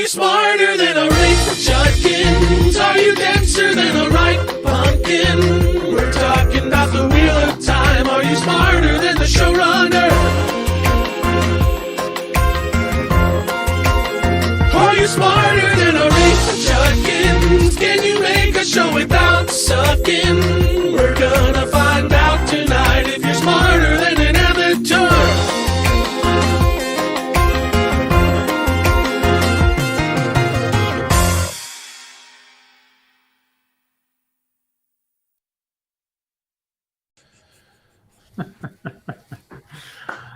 you smarter than a Rafe Judkins? Are you denser than a ripe pumpkin? We're talking about the Wheel of Time. Are you smarter than the showrunner? Are you smarter than a Rafe Judkins? Can you make a show without sucking? We're gonna find out tonight if you're smarter than an amateur.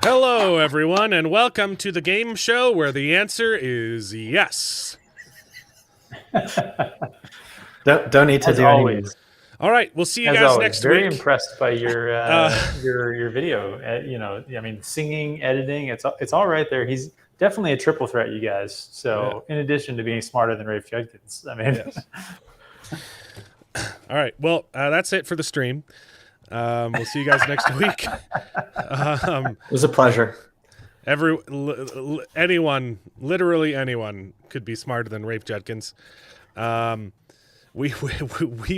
Hello, everyone, and welcome to the game show where the answer is yes. Don't need to As do always. anything. All right, we'll see you As guys always, next very week. impressed by your video. I mean, singing, editing, it's all right there. He's definitely a triple threat, you guys. So, in addition to being smarter than Rafe Judkins, I mean, Yes. All right, well, that's it for the stream. We'll see you guys next week. It was a pleasure. Anyone, literally anyone, could be smarter than Rafe Judkins. We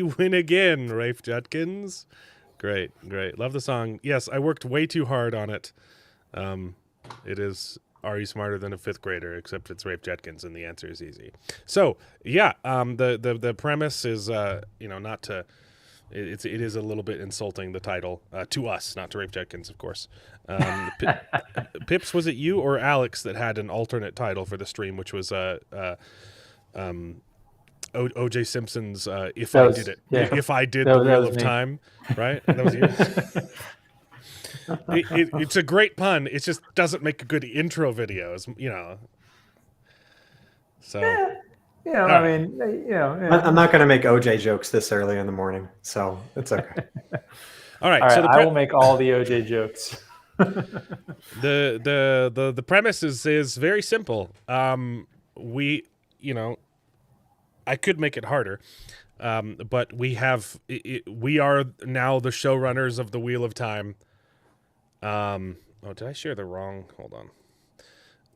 win again, Rafe Judkins. Great. Love the song. Yes, I worked way too hard on it. It is Are You Smarter Than a Fifth Grader? Except it's Rafe Judkins, and the answer is easy. So yeah, the premise is not to. It is a little bit insulting, the title, to us, not to Rafe Judkins, of course. Pips, was it you or Alex that had an alternate title for the stream, which was O.J. Simpson's If I Did It. Yeah. If I Did That the Wheel was of me. Time, right? That was you. It's a great pun. It just doesn't make a good intro video, So... I mean, I'm not going to make OJ jokes this early in the morning, so it's okay. All right, all right. so I will make all the OJ jokes. the premise is very simple. I could make it harder, but we are now the showrunners of the Wheel of Time. Did I share the wrong? Hold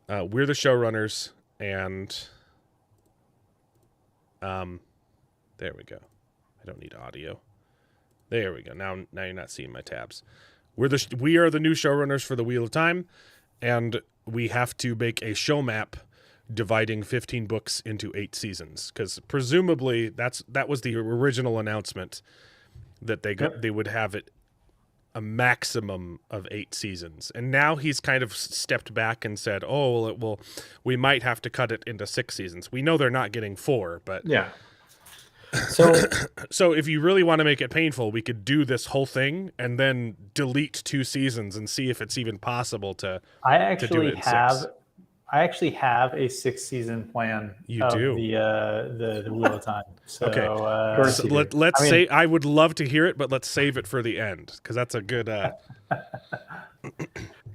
on. We're the showrunners, and there we go. I don't need audio. There we go. Now you're not seeing my tabs. We are the new showrunners for the Wheel of Time, and we have to make a show map dividing 15 books into 8 seasons, because presumably that was the original announcement, that they would have it a maximum of 8 seasons. And now he's kind of stepped back and said, well, we might have to cut it into 6 seasons. We know they're not getting 4, but Yeah. so if you really want to make it painful, we could do this whole thing and then delete 2 seasons and see if it's even possible to do it in 6. I actually have a 6-season plan. You of do? The Wheel of Time. So, Okay. So let's say I would love to hear it, but let's save it for the end, because that's a good.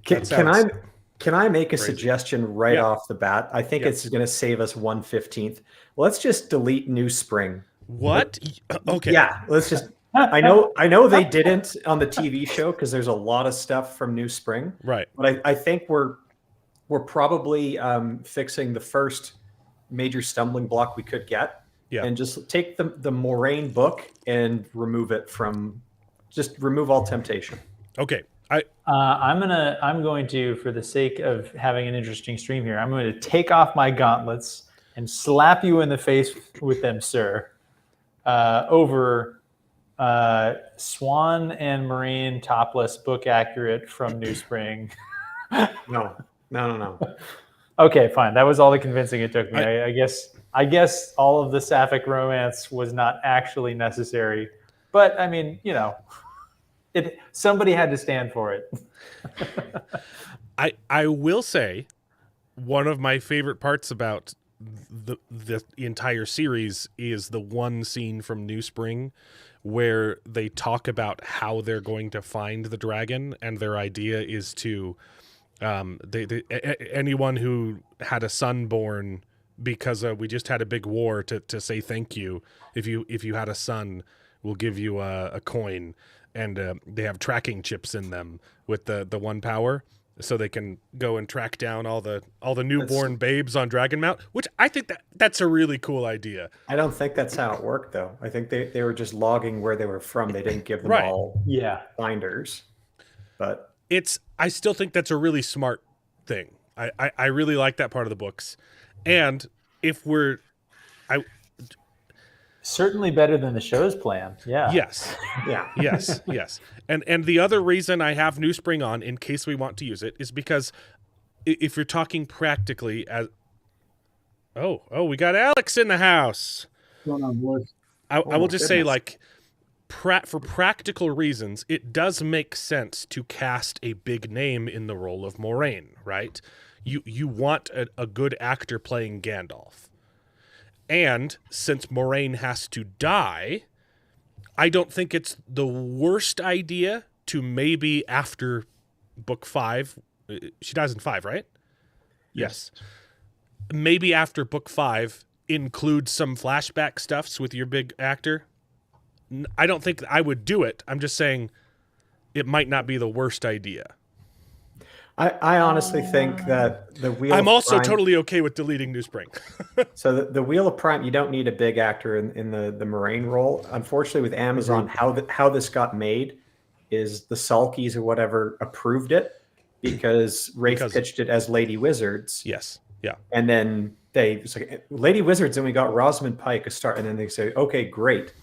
Can I make a crazy. suggestion right off the bat? I think it's going to save us 1/15. Let's just delete New Spring. What? Okay. Yeah, let's just. I know they didn't on the TV show because there's a lot of stuff from New Spring. Right. But I think we're probably fixing the first major stumbling block we could get, and just take the Moraine book and remove all temptation. Okay. I'm going to, for the sake of having an interesting stream here, I'm going to take off my gauntlets and slap you in the face with them, sir. Over Swan and Marine topless, book accurate from New Spring. No. Okay, fine. That was all the convincing it took me. I guess all of the sapphic romance was not actually necessary, but I mean, somebody had to stand for it. I will say, one of my favorite parts about the entire series is the one scene from New Spring where they talk about how they're going to find the dragon, and their idea is to anyone who had a son born, because we just had a big war, to say thank you. If you had a son, we'll give you a coin, and they have tracking chips in them with the 1 power. so they can go and track down all the newborn babes on Dragon Mount, which I think that's a really cool idea. I don't think that's how it worked, though. I think they were just logging where they were from. They didn't give them Right. all Yeah. binders. But I still think that's a really smart thing. I really like that part of the books. And if we're certainly better than the show's plan. Yeah. Yes. yeah. Yes. And the other reason I have New Spring on, in case we want to use it, is because if you're talking practically as we got Alex in the house. What's going on, boys? I will just say, like, for practical reasons, it does make sense to cast a big name in the role of Moraine, right? You want a good actor playing Gandalf. And since Moraine has to die, I don't think it's the worst idea to maybe after book 5, she dies in 5, right? Yes. Maybe after book 5, include some flashback stuffs with your big actor. I don't think I would do it. I'm just saying it might not be the worst idea. I honestly think that the Wheel I'm of also Prime, totally okay with deleting New Spring. so the Wheel of Prime, you don't need a big actor in the Moraine role. Unfortunately, with Amazon, how this got made is the Sulkies or whatever approved it because Rafe pitched it as Lady Wizards. Yes. Yeah. And then it's like Lady Wizards, and we got Rosamund Pike a start, and then they say, okay, great.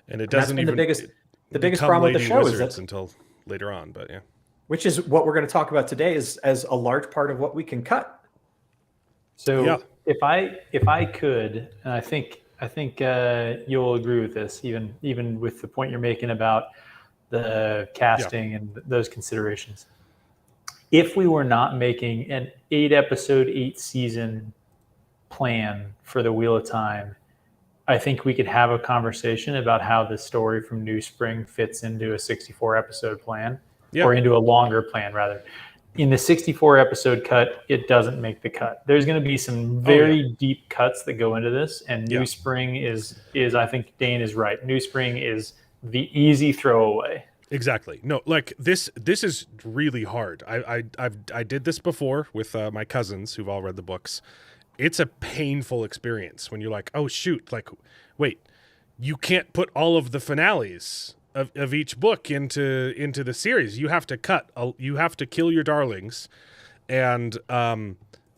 And it doesn't even the biggest problem with the show is that until later on, but yeah. Which is what we're going to talk about today is as a large part of what we can cut. So if I could, and I think you'll agree with this, even with the point you're making about the casting and those considerations. If we were not making an 8-episode, 8-season plan for the Wheel of Time, I think we could have a conversation about how the story from New Spring fits into a 64-episode plan. Or into a longer plan, rather. In the 64-episode cut, it doesn't make the cut. There's going to be some very deep cuts that go into this, and New Spring is I think Dane is right. New Spring is the easy throwaway. Exactly. No, like this is really hard. I did this before with my cousins who've all read the books. It's a painful experience when you're like, oh shoot, like wait, you can't put all of the finales of each book into the series. You have to cut. You have to kill your darlings. And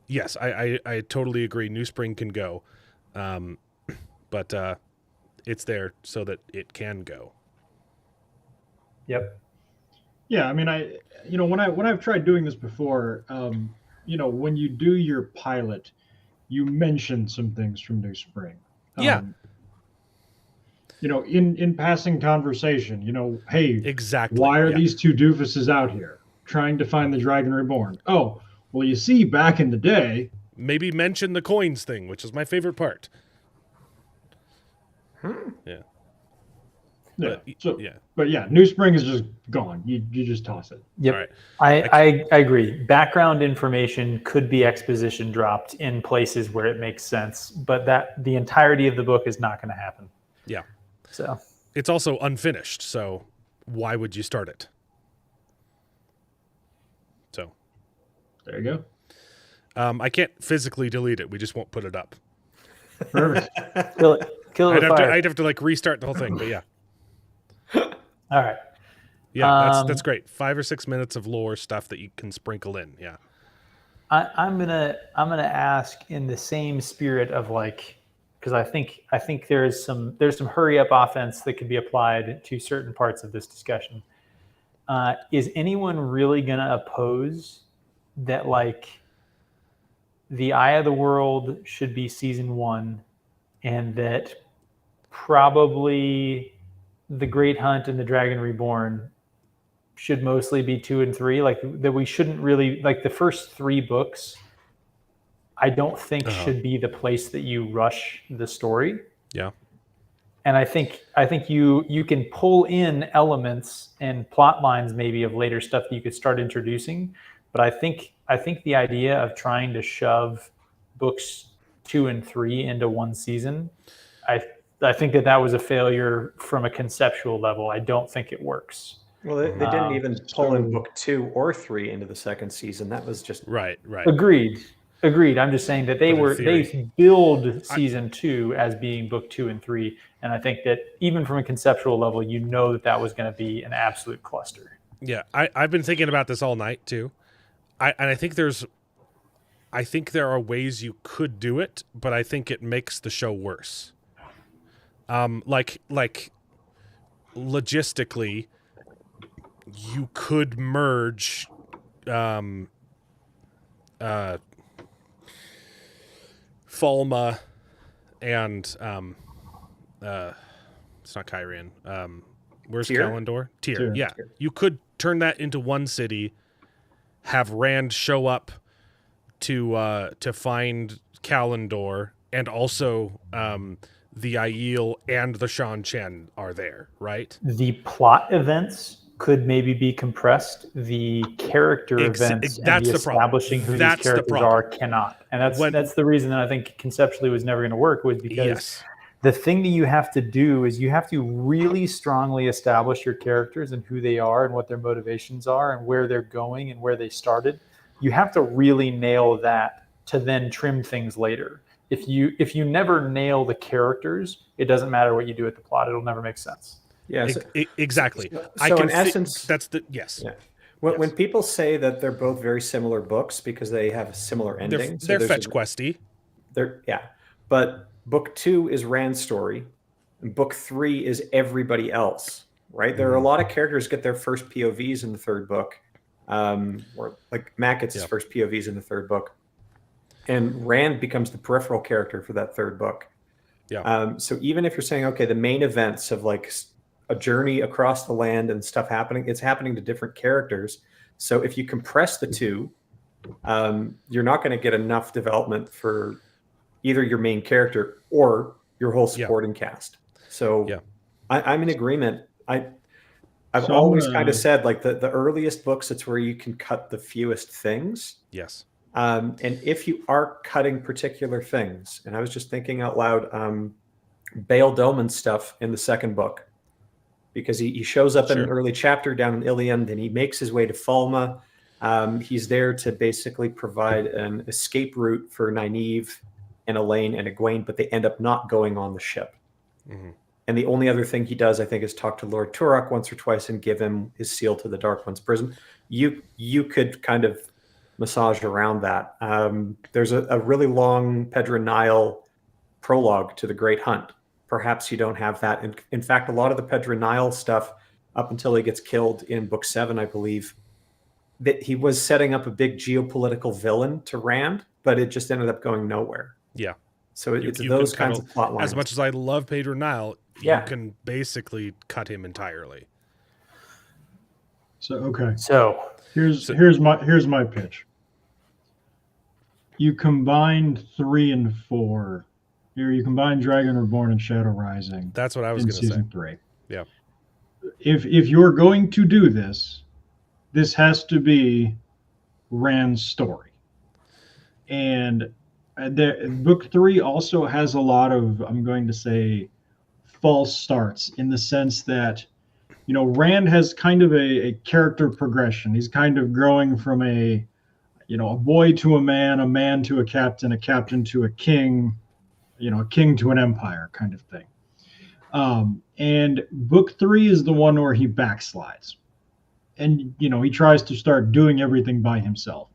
yes, I totally agree. New Spring can go, but it's there so that it can go. Yep. Yeah, I mean, when I've tried doing this before, when you do your pilot, you mention some things from New Spring. In passing conversation, hey, exactly. Why are these two doofuses out here trying to find the Dragon Reborn? Oh, well, you see, back in the day. Maybe mention the coins thing, which is my favorite part. Yeah. But New Spring is just gone. You just toss it. Yep. Right. I agree. Background information could be exposition dropped in places where it makes sense, but the entirety of the book is not going to happen. Yeah. So it's also unfinished, so why would you start it? So there you go. I can't physically delete it. We just won't put it up. Perfect. Kill it. I'd have to like restart the whole thing, but yeah. All right. Yeah, that's great. 5 or 6 minutes of lore stuff that you can sprinkle in. Yeah. I'm gonna ask in the same spirit of like, because I think there's some hurry up offense that could be applied to certain parts of this discussion. Is anyone really gonna oppose that like the Eye of the World should be season 1, and that probably the Great Hunt and the Dragon Reborn should mostly be 2 and 3? Like that we shouldn't really like the first 3 books. I don't think should be the place that you rush the story. Yeah. And I think you can pull in elements and plot lines maybe of later stuff that you could start introducing. But I think the idea of trying to shove books 2 and 3 into one season, I think that was a failure from a conceptual level. I don't think it works. Well, they didn't even pull in So- book 2 or 3 into the second season. That was just Right. Agreed. I'm just saying that But in they theory. build season 2 as being book 2 and 3, and I think that even from a conceptual level, you know that was going to be an absolute cluster. Yeah, I've been thinking about this all night too. I think there are ways you could do it, but I think it makes the show worse. Like logistically, you could merge Falma and it's not Kyrian. Where's Tyr? Kalendor? Tyr. Tyr. Yeah. You could turn that into one city, have Rand show up to find Kalendor, and also the Aiel and the Shan Chen are there, right? The plot events could maybe be compressed. The character events and that's the the problem. establishing who That's these the characters problem. are cannot. And that's When- that's the reason that I think conceptually was never going to work, was because Yes. the thing that you have to do is you have to really strongly establish your characters and who they are and what their motivations are and where they're going and where they started. You have to really nail that to then trim things later. If you never nail the characters, it doesn't matter what you do with the plot. It'll never make sense. yeah. Exactly. So in essence, that's the yes. yeah. When people say that they're both very similar books because they have a similar ending, They're there's fetch questy. But book 2 is Rand's story, and book 3 is everybody else. Right? There are a lot of characters get their first POVs in the third book, or like Matt gets his first POVs in the third book, and Rand becomes the peripheral character for that third book. Yeah. So even if you're saying, okay, the main events of like a journey across the land and stuff happening, it's happening to different characters. So if you compress the two, you're not going to get enough development for either your main character or your whole supporting cast. So I'm in agreement. I've always kind of said like the earliest books, it's where you can cut the fewest things. Yes. And if you are cutting particular things, and I was just thinking out loud, Bail Doman's stuff in the second book, because he shows up in an early chapter down in Ilion, then he makes his way to Falma. He's there to basically provide an escape route for Nynaeve and Elaine and Egwene, but they end up not going on the ship. Mm-hmm. And the only other thing he does, I think, is talk to Lord Turok once or twice and give him his seal to the Dark One's prison. You could kind of massage around that. There's a really long Pedro-Nile prologue to the Great Hunt. Perhaps you don't have that. In fact, a lot of the Pedro-Nile stuff, up until he gets killed in book 7, I believe, that he was setting up a big geopolitical villain to Rand, but it just ended up going nowhere. Yeah. So it's those kinds of plot lines. As much as I love Pedro Nile, you can basically cut him entirely. So okay. So here's my pitch. You combined 3 and 4. You combine Dragon Reborn and Shadow Rising. That's what I was in going to say. season 3. Yeah. If you're going to do this, this has to be Rand's story. And book 3 also has a lot of, I'm going to say, false starts, in the sense that, you know, Rand has kind of a character progression. He's kind of growing from a boy to a man to a captain to a king, a king to an empire kind of thing. And book 3 is the one where he backslides. And, he tries to start doing everything by himself.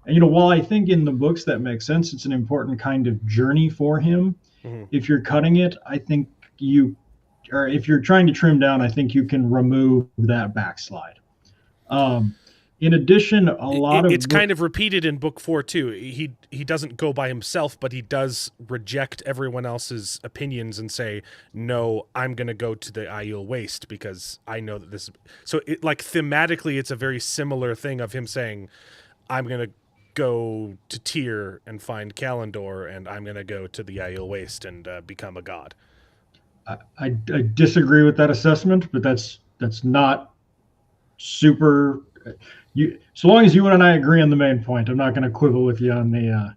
And, while I think in the books that makes sense, it's an important kind of journey for him. Mm-hmm. If you're cutting it, I think if you're trying to trim down, I think you can remove that backslide. In addition, it's kind of repeated in book 4 too. He doesn't go by himself, but he does reject everyone else's opinions and say, "No, I'm going to go to the Aiel Waste because I know that this." So, thematically, it's a very similar thing of him saying, "I'm going to go to Tyr and find Kalendor, and I'm going to go to the Aiel Waste and become a god." I disagree with that assessment, but that's not super. So long as you and I agree on the main point, I'm not going to quibble with you on the.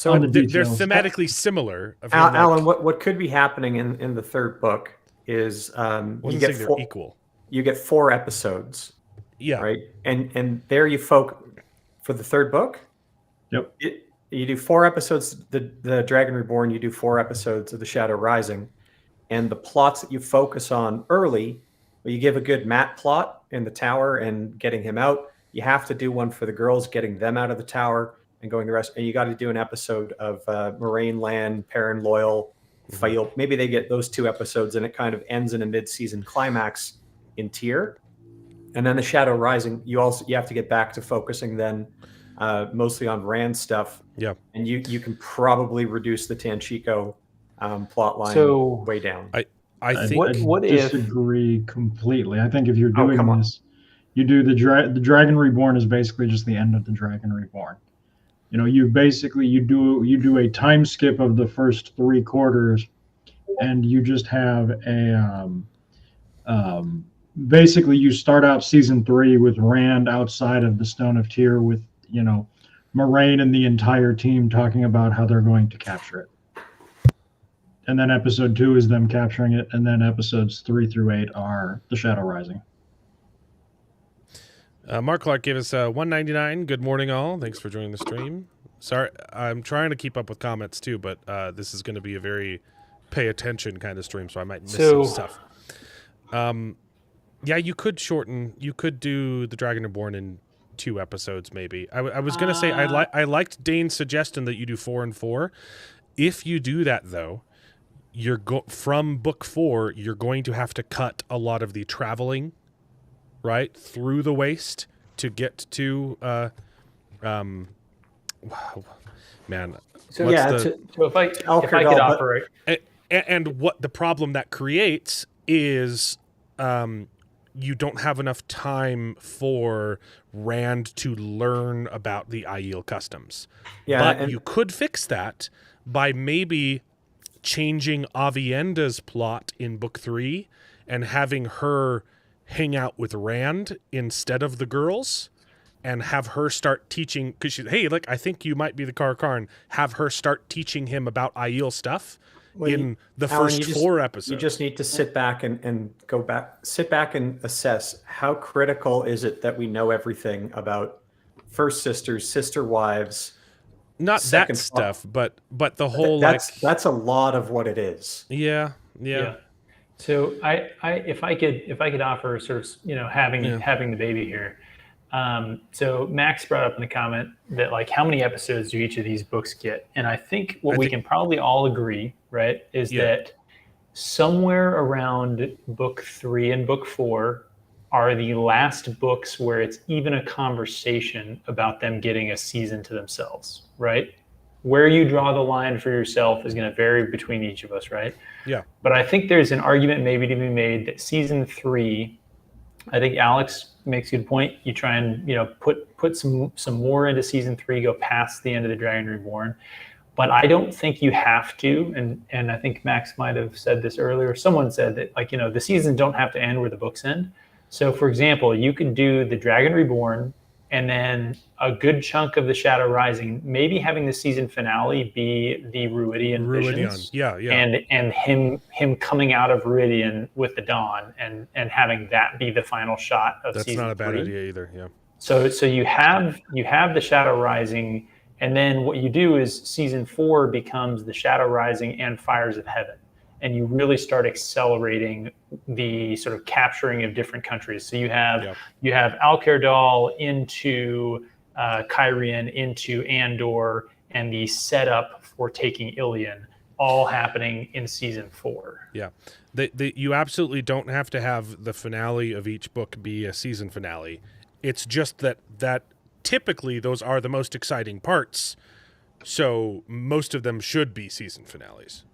On the details. They're thematically similar. Alan, what could be happening in the third book is you get they're equal. you get 4 episodes. Yeah. Right. And there you for the 3rd book. Yep. You do 4 episodes, the Dragon Reborn, you do 4 episodes of The Shadow Rising. And the plots that you focus on early, you give a good Matt plot in the tower and getting him out. You have to do one for the girls, getting them out of the tower and going the rest. And you got to do an episode of Moraine Land, Perrin Loyal, Fail. Maybe they get those 2 episodes and it kind of ends in a mid-season climax in Tyr. And then the Shadow Rising, you have to get back to focusing then mostly on Rand stuff. Yeah. And you can probably reduce the Tanchico plot line way down. I think I disagree completely. I think if you're doing this, you do the Dragon Reborn is basically just the end of the Dragon Reborn. You know, you do a time skip of the first 3 quarters, and you just have a basically you start out season 3 with Rand outside of the Stone of Tyr with, you know, Moraine and the entire team talking about how they're going to capture it. And then episode 2 is them capturing it, and then episodes 3 through 8 are the Shadow Rising. Mark Clark gave us $1.99. Good morning, all. Thanks for joining the stream. Sorry, I'm trying to keep up with comments too, but this is going to be a very pay attention kind of stream, so I might miss some stuff. Yeah, you could do the Dragon Reborn in 2 episodes, maybe. I was going to say I liked Dane's suggestion that you do 4 and 4. If you do that, though, from book 4, you're going to have to cut a lot of the traveling, right, through the waste to get to man. So if I could offer it, and what the problem that creates is you don't have enough time for Rand to learn about the Aiel customs. Yeah, but you could fix that by maybe changing Avienda's plot in book 3 and having her hang out with Rand instead of the girls, and have her start teaching, because she's, hey, look, I think you might be the Karn. Have her start teaching him about Aiel stuff in the first 4 episodes. You just need to sit back and assess how critical is it that we know everything about first sisters, sister wives. Not that stuff, but the whole that's a lot of what it is. Yeah. So if I could offer sort of, you know, having the baby here. So Max brought up in the comment that, like, how many episodes do each of these books get? And I think we can probably all agree, right, is that somewhere around book 3 and book 4 are the last books where it's even a conversation about them getting a season to themselves, right? Where you draw the line for yourself is going to vary between each of us, right? Yeah. But I think there's an argument maybe to be made that season 3, I think Alex makes a good point. You try and, you know, put some more into season 3, go past the end of the Dragon Reborn. But I don't think you have to, and I think Max might have said this earlier. Someone said that, like, you know, the seasons don't have to end where the books end. So, for example, you could do the Dragon Reborn and then a good chunk of the Shadow Rising, maybe having the season finale be the Ruidian visions. Yeah. And him coming out of Ruidian with the dawn and having that be the final shot of season 3. That's not a bad idea either, yeah. So you have the Shadow Rising, and then what you do is season 4 becomes the Shadow Rising and Fires of Heaven. And you really start accelerating the sort of capturing of different countries. So you have Alcair Dal into Cairhien, into Andor, and the setup for taking Ilion, all happening in season 4. Yeah, you absolutely don't have to have the finale of each book be a season finale. It's just that typically those are the most exciting parts. So most of them should be season finales.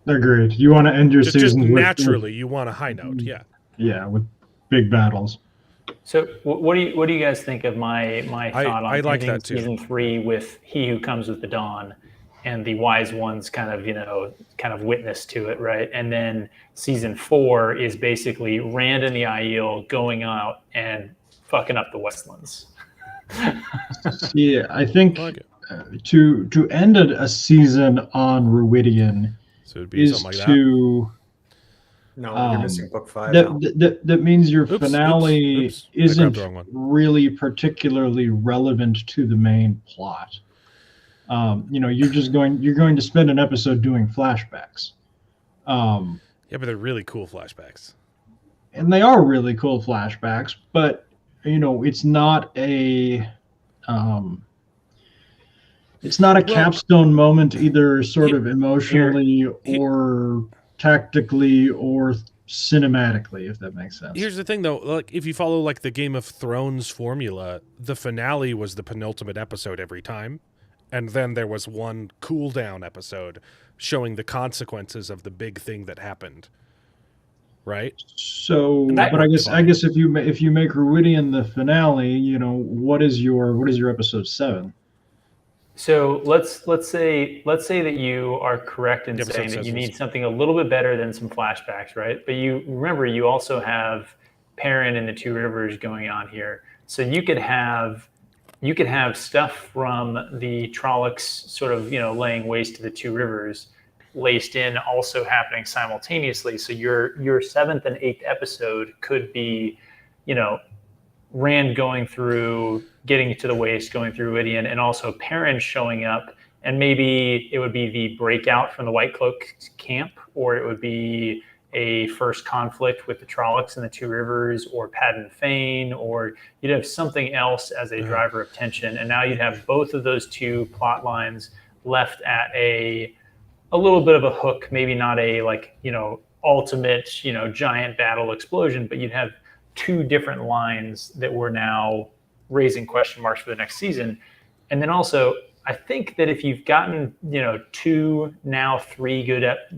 Agreed. You want to end your season just naturally. You want a high note, yeah. Yeah, with big battles. So, what do you guys think of my thought on like ending season 3 with He Who Comes with the Dawn, and the Wise Ones kind of witness to it, right? And then season 4 is basically Rand and the Aiel going out and fucking up the Westlands. Yeah, I think to end a season on Ruidian. So it'd be something like No, you're missing book 5 that, now. that means your Oops, finale oops. I grabbed isn't the wrong one. really particularly relevant to the main plot. You're going to spend an episode doing flashbacks. Yeah, but they're really cool flashbacks. And they are really cool flashbacks, but it's not a capstone moment, either sort of emotionally or tactically or cinematically, if that makes sense. Here's the thing, though. Like, if you follow like the Game of Thrones formula, the finale was the penultimate episode every time, and then there was one cool down episode showing the consequences of the big thing that happened. Right. So, but I guess if you make Ruidian the finale, what is your episode 7? So let's say that you are correct in saying that you need something a little bit better than some flashbacks, right? But you remember you also have Perrin and the Two Rivers going on here, so you could have stuff from the Trollocs sort of laying waste to the Two Rivers laced in, also happening simultaneously. So your 7th and 8th episode could be, Rand going through, getting to the waste, going through Ruidian, and also Perrin showing up, and maybe it would be the breakout from the White Cloak camp, or it would be a first conflict with the Trollocs and the Two Rivers, or Padden Fane, or you'd have something else as a driver of tension, and now you'd have both of those two plot lines left at a little bit of a hook, maybe not a ultimate giant battle explosion, but you'd have two different lines that were now raising question marks for the next season. And then also, I think that if you've gotten 2, now 3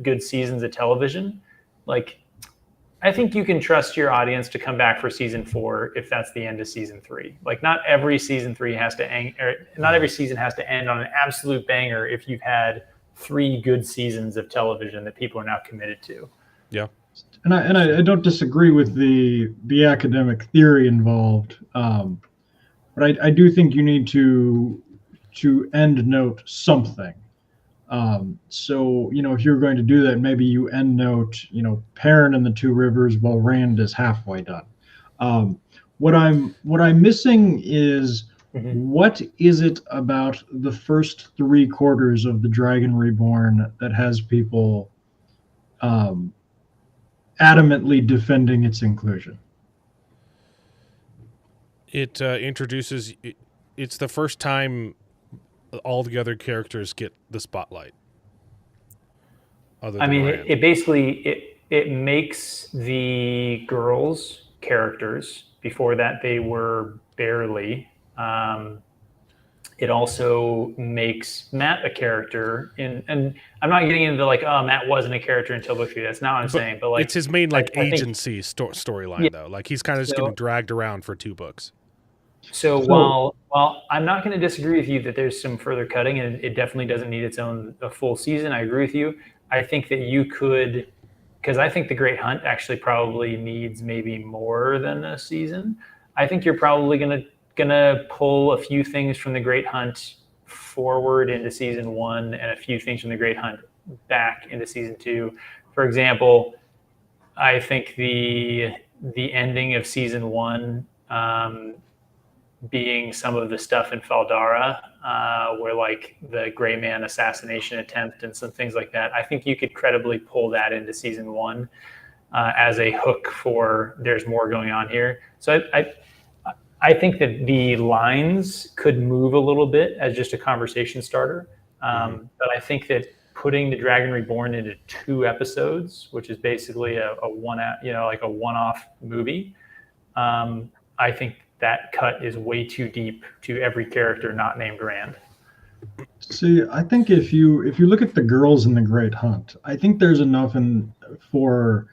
good seasons of television, I think you can trust your audience to come back for season 4 if that's the end of season 3. Not every season 3 has to end, or not every season has to end on an absolute banger if you've had 3 good seasons of television that people are now committed to. Yeah. And I don't disagree with the academic theory involved, but I do think you need to end note something. So if you're going to do that, maybe you end note Perrin and the Two Rivers while Rand is halfway done. What I'm missing is what is it about the first 3/4 of the Dragon Reborn that has people adamantly defending its inclusion? It introduces. It's the first time all the other characters get the spotlight. It basically it makes the girls characters. Before that, they were barely. It also makes Matt a character, and I'm not getting into Matt wasn't a character until book 3. That's not what I'm saying. But it's his main agency storyline though. He's kind of just getting dragged around for 2 books. So while I'm not going to disagree with you that there's some further cutting, and it definitely doesn't need a full season. I agree with you. I think that you could, because I think the Great Hunt actually probably needs maybe more than a season. I think you're probably gonna pull a few things from the Great Hunt forward into season 1, and a few things from the Great Hunt back into season 2. For example, I think the ending of season 1 being some of the stuff in Faldara, where the Gray Man assassination attempt and some things like that. I think you could credibly pull that into season 1 as a hook for there's more going on here. So I think that the lines could move a little bit as just a conversation starter. But I think that putting the Dragon Reborn into 2 episodes, which is basically a one-off movie, I think that cut is way too deep to every character not named Rand. See, I think if you look at the girls in the Great Hunt, I think there's enough for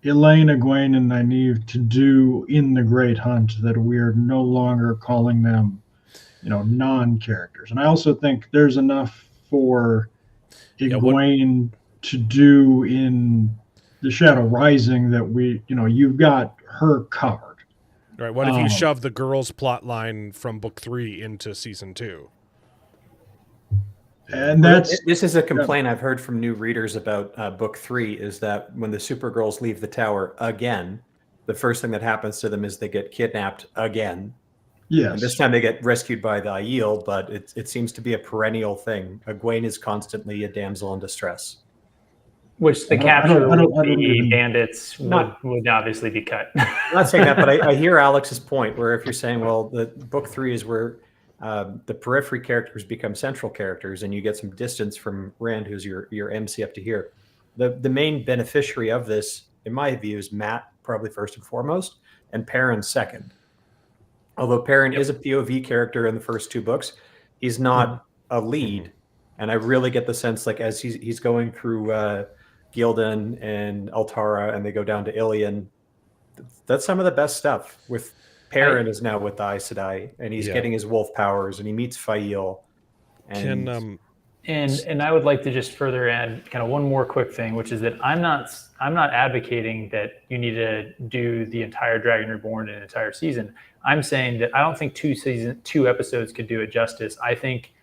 Elaine, Egwene, and Nynaeve to do in the Great Hunt that we're no longer calling them, non-characters. And I also think there's enough for Egwene to do in the Shadow Rising that you've got her covered. Right. What if you shove the girls' plot line from book 3 into season 2? And that's this is a complaint I've heard from new readers about book 3 is that when the Supergirls leave the tower again, the first thing that happens to them is they get kidnapped again. yes. And this time they get rescued by the Aiel, but it seems to be a perennial thing. Egwene is constantly a damsel in distress. Which the I capture don't with the even- bandits would obviously be cut. I'm not saying that, but I hear Alex's point where if you're saying, well, the book 3 is where the periphery characters become central characters and you get some distance from Rand, who's your MC up to here. The main beneficiary of this, in my view, is Matt, probably first and foremost, and Perrin second. Although Perrin is a POV character in the first 2 books, he's not a lead. And I really get the sense, like, as he's going through Gildan and Altara and they go down to Ilion, that's some of the best stuff. With Perrin is now with the Aes Sedai, and he's getting his wolf powers, and he meets Fail. And And I would like to just further add kind of one more quick thing, which is that I'm not advocating that you need to do the entire Dragon Reborn in an entire season. I'm saying that I don't think 2 episodes could do it justice. I think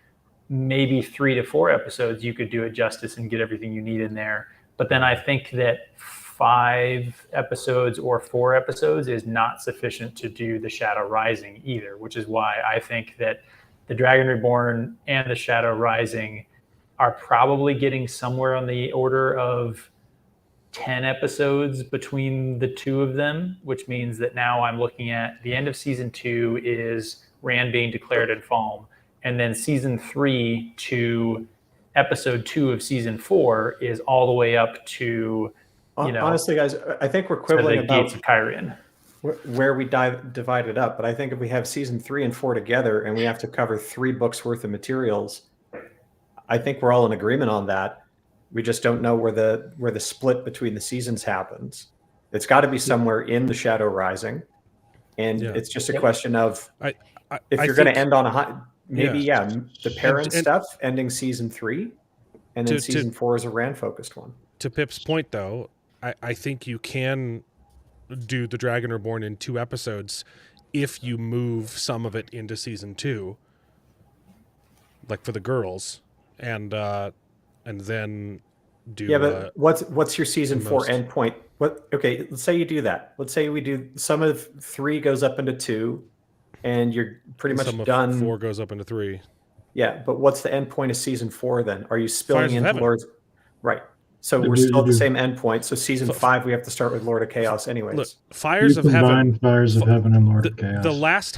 maybe 3 to 4 episodes you could do it justice and get everything you need in there. But then I think that 5 episodes or 4 episodes is not sufficient to do the Shadow Rising either, which is why I think that the Dragon Reborn and the Shadow Rising are probably getting somewhere on the order of 10 episodes between the 2 of them, which means that now I'm looking at the end of season 2 is Rand being declared in Falm, and then season 3 to episode 2 of season 4 is all the way up to, honestly, guys, I think we're quibbling the about gates of Kyrian. Where we divide it up. But I think if we have season 3 and 4 together and we have to cover 3 books worth of materials, I think we're all in agreement on that. We just don't know where the split between the seasons happens. It's got to be somewhere in the Shadow Rising, and it's just a question of if you're going to end on a high. Maybe the Perrin stuff ending season 3, and then season 4 is a Rand focused one. To Pip's point, though, I think you can do the Dragon Reborn in 2 episodes if you move some of it into season 2, like for the girls, and then do. Yeah, but what's your season 4 endpoint? Okay, let's say you do that. Let's say we do some of 3 goes up into 2, and you're pretty much done. 4 goes up into 3. Yeah, but what's the endpoint of season 4 then? Are you spilling Fires of into Heaven. Lord's? Right. So we're still at the same endpoint. So season 5, we have to start with Lord of Chaos, anyways. Look, Fires of Heaven. Fires of Heaven and Lord of Chaos. The last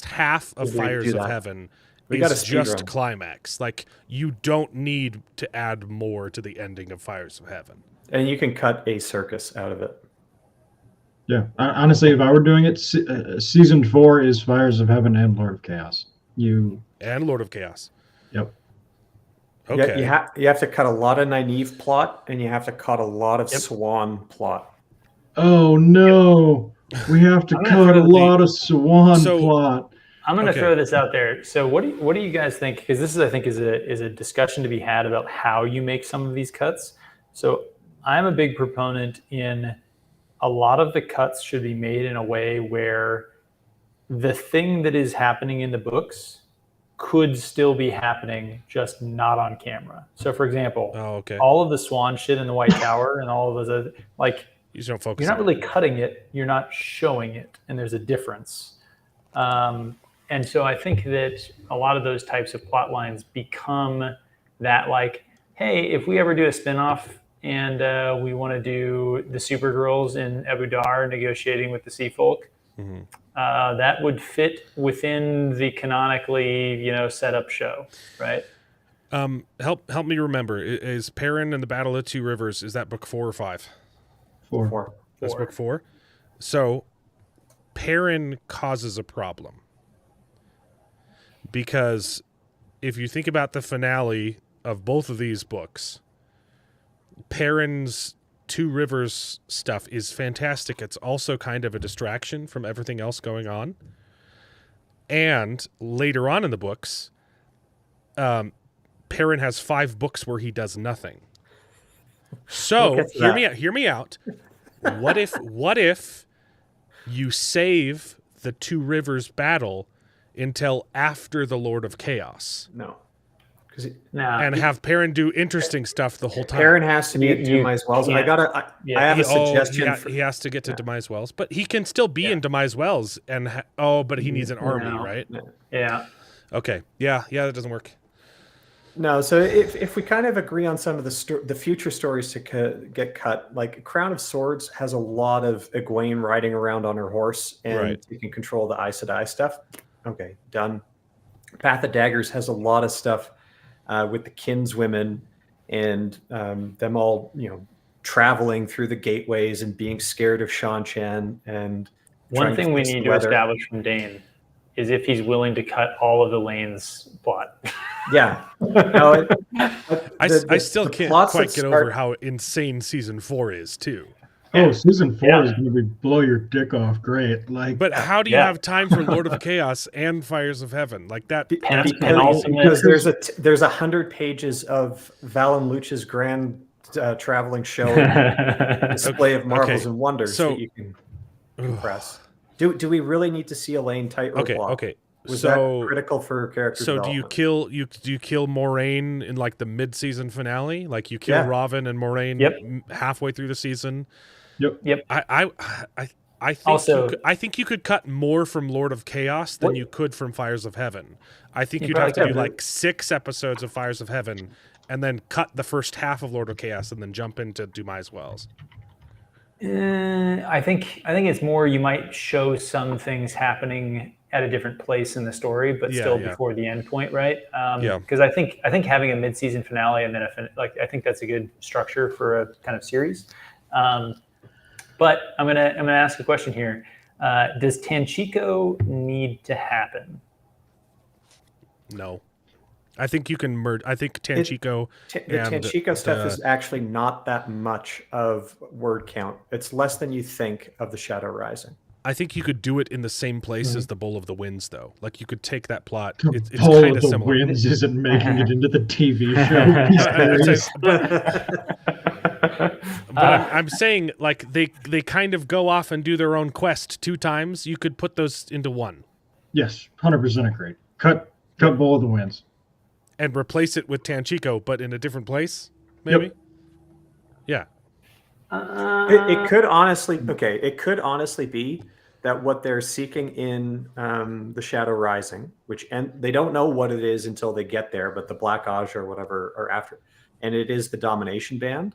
half of Fires of Heaven is just climax. Like, you don't need to add more to the ending of Fires of Heaven. And you can cut a circus out of it. Yeah, honestly, if I were doing it, season 4 is Fires of Heaven and Lord of Chaos. And Lord of Chaos. Yep. Okay. Yeah, you have to cut a lot of Nynaeve plot, and you have to cut a lot of Swan plot. Oh no, we have to cut a lot of Swan plot. I'm going to throw this out there. So what do you guys think? Because this is, I think, is a discussion to be had about how you make some of these cuts. So I'm a big proponent in a lot of the cuts should be made in a way where the thing that is happening in the books could still be happening, just not on camera. So, for example, all of the Swan shit in the White Tower and all of those other, like, you don't focus. You're not really cutting it. You're not showing it, and there's a difference. And so I think that a lot of those types of plot lines become that, like, hey, if we ever do a spinoff and we want to do the Supergirls in Abu Dar negotiating with the Sea Folk, that would fit within the canonically, set up show, right? Help me remember. Is Perrin and the Battle of 2 Rivers, is that book 4 or 5? 4. That's book 4. So Perrin causes a problem. Because if you think about the finale of both of these books, Perrin's 2 Rivers stuff is fantastic. It's also kind of a distraction from everything else going on. And later on in the books, Perrin has 5 books where he does nothing. So hear me out. What if you save the 2 Rivers battle until after the Lord of Chaos? No, and have Perrin do interesting stuff the whole time. Perrin has to be at Demise Wells. I have a suggestion. He has to get to Demise Wells, but he can still be in Demise Wells, and but he needs an army, right? Yeah. Okay. Yeah, that doesn't work. No, so if we kind of agree on some of the future stories to get cut, like Crown of Swords has a lot of Egwene riding around on her horse and you can control the Aes Sedai stuff. Okay, done. Path of Daggers has a lot of stuff with the kinswomen and them all, traveling through the gateways and being scared of Shan-Chan. And one thing we need to establish from Dane is if he's willing to cut all of the Lane's plot. Yeah. No, I still can't quite get over how insane season 4 is too. Oh, season 4 is going to be blow your dick off. Great. But how do you have time for Lord of Chaos and Fires of Heaven like that? Because there's 100 pages of Valen Luch's grand traveling show display of marvels and wonders that you can compress. Do we really need to see Elaine tightrope walk? Okay. Was that critical for character development? Do you kill Moraine in like the mid-season finale? Like you kill Robin and Moraine halfway through the season? Yep. I think you could cut more from Lord of Chaos than you could from Fires of Heaven. I think you'd have to do like 6 episodes of Fires of Heaven and then cut the first half of Lord of Chaos and then jump into Demise Wells. I think it's more you might show some things happening at a different place in the story, but still before the end point, right? Because I think having a mid-season finale and then I think that's a good structure for a kind of series. But I'm gonna ask a question here. Does Tanchico need to happen? No. I think you can merge. I think Tanchico. The Tanchico stuff is actually not that much of word count. It's less than you think of the Shadow Rising. I think you could do it in the same place as the Bowl of the Winds, though. Like you could take that plot. It's Bowl kind of of the similar. Winds isn't making it into the TV show. But I'm saying, like they kind of go off and do their own quest 2 times. You could put those into one. Yes, 100% agree. Cut Bowl of the Winds. And replace it with Tanchico, but in a different place, maybe? Yep. Yeah. It could honestly be that what they're seeking in the Shadow Rising, and they don't know what it is until they get there, but the Black Aj or whatever are after, and it is the Domination Band.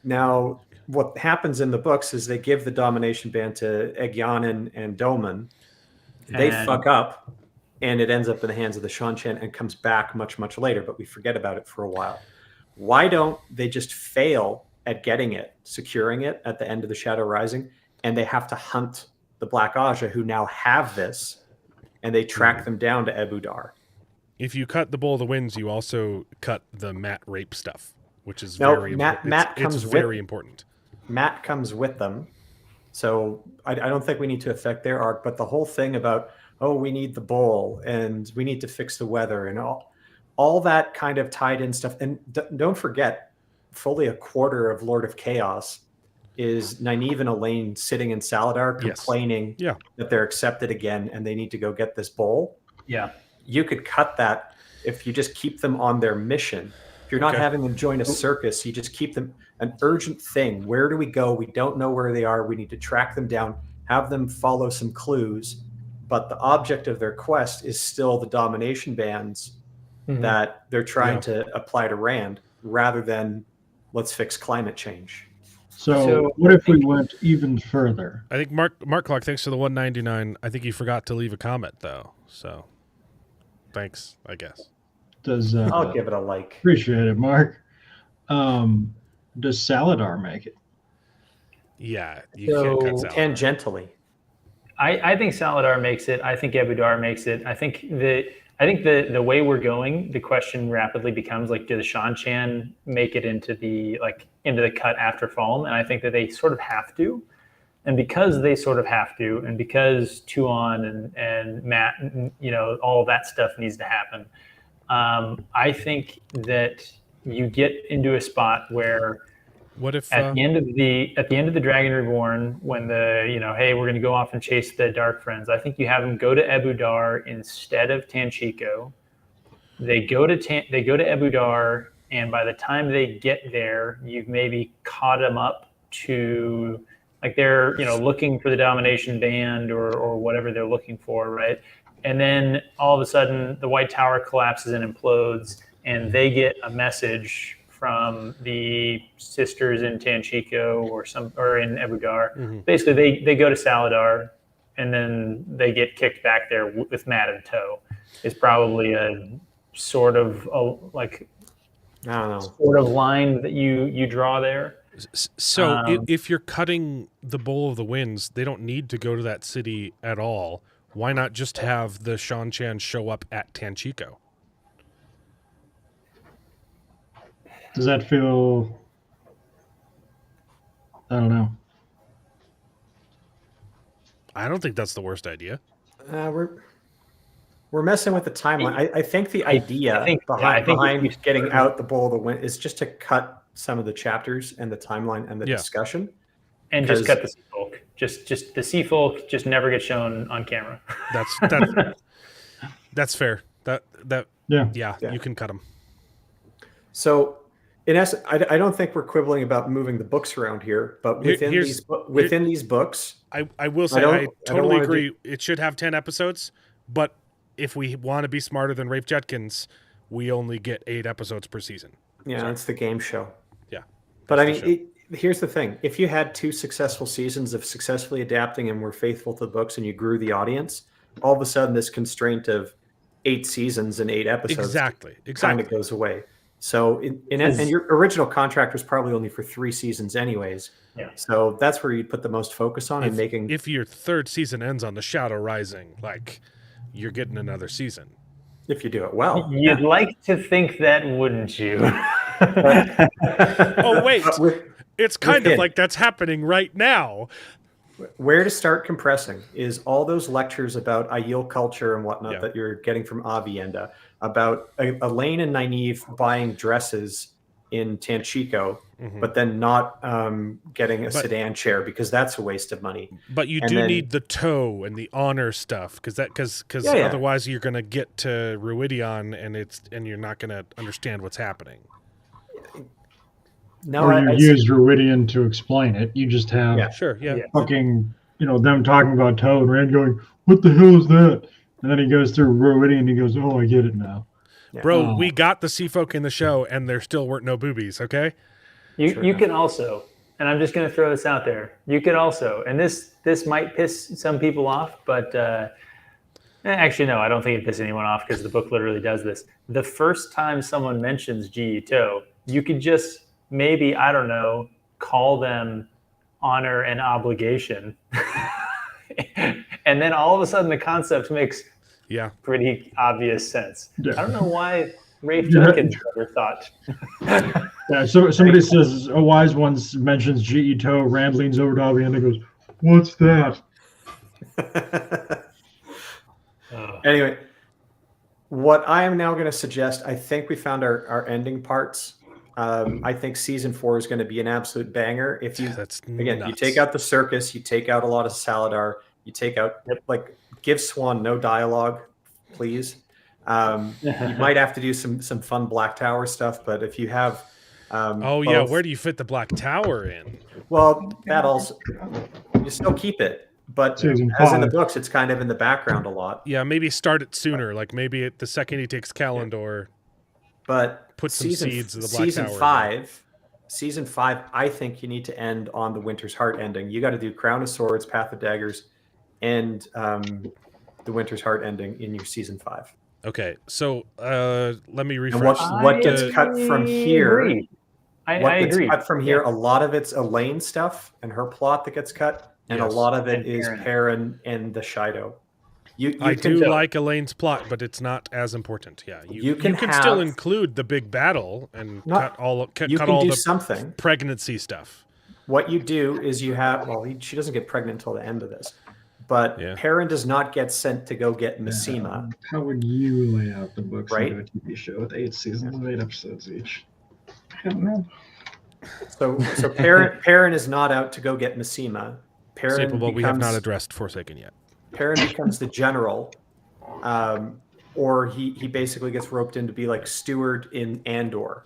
Now, what happens in the books is they give the Domination Band to Egyanin and Doman. They fuck up, and it ends up in the hands of the Shan-Chan and comes back much, much later, but we forget about it for a while. Why don't they just fail at getting it, securing it at the end of the Shadow Rising, and they have to hunt the Black Aja who now have this, and they track them down to Ebudar. If you cut the Bowl of the Winds, you also cut the Matt rape stuff, which is very important. Matt comes with them, so I don't think we need to affect their arc, but the whole thing about, we need the bowl and we need to fix the weather and all that kind of tied in stuff. And don't forget, fully a quarter of Lord of Chaos is Nynaeve and Elaine sitting in Saladar complaining that they're accepted again and they need to go get this bowl. Yeah. You could cut that if you just keep them on their mission. If you're not having them join a circus, you just keep them an urgent thing. Where do we go? We don't know where they are. We need to track them down, have them follow some clues. But the object of their quest is still the domination bands that they're trying to apply to Rand, rather than let's fix climate change. So what if we went even further? I think Mark Clark, thanks for the 199. I think you forgot to leave a comment though. So thanks, I guess. I'll give it a like. Appreciate it, Mark. Does Saladar make it? Yeah, you can't cut Saladar. Tangentially. I think Saladar makes it. I think Ebudar makes it. I think the way we're going, the question rapidly becomes like, do the Shan-Chan make it into the cut after Fallen? And I think that they sort of have to. And because they sort of have to, and because Tuon and Matt, all of that stuff needs to happen, I think that you get into a spot where what if at the end of the Dragon Reborn, when hey, we're going to go off and chase the Dark Friends, I think you have them go to Ebudar instead of Tanchico, They go to Ebudar, and by the time they get there, you've maybe caught them up to, like, they're looking for the domination band or whatever they're looking for, right? And then all of a sudden, the White Tower collapses and implodes, and they get a message from the sisters in Tanchico or in Ebudar. Mm-hmm. Basically, they go to Saladar, and then they get kicked back there with Matt in tow. It's probably a sort of like, I don't know, sort of line that you draw there. So if you're cutting the Bowl of the Winds, they don't need to go to that city at all. Why not just have the Shan-Chan show up at Tanchico? Does that feel? I don't know. I don't think that's the worst idea. We're messing with the timeline. I think the idea behind getting out the Bowl of the Wind is just to cut some of the chapters and the timeline and the discussion. And just cut the sea folk. Just the sea folk just never get shown on camera. That's fair. Yeah, you can cut them. So, in essence, I don't think we're quibbling about moving the books around here, but within these books, I will say I totally agree. It should have 10 episodes, but if we want to be smarter than Rafe Judkins, we only get 8 episodes per season. Yeah, it's the game show. Yeah, but I mean, here's the thing: if you had 2 successful seasons of successfully adapting and were faithful to the books, and you grew the audience, all of a sudden this constraint of 8 seasons and 8 episodes kind of goes away. So, and your original contract was probably only for 3 seasons, anyways. Yeah. So that's where you'd put the most focus on and making. If your 3rd season ends on the Shadow Rising, like, you're getting another season. If you do it well, you'd like to think that, wouldn't you? Oh wait, it's kind of like that's happening right now. Where to start compressing is all those lectures about Aiel culture and whatnot that you're getting from Avienda, about Elaine and Nynaeve buying dresses in Tanchico, but then not getting a sedan chair because that's a waste of money. But you need the toe and the honor stuff because otherwise you're going to get to Ruidion and you're not going to understand what's happening. No, or you use Ruidion to explain it. You just have fucking them talking about toe and Rand going, "What the hell is that?" And then he goes through Ruidion and he goes, "Oh, I get it now." Yeah. Bro, we got the sea folk in the show and there still weren't no boobies, okay? You can also, and I'm just going to throw this out there, you can also, and this might piss some people off, but actually no, I don't think it pisses anyone off because the book literally does this. The first time someone mentions Jiito, you could just maybe, I don't know, call them honor and obligation. And then all of a sudden the concept makes pretty obvious sense. Yeah. I don't know why Rafe Judkins never thought. So somebody says a wise one mentions Jiito. Rand leans over to Avienda and goes, "What's that?" Anyway, what I am now going to suggest, I think we found our ending parts. I think season 4 is going to be an absolute banger. If you you take out the circus, you take out a lot of Saladar, you take out give Swan no dialogue, please. You might have to do some fun Black Tower stuff, but if you have where do you fit the Black Tower in? Well, that also you still keep it, but as in the books, it's kind of in the background a lot. Yeah, maybe start it sooner, like maybe the second he takes Kalendor. But put some seeds of the Black Tower. Season 5, I think you need to end on the Winter's Heart ending. You got to do Crown of Swords, Path of Daggers, and the Winter's Heart ending in your season 5. Okay, so let me refresh. What gets cut from here? I agree. Cut from here, a lot of it's Elaine stuff and her plot that gets cut, and a lot of it is Perrin and the Shido. I do like Elaine's plot, but it's not as important. Yeah, you can still include the big battle and cut all the pregnancy stuff. What you do is you have she doesn't get pregnant until the end of this, but Perrin does not get sent to go get Messima. How would you lay out the books into a TV show with 8 seasons of 8 episodes each? I don't know. So Perrin is not out to go get Messima. We have not addressed Forsaken yet. Perrin becomes the general, or he basically gets roped in to be like steward in Andor.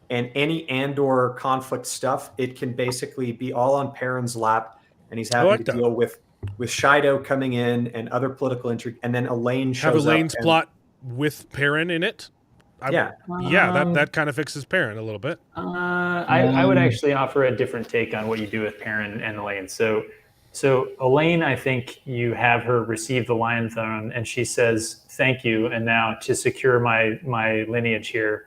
And any Andor conflict stuff, it can basically be all on Perrin's lap, and he's having like to that. deal with Shido coming in and other political intrigue, and then Elaine shows Have Elaine's up. plot with Perrin in it. That kind of fixes Perrin a little bit. I would actually offer a different take on what you do with Perrin and Elaine. So Elaine, I think you have her receive the Lion Throne, and she says thank you, and now to secure my lineage here,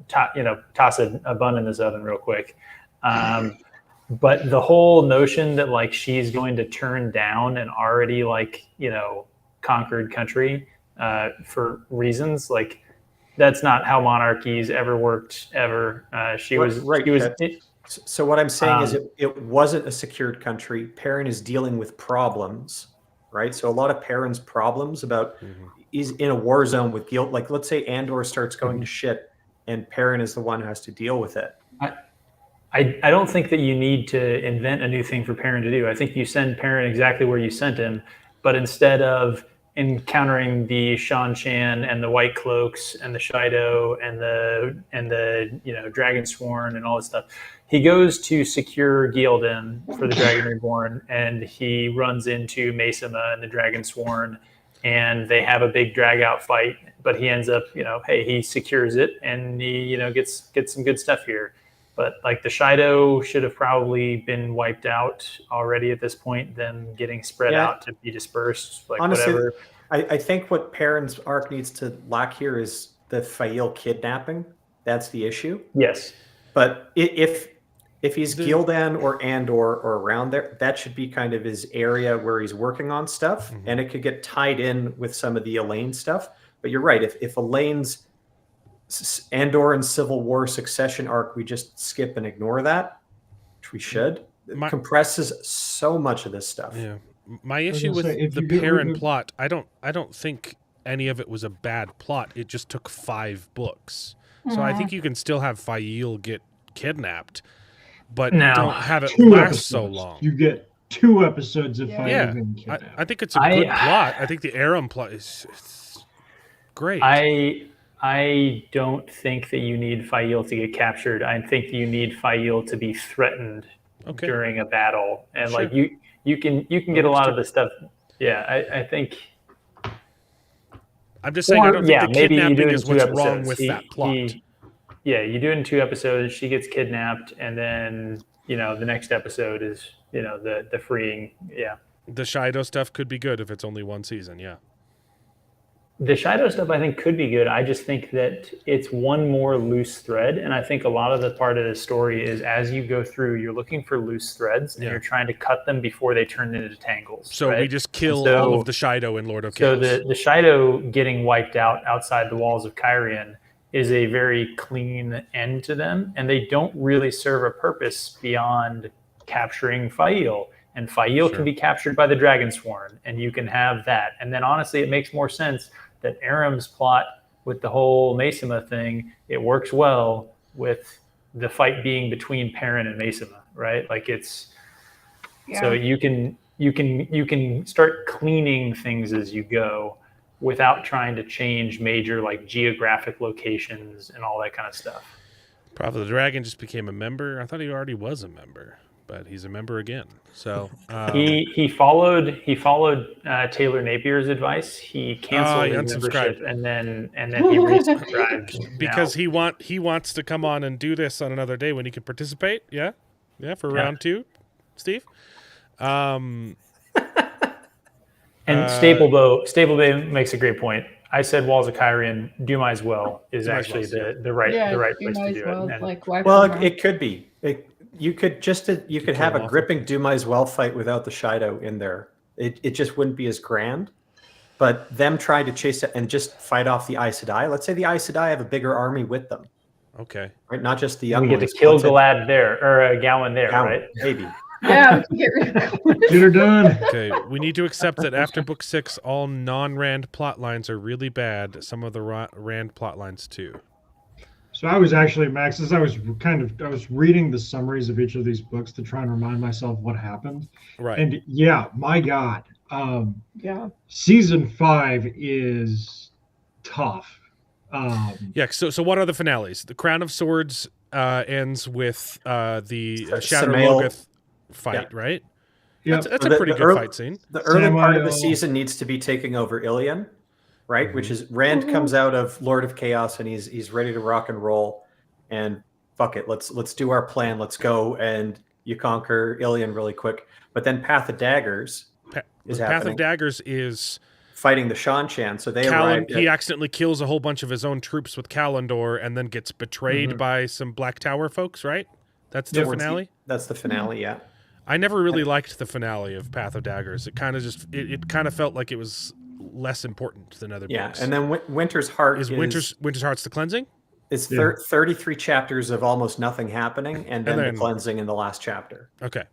toss a bun in this oven real quick. But the whole notion that like she's going to turn down an already conquered country for reasons like. That's not how monarchies ever worked ever. She was right. So what I'm saying is it wasn't a secured country. Perrin is dealing with problems, right? So a lot of Perrin's problems about is in a war zone with guilt. Like let's say Andor starts going to shit and Perrin is the one who has to deal with it. I don't think that you need to invent a new thing for Perrin to do. I think you send Perrin exactly where you sent him, but instead of encountering the Shan Shan and the White Cloaks and the Shido and the Dragon Sworn and all this stuff, he goes to secure Gildan for the Dragon Reborn, and he runs into Mesima and the Dragon Sworn, and they have a big drag out fight. But he ends up, he secures it, and he gets some good stuff here. But like the Shido should have probably been wiped out already at this point, then getting spread out to be dispersed. Like honestly, whatever. I think what Perrin's arc needs to lack here is the Fail kidnapping. That's the issue. Yes. But if he's Gildan or Andor or around there, that should be kind of his area where he's working on stuff, and it could get tied in with some of the Elaine stuff. But you're right. If Elaine's Andor and Civil War succession arc, we just skip and ignore that, which we should. It compresses so much of this stuff. Yeah. My issue with the Perrin plot, I don't think any of it was a bad plot. It just took 5 books. So I think you can still have Fail get kidnapped, but don't have it last so long. You get 2 episodes of Fail being kidnapped. I think it's a good plot. I think the Aram plot is great. I don't think that you need Fail to get captured. I think you need Fail to be threatened during a battle, and like you can get a lot of the stuff. Yeah, I think. I'm just saying I don't think the kidnapping is what's wrong with that plot. You do it in 2 episodes. She gets kidnapped, and then the next episode is the freeing. Yeah, the Shido stuff could be good if it's only 1 season. Yeah. The Shido stuff I think could be good. I just think that it's one more loose thread, and I think a lot of the part of the story is as you go through, you're looking for loose threads, and you're trying to cut them before they turn into tangles. So we just kill all of the Shido in Lord of Chaos. So the Shido getting wiped out outside the walls of Kyrian is a very clean end to them, and they don't really serve a purpose beyond capturing Fail. And Fail can be captured by the Dragon Sworn, and you can have that. And then honestly, it makes more sense that Aram's plot with the whole Mesima thing, it works well with the fight being between Perrin and Mesima, right? Like so you can start cleaning things as you go without trying to change major like geographic locations and all that kind of stuff. Probably the Dragon just became a member. I thought he already was a member, but he's a member again. So he followed Taylor Napier's advice. He canceled his membership and then he resubscribed because he wants to come on and do this on another day when he can participate. Yeah, for round 2, Steve. And Staplebay makes a great point. I said Walls of Kyrian, Dumai's Well is actually the right place to do it. It could be. You could have a gripping Dumai's Well fight without the Shido in there. It just wouldn't be as grand. But them trying to chase it and just fight off the Aes Sedai. Let's say the Aes Sedai have a bigger army with them. Okay. Right, not just the young ones. We get to kill Galad there, or Gowan there, right? Maybe. Yeah, get rid of Get her done. Okay, we need to accept that after book 6, all non-Rand plot lines are really bad. Some of the Rand plot lines too. So I was actually, Max, as I was reading the summaries of each of these books to try and remind myself what happened. Right. And yeah, my God. Season 5 is tough. Yeah. So what are the finales? The Crown of Swords ends with the Shatter Samael- Logoth fight, right? Yep. That's a pretty good fight scene. The early part of the Samael- season needs to be taking over Ilion, right? Which is Rand comes out of Lord of Chaos and he's ready to rock and roll, and fuck it, let's do our plan. Let's go, and you conquer Ilion really quick. But then Path of Daggers is Path happening. of Daggers is Fighting the Shan-Chan, so they arrived. He accidentally kills a whole bunch of his own troops with Kalendor, and then gets betrayed by some Black Tower folks, right? That's the finale. That's the finale, yeah. I never really liked the finale of Path of Daggers. It kind of it kind of felt like it was less important than other books. And then Winter's Heart is Winter's Heart's the cleansing. It's 33 chapters of almost nothing happening, and then the cleansing in the last chapter. Okay.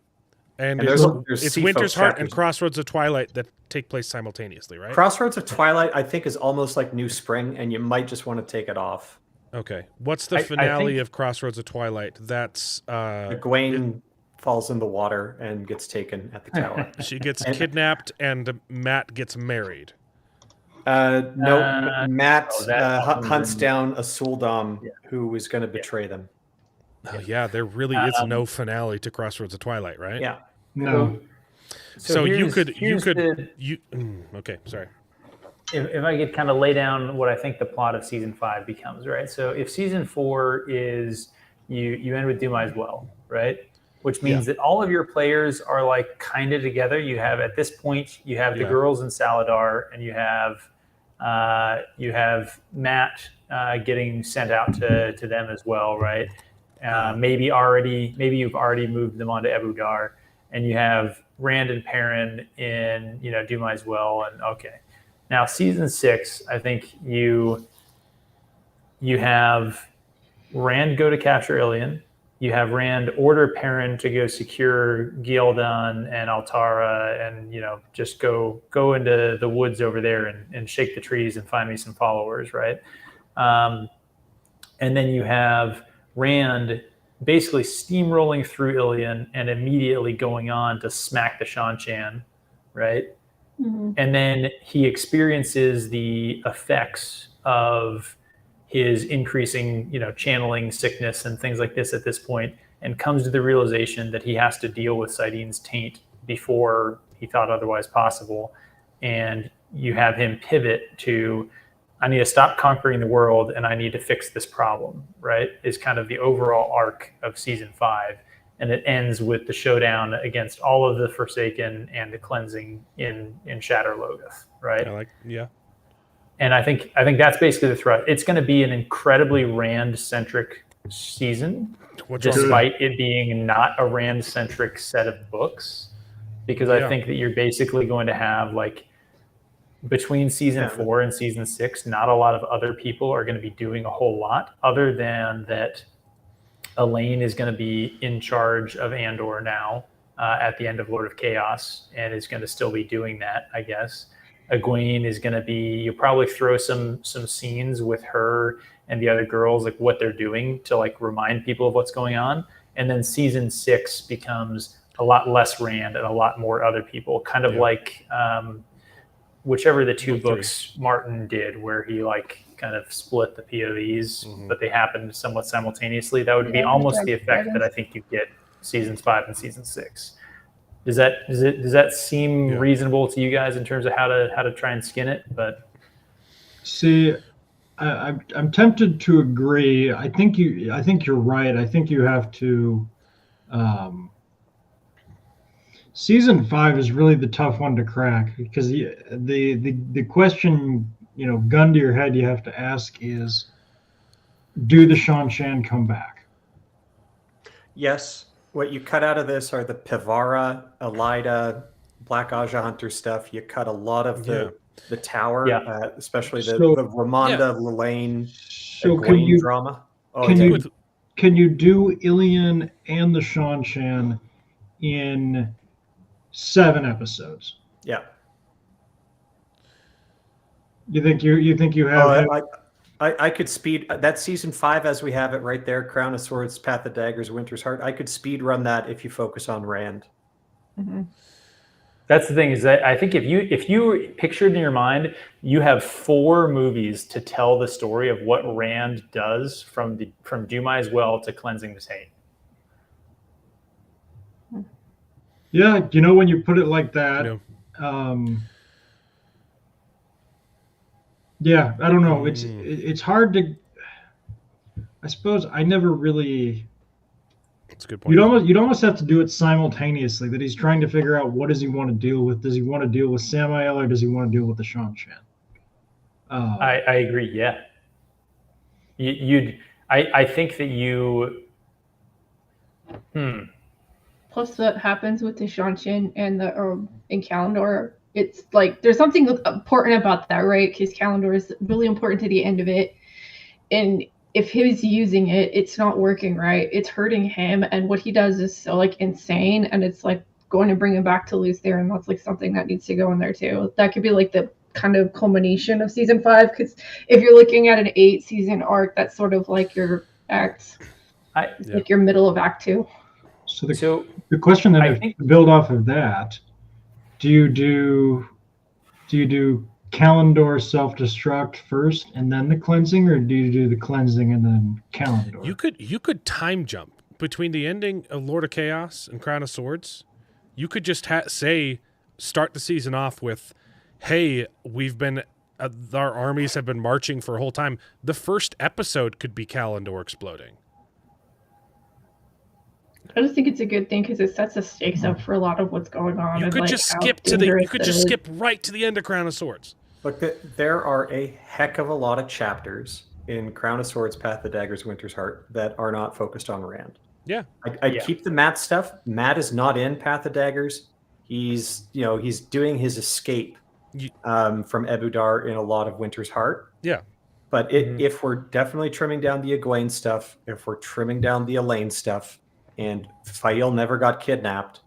And there's it's Winter's Heart and Crossroads of Twilight that take place simultaneously, right? Crossroads of Twilight, I think, is almost like New Spring, and you might just want to take it off. Okay. What's the finale of Crossroads of Twilight? That's Egwene falls in the water and gets taken at the tower. She gets kidnapped, and Matt gets married. Matt hunts down a Suldam who is going to betray them. Oh yeah, there really is no finale to Crossroads of Twilight, right? Yeah. No. So you could okay, sorry. If I could kind of lay down what I think the plot of season 5 becomes, right? So if season 4 is you end with Dumai's Well, right? Which means that all of your players are like kind of together. You have at this point you have the girls in Saladar, and you have Matt getting sent out to them as well, right? Maybe you've already moved them onto Ebu Dar, and you have Rand and Perrin in Dumai's Well, and okay. Now season 6, I think you have Rand go to capture Ilion. You have Rand order Perrin to go secure Gildan and Altara, and just go into the woods over there and shake the trees and find me some followers, right? And then you have Rand basically steamrolling through Ilion and immediately going on to smack the Shan-Chan, right? Mm-hmm. And then he experiences the effects of his increasing, channeling sickness and things like this at this point, and comes to the realization that he has to deal with Sideen's taint before he thought otherwise possible. And you have him pivot to, I need to stop conquering the world and I need to fix this problem, right? Is kind of the overall arc of season 5. And it ends with the showdown against all of the Forsaken and the cleansing in Shatter Logoth, right? And I think that's basically the threat. It's going to be an incredibly Rand-centric season, despite it being not a Rand-centric set of books, because I think that you're basically going to have, like, between season 4 and season 6, not a lot of other people are going to be doing a whole lot, other than that Elaine is going to be in charge of Andor now at the end of Lord of Chaos, and is going to still be doing that, I guess. Egwene is going to be, you'll probably throw some scenes with her and the other girls, like what they're doing to like remind people of what's going on. And then season 6 becomes a lot less Rand and a lot more other people, kind of like whichever the two books Martin did, where he like kind of split the POVs, but they happened somewhat simultaneously. That would be almost the effect that I think you get seasons 5 and season 6. Does that seem reasonable to you guys in terms of how to try and skin it? But see, I'm tempted to agree. I think you're right. I think you have to. Season 5 is really the tough one to crack, because the question, gun to your head, you have to ask is, do the Shan-Chan come back? Yes. What you cut out of this are the Pivara, Elida, Black Aja Hunter stuff. You cut a lot of the tower, especially the Ramonda, Lelaine, Egwene drama. Can you do Ilion and the Shan-Chan in 7 episodes? Yeah. You think you have? I could speed that season 5 as we have it right there. Crown of Swords, Path of Daggers, Winter's Heart. I could speed run that if you focus on Rand. Mm-hmm. That's the thing, is that I think if you pictured in your mind, you have 4 movies to tell the story of what Rand does from Dumai's well to cleansing the taint. Yeah, you know, when you put it like that, yeah, I don't know. It's hard to. I suppose I never really. That's a good point. You'd almost have to do it simultaneously. That he's trying to figure out what does he want to deal with. Does he want to deal with Samael or does he want to deal with the Shan-Shan? I agree. Yeah. I think that you. Plus, what happens with the Shan-Shan and the in Kalendor, it's like there's something important about that, right? Because Kalendor is really important to the end of it, and if he's using it, it's not working right. It's hurting him, and what he does is so like insane, and it's like going to bring him back to loose there, and that's like something that needs to go in there too. That could be like the kind of culmination of season 5, because if you're looking at an 8-season arc, that's sort of like your act, like your middle of act 2. So the question that I think to build off of that, do you do Kalendor self-destruct first and then the cleansing, or do you do the cleansing and then Kalendor? You could time jump between the ending of Lord of Chaos and Crown of Swords. You could just start the season off with, hey, we've been our armies have been marching for a whole time. The first episode could be Kalendor exploding. I just think it's a good thing because it sets the stakes up for a lot of what's going on. You could just skip skip right to the end of Crown of Swords. Look, there are a heck of a lot of chapters in Crown of Swords, Path of Daggers, Winter's Heart that are not focused on Rand. Yeah, I keep the Matt stuff. Matt is not in Path of Daggers. He's doing his escape from Ebudar in a lot of Winter's Heart. Yeah, but if we're definitely trimming down the Egwene stuff, if we're trimming down the Elaine stuff, and Fael never got kidnapped,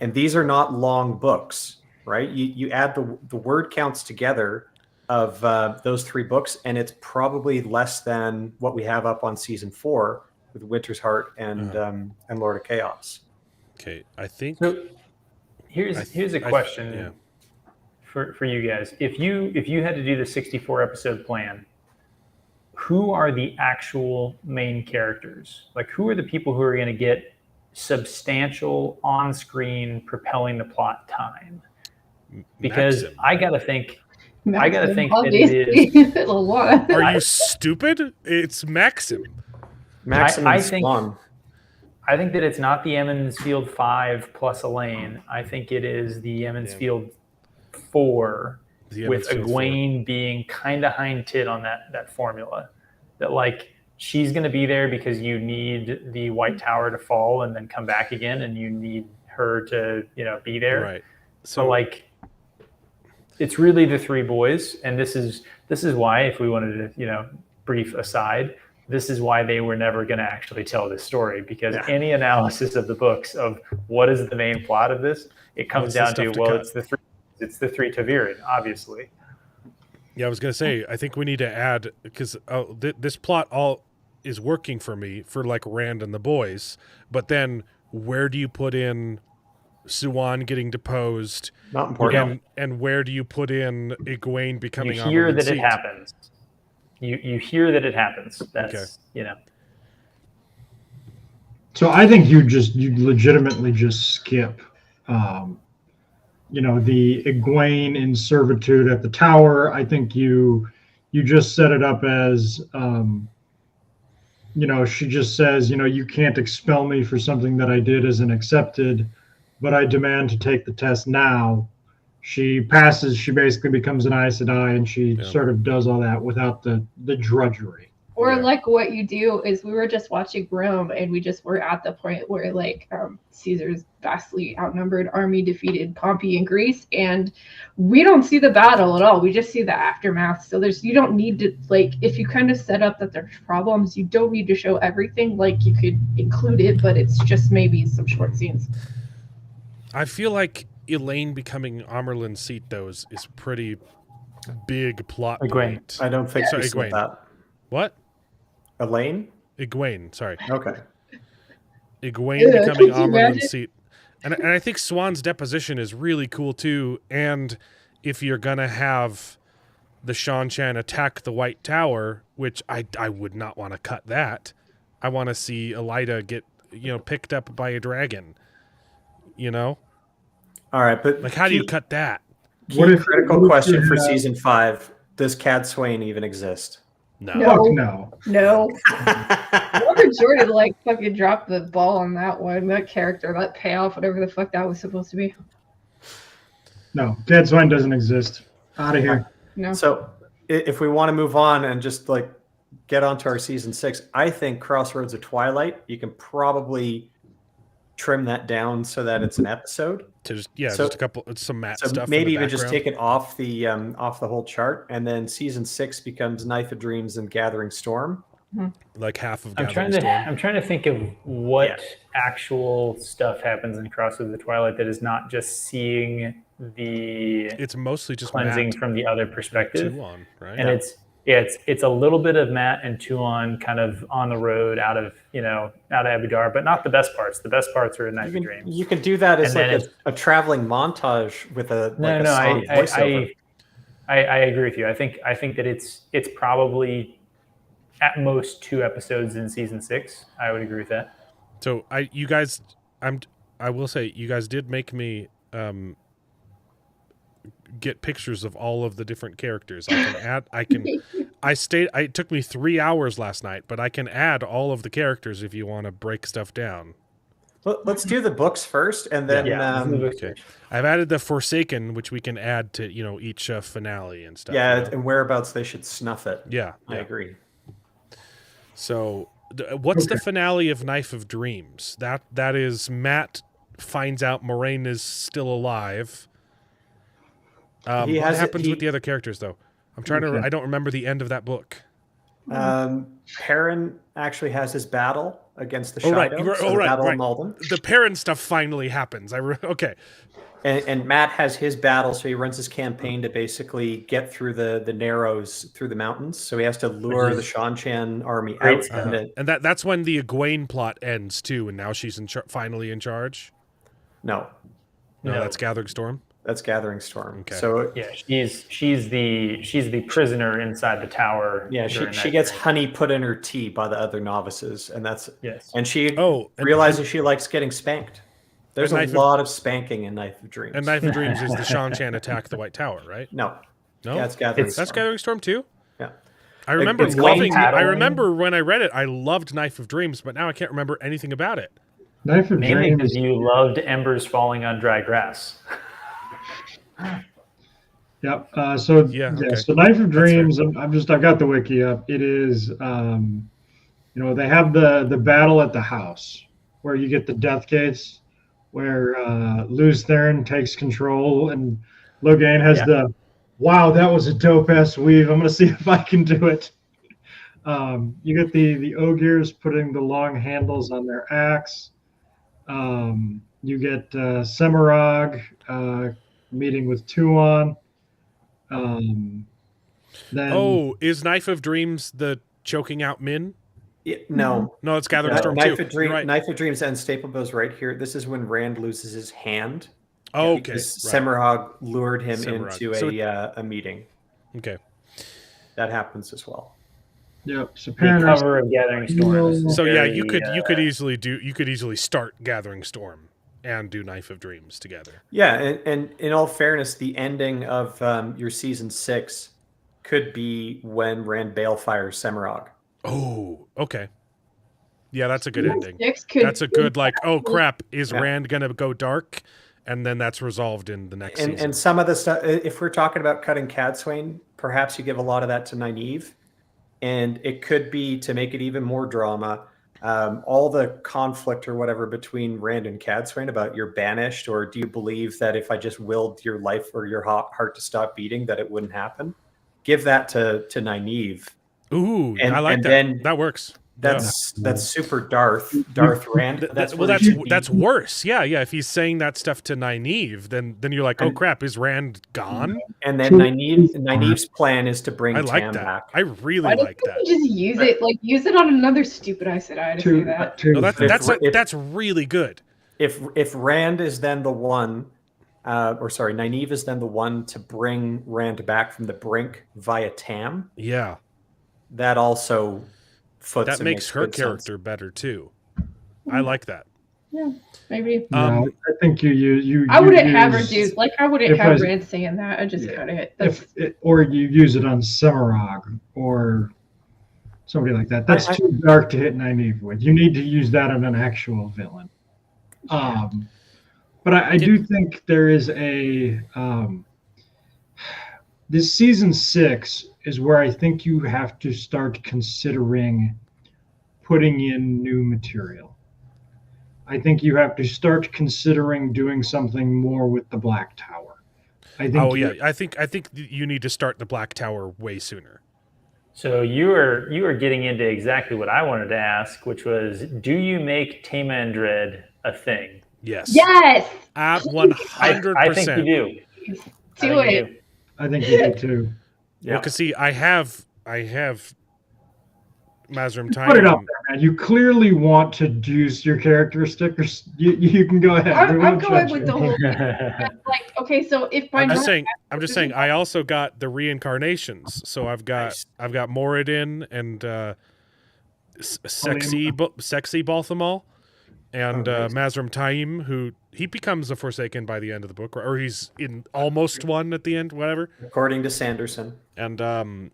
and these are not long books, right? You add the word counts together of those 3 books, and it's probably less than what we have up on season 4 with Winter's Heart and Lord of Chaos. Okay, I think. So here's a question for you guys. If you had to do the 64 episode plan, who are the actual main characters? Like, who are the people who are going to get substantial on-screen propelling the plot time? Because Maxim. I gotta think that it is a lot. Are you stupid? It's Maxim. Maxim I and think Spawn. I think that it's not the Emmons Field 5 plus Elaine. I think it is the Emmons Field 4 with Egwene being kind of hind tit on that formula. That, like, she's going to be there because you need the White Tower to fall and then come back again, and you need her to, be there. Right. So, like, it's really the 3 boys, and this is why, if we wanted to, brief aside, this is why they were never going to actually tell this story, because any analysis of the books of what is the main plot of this, it comes down to it's the 3 Taviran, obviously. Yeah, I was going to say, I think we need to add, because this plot all is working for me for, like, Rand and the boys, but then where do you put in Siwan getting deposed? Not important. And where do you put in Egwene becoming You hear that Seat? it happens. You hear that it happens. That's, So I think you legitimately just skip the Egwene in servitude at the tower. I think you just set it up as, she just says, you can't expel me for something that I did isn't accepted, but I demand to take the test now. She passes, she basically becomes an Aes Sedai, and she sort of does all that without the drudgery. Or like what you do is, we were just watching Rome, and we just were at the point where Caesar's vastly outnumbered army defeated Pompey in Greece, and we don't see the battle at all. We just see the aftermath. So you don't need to, if you kind of set up that there's problems, you don't need to show everything. You could include it, but it's just maybe some short scenes. I feel like Elaine becoming Amerlin's seat, though, is pretty big plot point. I don't think we said that. What? Elaine? Egwene, sorry. Okay. Egwene becoming Amerlin's seat. And I think Swan's deposition is really cool too. And if you're gonna have the Shan-Chan attack the White Tower, which I would not want to cut that. I want to see Elida get picked up by a dragon. All right, but like how do you cut that? Critical question for season 5: does Cadsuane even exist? No. Fuck no. Robert Jordan fucking dropped the ball on that one. That character, that payoff, whatever the fuck that was supposed to be. No, Cadsuane doesn't exist. Out of here. No. So if we want to move on and just get onto our season 6, I think Crossroads of Twilight, you can probably trim that down so that it's an episode. Just a couple, some Matt stuff. Maybe even just take it off the whole chart, and then season 6 becomes Knife of Dreams and Gathering Storm. Like half of. I'm trying to think of what actual stuff happens in Crossroads of the Twilight that is not just seeing the. It's mostly just cleansing Matt from the other perspective, Tuon, right? And it's a little bit of Matt and Tuon kind of on the road out of Abu Dar, but not the best parts. The best parts are in Knife of Dreams. You can do that as a traveling montage with a voiceover. I agree with you. I think that it's probably at most 2 episodes in season 6. I would agree with that. So I will say you guys did make me get pictures of all of the different characters. It took me 3 hours last night, but I can add all of the characters if you want to break stuff down. Let's do the books first, and then okay. I've added the Forsaken, which we can add to each finale and stuff. Yeah, and whereabouts they should snuff it. Yeah, I agree. So, what's the finale of Knife of Dreams? That is Matt finds out Moraine is still alive. What happens with the other characters, though? I'm trying to. I don't remember the end of that book. Perrin actually has his battle against the Shadow. Right. The Perrin stuff finally happens. Okay. And Matt has his battle, so he runs his campaign to basically get through the Narrows, through the mountains. So he has to lure the Shan-Chan army out. And that's when the Egwene plot ends, too, and now she's finally in charge? No, that's Gathering Storm? That's Gathering Storm. Okay. So she's the prisoner inside the tower. Yeah, she gets honey put in her tea by the other novices, and that's and she realizes she likes getting spanked. There's a lot of spanking in Knife of Dreams. And Knife of Dreams is the Shan-Chan attack the White Tower, right? No. That's Gathering Storm. That's Gathering Storm too? Yeah. I remember when I read it, I loved Knife of Dreams, but now I can't remember anything about it. Knife of Mainly Dreams. because you loved embers falling on dry grass. Yep. So Knife of Dreams. I've got the wiki up. It is, they have the battle at the house where you get the death case, where Luz Theron takes control, and Logain has wow, that was a dope ass weave. I'm gonna see if I can do it. You get the Ogiers putting the long handles on their axe. You get Semirog meeting with Tuon. Then is Knife of Dreams the choking out Min? No, it's Gathering Storm Knife too. Knife of Dreams and Staple Bill's right here. This is when Rand loses his hand. Oh, okay. Semirog lured him into a meeting. Okay, that happens as well. Yep. So the cover of Gathering Storm. So you could easily start Gathering Storm and do Knife of Dreams together. Yeah, and in all fairness, the ending of your season 6 could be when Rand balefires Semirog. Oh, okay. Yeah, that's a good ending. That's a good oh crap, is Rand gonna go dark? And then that's resolved in the next season. And some of the stuff, if we're talking about cutting Cadsuane, perhaps you give a lot of that to Nynaeve. And it could be to make it even more drama. All the conflict or whatever between Rand and Cadsuane about you're banished, or do you believe that if I just willed your life or your heart to stop beating, that it wouldn't happen? Give that to Nynaeve. Ooh, I like that. Then that works. That's super Darth Rand. That's worse. Yeah. If he's saying that stuff to Nynaeve, then you're like, oh crap, is Rand gone? And then Nynaeve's plan is to bring Tam back. I really like that. Just use it, use it on another stupid Aes Sedai to say that. No, that's really good. if Rand is then the one, Nynaeve is then the one to bring Rand back from the brink via Tam. Yeah, that also that makes her character better too. I like that. Yeah, maybe. No, I think you. I wouldn't have her do I wouldn't have I, Rand saying that. I just cut it. Or you use it on Semirog or somebody like that. That's too dark to hit Nynaeve with. You need to use that on an actual villain. But I do think there is a this season 6 is where I think you have to start considering putting in new material. I think you have to start considering doing something more with the Black Tower. I think you need to start the Black Tower way sooner. So you are getting into exactly what I wanted to ask, which was, do you make Tama and Dread a thing? Yes. Yes. At 100%. I think you do. Do it. I think you do too. Yeah. Well, because see, I have Mazrim Time. Put it up there, man. You clearly want to use your characteristics. You can go ahead. I'm going with the whole thing. Like, okay, so if I'm just saying. I also got the reincarnations. So I've got Moradin and sexy Balthamol and Mazrim Taim, who he becomes a Forsaken by the end of the book, or he's in almost one at the end, whatever. According to Sanderson. And the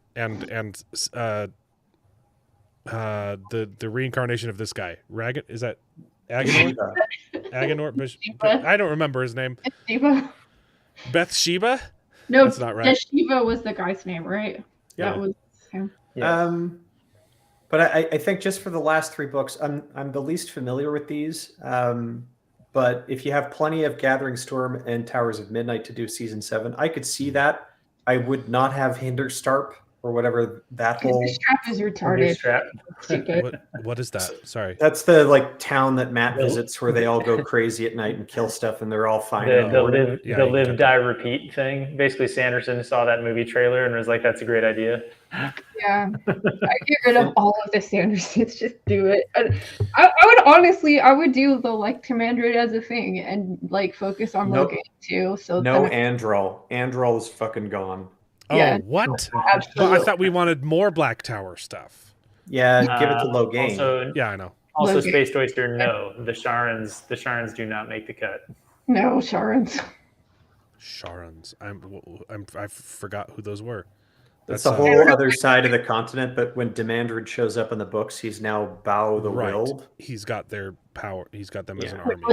reincarnation of this guy, is that Agenor? Agenor? I don't remember his name. Bathsheba? No, that's not right. Bathsheba was the guy's name, right? Yeah. That was him. Yes. But I think just for the last 3 books, I'm the least familiar with these. But if you have plenty of Gathering Storm and Towers of Midnight to do season 7, I could see that. I would not have Hinderstarp or whatever that whole. Hinderstrap is retarded. What is that? Sorry. That's the town that Matt visits where they all go crazy at night and kill stuff, and they're all fine. The live, die, repeat thing. Basically, Sanderson saw that movie trailer and was like, "That's a great idea." Yeah, I get rid of all of the Sandersons. Just do it. I would do the Commander as a thing and focus on Logan too. So Androl. Androl is fucking gone. Oh, yeah, what? Absolutely. I thought we wanted more Black Tower stuff. Yeah, give it to Logain. Also, yeah, I know. Also, Logain. Spaced Oyster, no. The Sharans do not make the cut. No, Sharans. Sharans. I forgot who those were. That's the whole other side of the continent, but when Demandred shows up in the books, he's now Bao the Willed. He's got their power. He's got them as an army.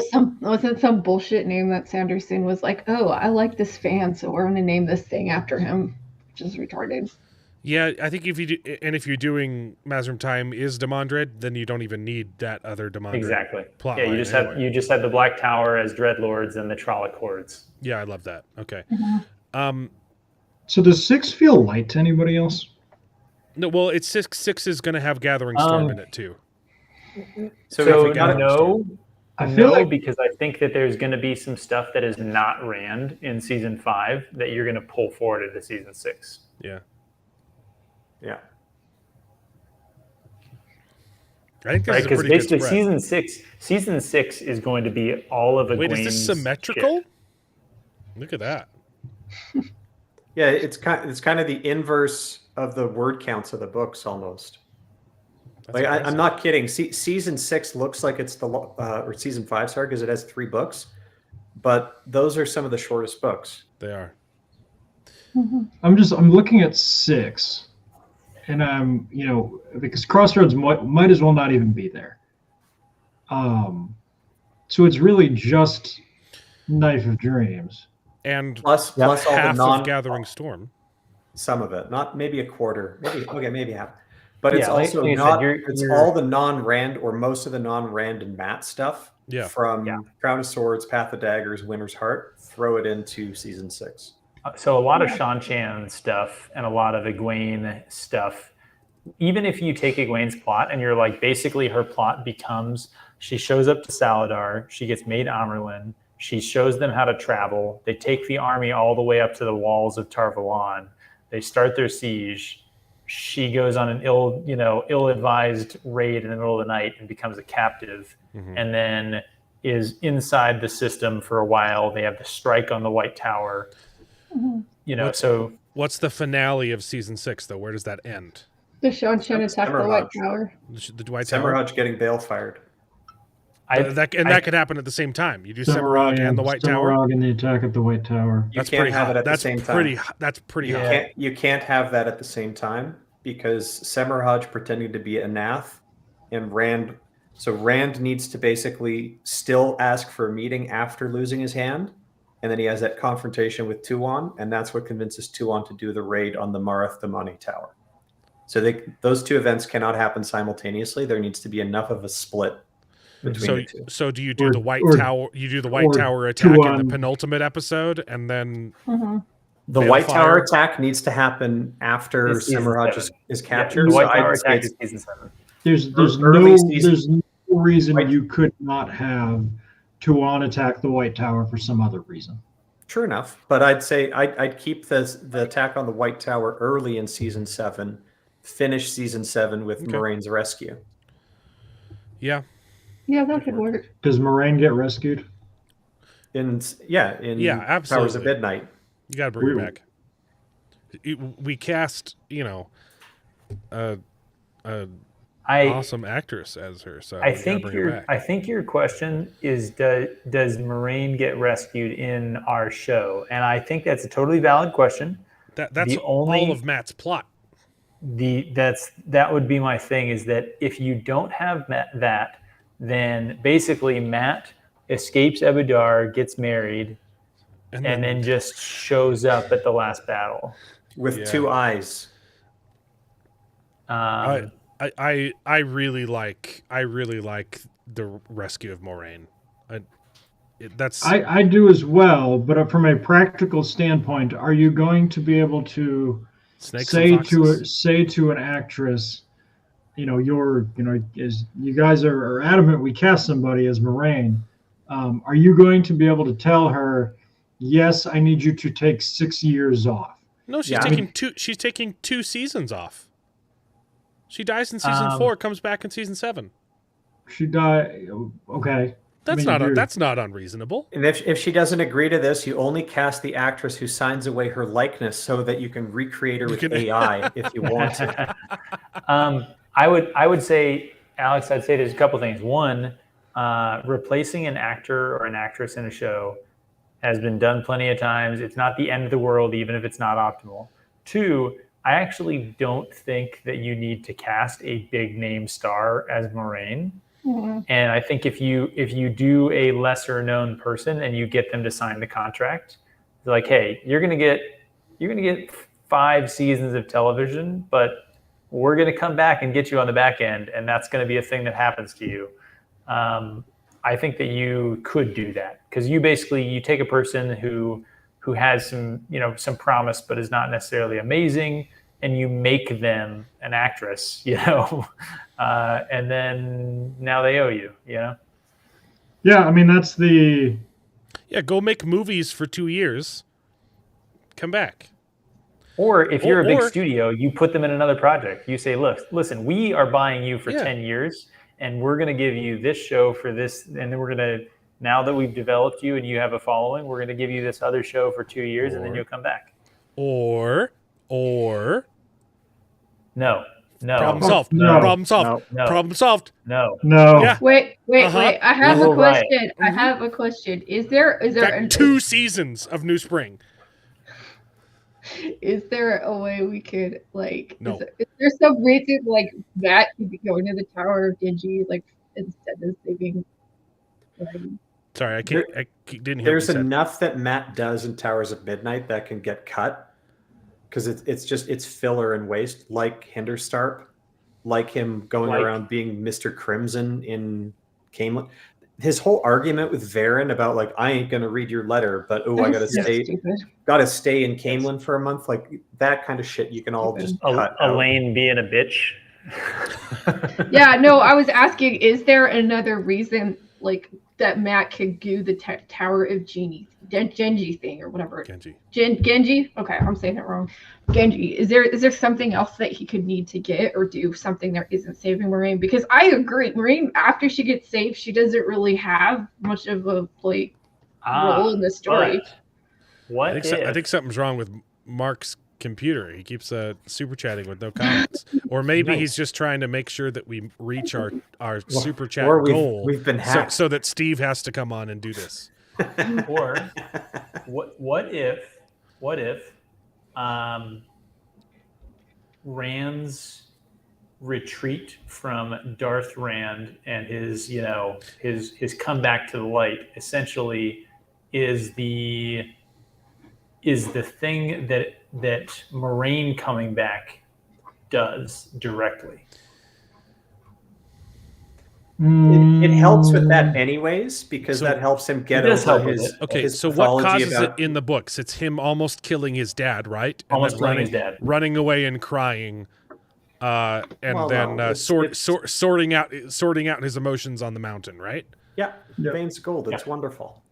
Wasn't some bullshit name that Sanderson was like, oh, I like this fan, so we're going to name this thing after him, which is retarded. Yeah, I think if you're doing Mazrim Time is Demandred, then you don't even need that other Demandred. Exactly. Plot you just have the Black Tower as Dreadlords and the Trolloc Hordes. Yeah, I love that. Okay. Mm-hmm. So does 6 feel light to anybody else? No, well, it's 6. 6 is going to have Gathering Storm in it too. So no, I feel because I think that there's going to be some stuff that is not Rand in season 5 that you're going to pull forward into season 6. Yeah. Yeah. I think this is a pretty basically good spread. season 6 is going to be all of Egwene's Wait, is this symmetrical? shit. Look at that. Yeah, it's kind of the inverse of the word counts of the books almost. I'm not kidding. Season 6 looks like it's or season 5, sorry, because it has 3 books, but those are some of the shortest books. They are. Mm-hmm. I'm looking at 6, and because Crossroads might as well not even be there. So it's really just Knife of Dreams. And plus all half the of Gathering Storm. Some of it, not maybe a quarter, maybe half. But it's also you're all the non-Rand or most of the non-Rand and Matt stuff. Yeah. From Crown of Swords, Path of Daggers, Winter's Heart. Throw it into season 6. So a lot of Shan-Chan stuff and a lot of Egwene stuff. Even if you take Egwene's plot and you're basically her plot becomes she shows up to Saladar, she gets made Amerlin. She shows them how to travel. They take the army all the way up to the walls of Tar-Valon. They start their siege. She goes on an ill-advised raid in the middle of the night and becomes a captive. Mm-hmm. And then is inside the system for a while. They have the strike on the White Tower. What's the finale of season 6 though? Where does that end? The Shanshan attack the White Tower. The White Tower. Semirhage getting bail fired. That could happen at the same time. You do Semirhage and the White Tower. Semirhage and the attack at the White Tower. You can't have it at the same time. That's pretty hot. You can't have that at the same time because Semirhage pretending to be Anath and Rand. So Rand needs to basically still ask for a meeting after losing his hand. And then he has that confrontation with Tuon. And that's what convinces Tuon to do the raid on the Marath Damani Tower. So those two events cannot happen simultaneously. There needs to be enough of a split. So do you do the White Tower? You do the White Tower attack in the penultimate episode, and then the White Tower attack needs to happen after Semirhage is captured. The White Tower attack is season 7. There's no reason you could not have Tuon attack the White Tower for some other reason. True enough, but I'd say I'd keep the attack on the White Tower early in season 7, finish season 7 with Moiraine's rescue. Yeah. Yeah, that could work. Does Moiraine get rescued? In absolutely. Powers of Midnight. You got to bring her back. We cast, awesome actress as her. So I think your question is does Moiraine get rescued in our show? And I think that's a totally valid question. That's all of Matt's plot. That would be my thing, is that if you don't have that, then basically Matt escapes Ebudar, gets married, and then just shows up at the last battle with 2 eyes. I really like the rescue of Moiraine. I do as well, but from a practical standpoint, are you going to be able to say to an actress, as you guys are adamant we cast somebody as Moiraine, are you going to be able to tell her, yes, I need you to take 6 years off? No, she's taking 2. She's taking 2 seasons off. She dies in season 4, comes back in season 7. She died. Okay. That's not unreasonable. And if she doesn't agree to this, you only cast the actress who signs away her likeness so that you can recreate her with AI if you want to. I would say, Alex, I'd say there's a couple things. One, replacing an actor or an actress in a show has been done plenty of times. It's not the end of the world, even if it's not optimal. 2, I actually don't think that you need to cast a big name star as Moiraine. Mm-hmm. And I think if you do a lesser known person and you get them to sign the contract, they're like, hey, you're gonna get 5 seasons of television, but we're gonna come back and get you on the back end, and that's gonna be a thing that happens to you. I think that you could do that, because you take a person who has some promise but is not necessarily amazing, and you make them an actress, and then now they owe you, Yeah, I mean, that's the... Yeah, go make movies for 2 years. Come back. Or if you're a big studio, you put them in another project. You say, look, listen, we are buying you for 10 years, and we're going to give you this show for this, and then we're going to, now that we've developed you and you have a following, we're going to give you this other show for 2 years, and then you'll come back. Or no. Problem solved. No. Problem solved. No. Problem solved. No. Yeah. Wait. I have a question. Right. I have a question. Is there Got 2 seasons of New Spring. Is there a way we could No. Is there some reason Matt could be going to the Tower of Dingy instead of saving? Sorry, I didn't hear. There's enough that Matt does in Towers of Midnight that can get cut, because it's filler and waste, like Hinderstarp, like him going around being Mr. Crimson in Camelin. His whole argument with Varen about I ain't gonna read your letter, but I gotta stay in Camelin for a month, that kind of shit. You can all just cut Elaine being a bitch. Yeah, no, I was asking, is there another reason that Matt could do the Tower of Genie Genji thing or whatever. Genji. Genji. Okay, I'm saying it wrong. Genji. Is there something else that he could need to get or do something that isn't saving Moraine? Because I agree, Moraine after she gets saved, she doesn't really have much of a role in the story. What I think something's wrong with Mark's computer. He keeps super chatting with no comments, or maybe he's just trying to make sure that we reach our super chat goal. We've been hacked, so that Steve has to come on and do this. Or what if Rand's retreat from Darth Rand and his comeback to the light essentially is the thing that Moraine coming back does directly. It helps with that anyways, because that helps him get over his. Okay, his so what causes it in the books? It's him almost killing his dad, right? And almost killing his dad, running away and crying, sorting out his emotions on the mountain, right? Yeah, Veins of Gold. It's wonderful.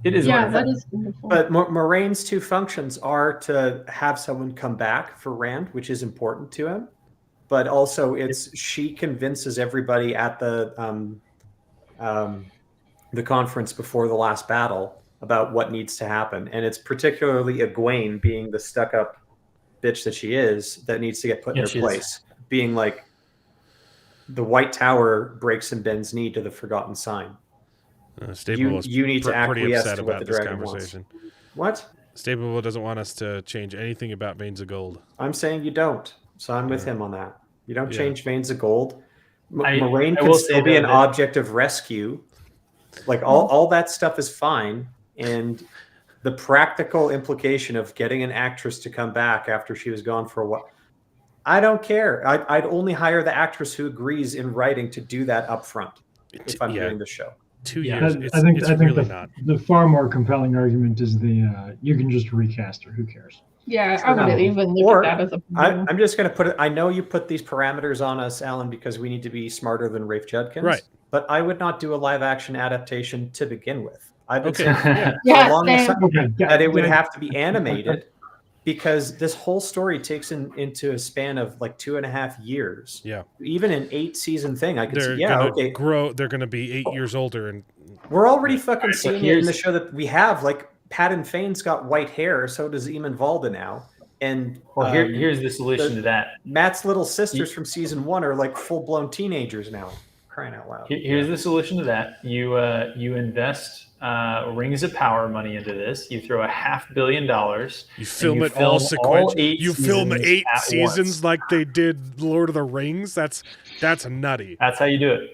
It is wonderful. That is wonderful. But Moraine's two functions are to have someone come back for Rand, which is important to him. But also, she convinces everybody at the conference before the last battle about what needs to happen, and it's particularly Egwene, being the stuck-up bitch that she is, that needs to get put in her place. Being like, the White Tower breaks and bends knee to the Forgotten Sign. Staple was you need to pretty acquiesce upset to what about the this dragon conversation. Wants. What? Staple doesn't want us to change anything about Veins of Gold. I'm saying you don't. So I'm with him on that. You don't change Veins of Gold. Moraine can will still be an object of rescue. Like all that stuff is fine. And the practical implication of getting an actress to come back after she was gone for a while, I don't care. I'd only hire the actress who agrees in writing to do that up front if I'm doing the show. 2 years. I think really not. The far more compelling argument is you can just recast her. Who cares? Yeah, I wouldn't even look at that as a problem. I'm just going to put it. I know you put these parameters on us, Alan, because we need to be smarter than Rafe Judkins. Right. But I would not do a live action adaptation to begin with. I would say that it would have to be animated, because this whole story takes into a span of like 2.5 years. Yeah. Even an 8-season thing, I could see. They're going to be 8 years older, and we're already fucking seeing it in the show that we have. Like, Patton Fane's got white hair, so does Eamon Valda now. And here's the solution to that. Matt's little sisters from season 1 are like full-blown teenagers now. Crying out loud. Here's the solution to that. You invest Rings of Power money into this. You throw $500 million. You film it all sequentially. You film 8 seasons like they did Lord of the Rings. That's nutty. That's how you do it.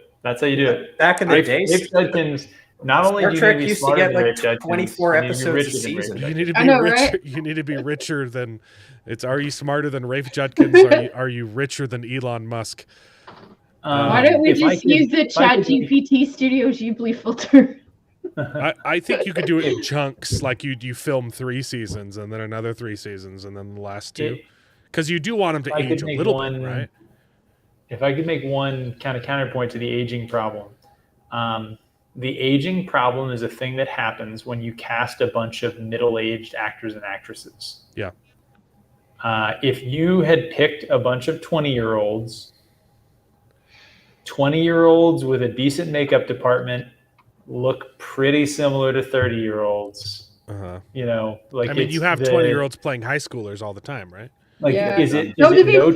Back in the day, Rafe Judkins. Not only Star Trek used to get like 24 episodes a season. You need to be richer. Right? You need to be richer than. Are you smarter than Rafe Judkins? Are you richer than Elon Musk? Why don't we just use the ChatGPT Studio Ghibli filter? I think you could do it in chunks, like you film 3 seasons and then another 3 seasons and then the last 2, because you do want them to age a little bit, right? If I could make one kind of counterpoint to the aging problem. The aging problem is a thing that happens when you cast a bunch of middle-aged actors and actresses. Yeah. If you had picked a bunch of 20-year-olds with a decent makeup department look pretty similar to 30-year-olds. Uh-huh. You have 20-year-olds playing high schoolers all the time, right? To be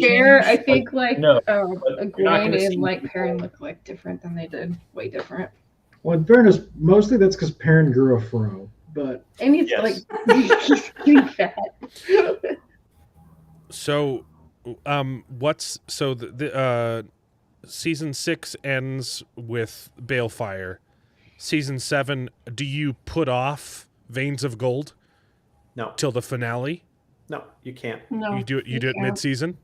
fair, I think Egwene and like Perrin look like different than they did. Way different. Well, in fairness, mostly that's because Perrin grew a fro, but and he's he's getting fat. So, season 6 ends with Balefire. Season 7, do you put off Veins of Gold? No. Till the finale? No, you can't. No. You do it mid-season?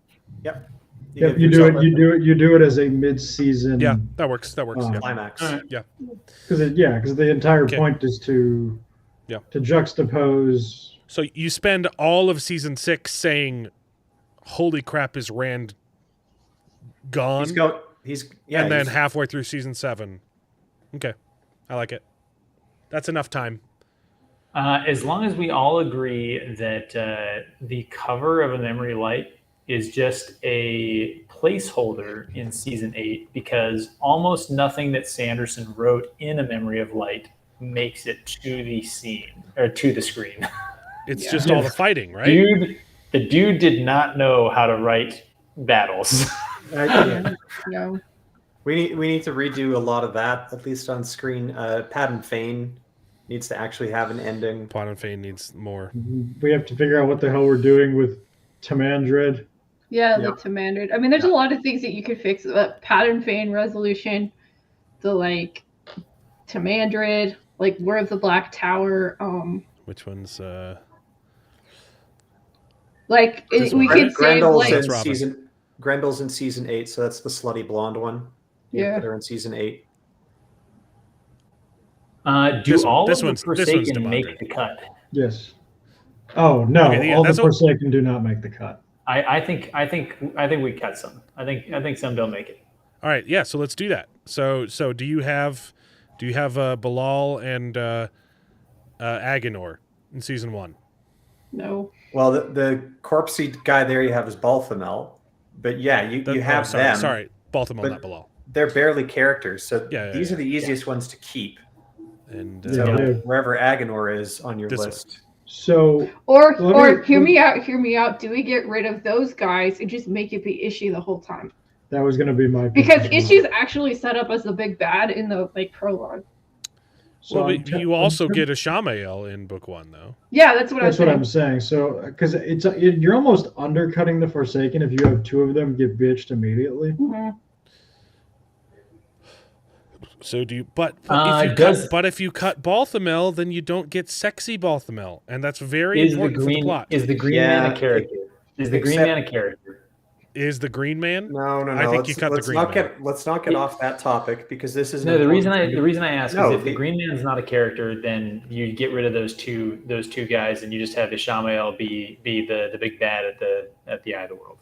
Yep. You do it as a mid-season. Yeah, that works. Climax. Yeah. Because the entire point is to juxtapose. So you spend all of season 6 saying, "Holy crap, is Rand gone?" And then halfway through season 7. Okay, I like it. That's enough time. As long as we all agree that the cover of a Memory Light is just a placeholder in season 8, because almost nothing that Sanderson wrote in A Memory of Light makes it to the scene or to the screen. It's just all the fighting, right? The dude did not know how to write battles. No. We need to redo a lot of that, at least on screen. Pat and Fane needs to actually have an ending. Pot and Fane needs more. We have to figure out what the hell we're doing with Tamandred. Yeah, like Tamandred. I mean, there's a lot of things that you could fix. Pat and Fane resolution, the like Tamandred, like War of the Black Tower. Which one's? Like we could save Grendel's like Grendel's in season 8, so that's the slutty blonde one. Yeah, they're in season 8. Do all of the Forsaken make the cut? Yes. Oh no! Okay, all the Forsaken do not make the cut. I think we cut some. I think some don't make it. All right, yeah. So let's do that. So do you have Bilal and Agenor in season 1? No. Well, the corpsey guy there you have is Balthamel, but yeah, you have them. Sorry, Balthamel, not Bilal. They're barely characters, so these are the easiest ones to keep. And wherever Agenor is on your list. So or hear me out. Do we get rid of those guys and just make it be Ishii the whole time? That was going to be my because Ishii's actually set up as the big bad in the prologue. So but you also get a Shamael in book 1, though. Yeah, that's what I'm saying. So because you're almost undercutting the Forsaken if you have 2 of them get bitched immediately. Mm-hmm. So do you? But if you cut Balthamel, then you don't get sexy Balthamel, and that's very important for the plot. Is the Green Man a character? Is the Green Man a character? Is the Green Man? No. I think you cut the Green Man. Let's not get off that topic because this is the reason I ask is if the Green Man is not a character, then you get rid of those two guys, and you just have Ishamael be the big bad at the Eye of the World.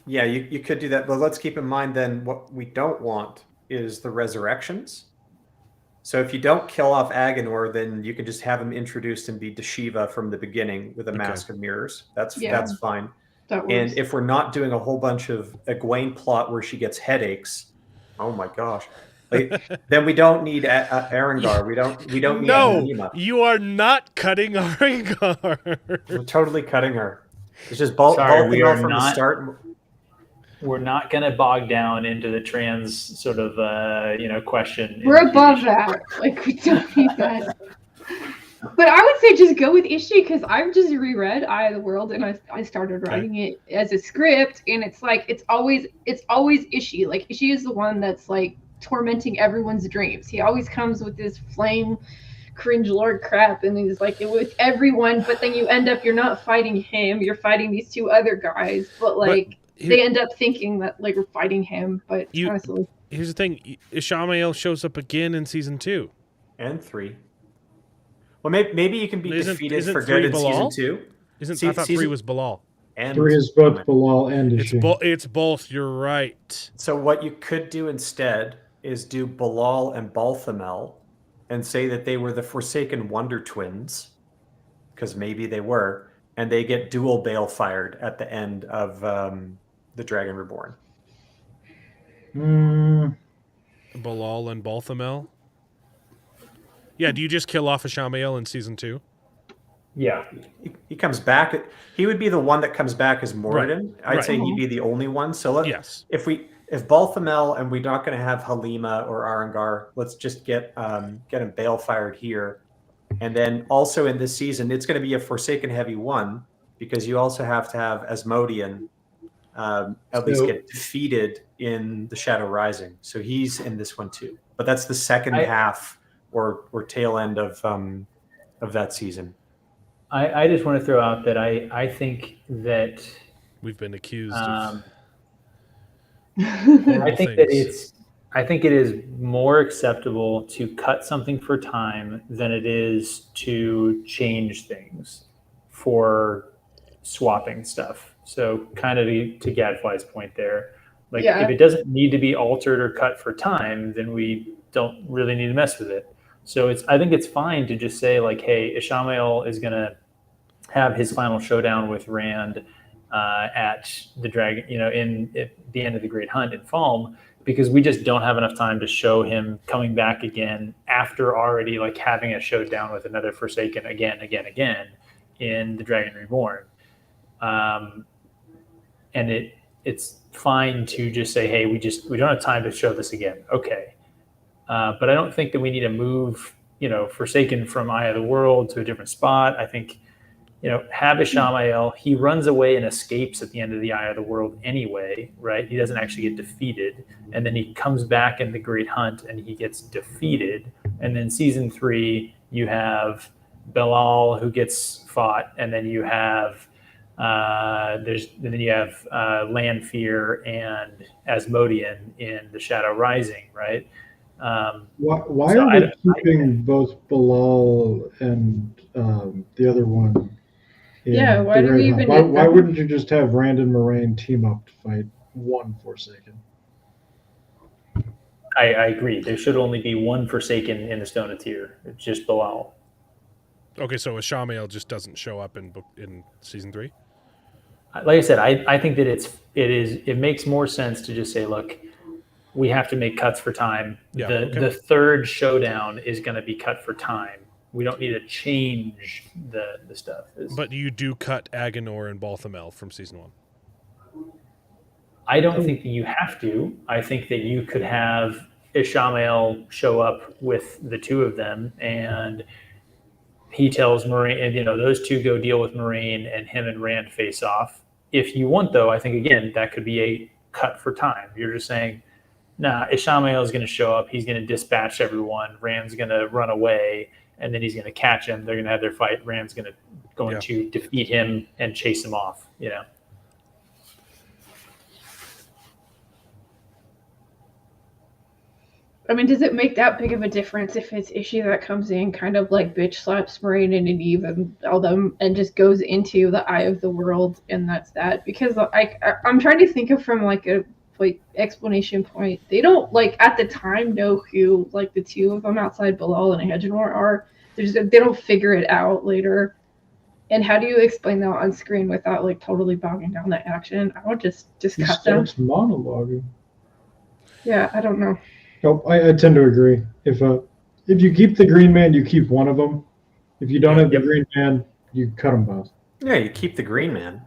Yeah, you could do that, but let's keep in mind then what we don't want is the resurrections. So if you don't kill off Agenor, then you can just have him introduced and be Deshiva from the beginning with a mask of mirrors. That's fine. And if we're not doing a whole bunch of Egwene plot where she gets headaches, oh my gosh, then we don't need Arengar. We don't need. No, you are not cutting Arengar. We're totally cutting her. It's just from the start. We're not going to bog down into the trans sort of, question. We're above that. Like, we don't need that. But I would say just go with Ishii because I've just reread Eye of the World and I started writing it as a script, and it's like it's always Ishii. Like Ishii is the one that's like tormenting everyone's dreams. He always comes with this flame cringe lord crap, and he's like with everyone, but then you end up you're not fighting him, you're fighting these 2 other guys, but like they end up thinking that like we're fighting him, but honestly. Here's the thing: Ishamael shows up again in season 2 and 3. Well, maybe you can be defeated for good in season 2. I thought 3 was Bilal. And 3 is both Bilal and Ishii. It's both. You're right. So what you could do instead is do Bilal and Balthamel, and say that they were the Forsaken Wonder Twins, because maybe they were, and they get dual bale fired at the end of The Dragon Reborn. Bilal and Balthamel. Yeah, do you just kill off Ishamael in season 2? Yeah. He comes back. He would be the one that comes back as Moradin. Right. I'd say he'd be the only one. So if Balthamel and we're not going to have Halima or Arengar, let's just get him bale fired here. And then also in this season, it's going to be a Forsaken heavy one because you also have to have Asmodean at least get defeated in the Shadow Rising. So he's in this one too. But that's the second half or tail end of that season. I just want to throw out that I think that we've been accused of I think it is more acceptable to cut something for time than it is to change things for swapping stuff. So kind of to Gadfly's point there, if it doesn't need to be altered or cut for time, then we don't really need to mess with it. So I think it's fine to just say like, hey, Ishamael is going to have his final showdown with Rand at the dragon, at the end of the Great Hunt in Falm, because we just don't have enough time to show him coming back again after already like having a showdown with another Forsaken again in the Dragon Reborn. And it's fine to just say, hey, we don't have time to show this again. Okay. But I don't think that we need to move, Forsaken from Eye of the World to a different spot. I think, have Ishamael, he runs away and escapes at the end of the Eye of the World anyway, right? He doesn't actually get defeated. And then he comes back in the Great Hunt and he gets defeated. And then season 3, you have Belal who gets fought, and then you have Lanfear and Asmodean in the Shadow Rising, right? Why are they keeping both Bilal and the other one? Yeah, why do we even? Why wouldn't you just have Rand and Moraine team up to fight one Forsaken? I agree. There should only be one Forsaken in the Stone of Tyr. It's just Bilal. Okay, so Ishamael just doesn't show up in season 3. Like I said, I think that it makes more sense to just say, look, we have to make cuts for time. Yeah, the third showdown is going to be cut for time. We don't need to change the stuff. But you do cut Agenor and Balthamel from season 1. I don't think that you have to. I think that you could have Ishamael show up with the two of them, and he tells Moraine, and those two go deal with Moraine, and him and Rand face off. If you want, though, I think again that could be a cut for time. You're just saying, nah, Ishamael is going to show up. He's going to dispatch everyone. Rand's going to run away, and then he's going to catch him. They're going to have their fight. Rand's going to defeat him and chase him off. I mean, does it make that big of a difference if it's Issue that comes in kind of like bitch slaps Moraine and Nynaeve and all them and just goes into the Eye of the World, and that's that? Because I'm trying to think of from like a explanation point. They don't at the time know who the two of them outside Bilal and Agenor are. They don't figure it out later. And how do you explain that on screen without totally bogging down the action? I would just cut them. Starts monologuing. Yeah, I don't know. Nope, I tend to agree. If you keep the Green Man, you keep one of them. If you don't have the Green Man, you cut them both. Yeah, you keep the Green Man.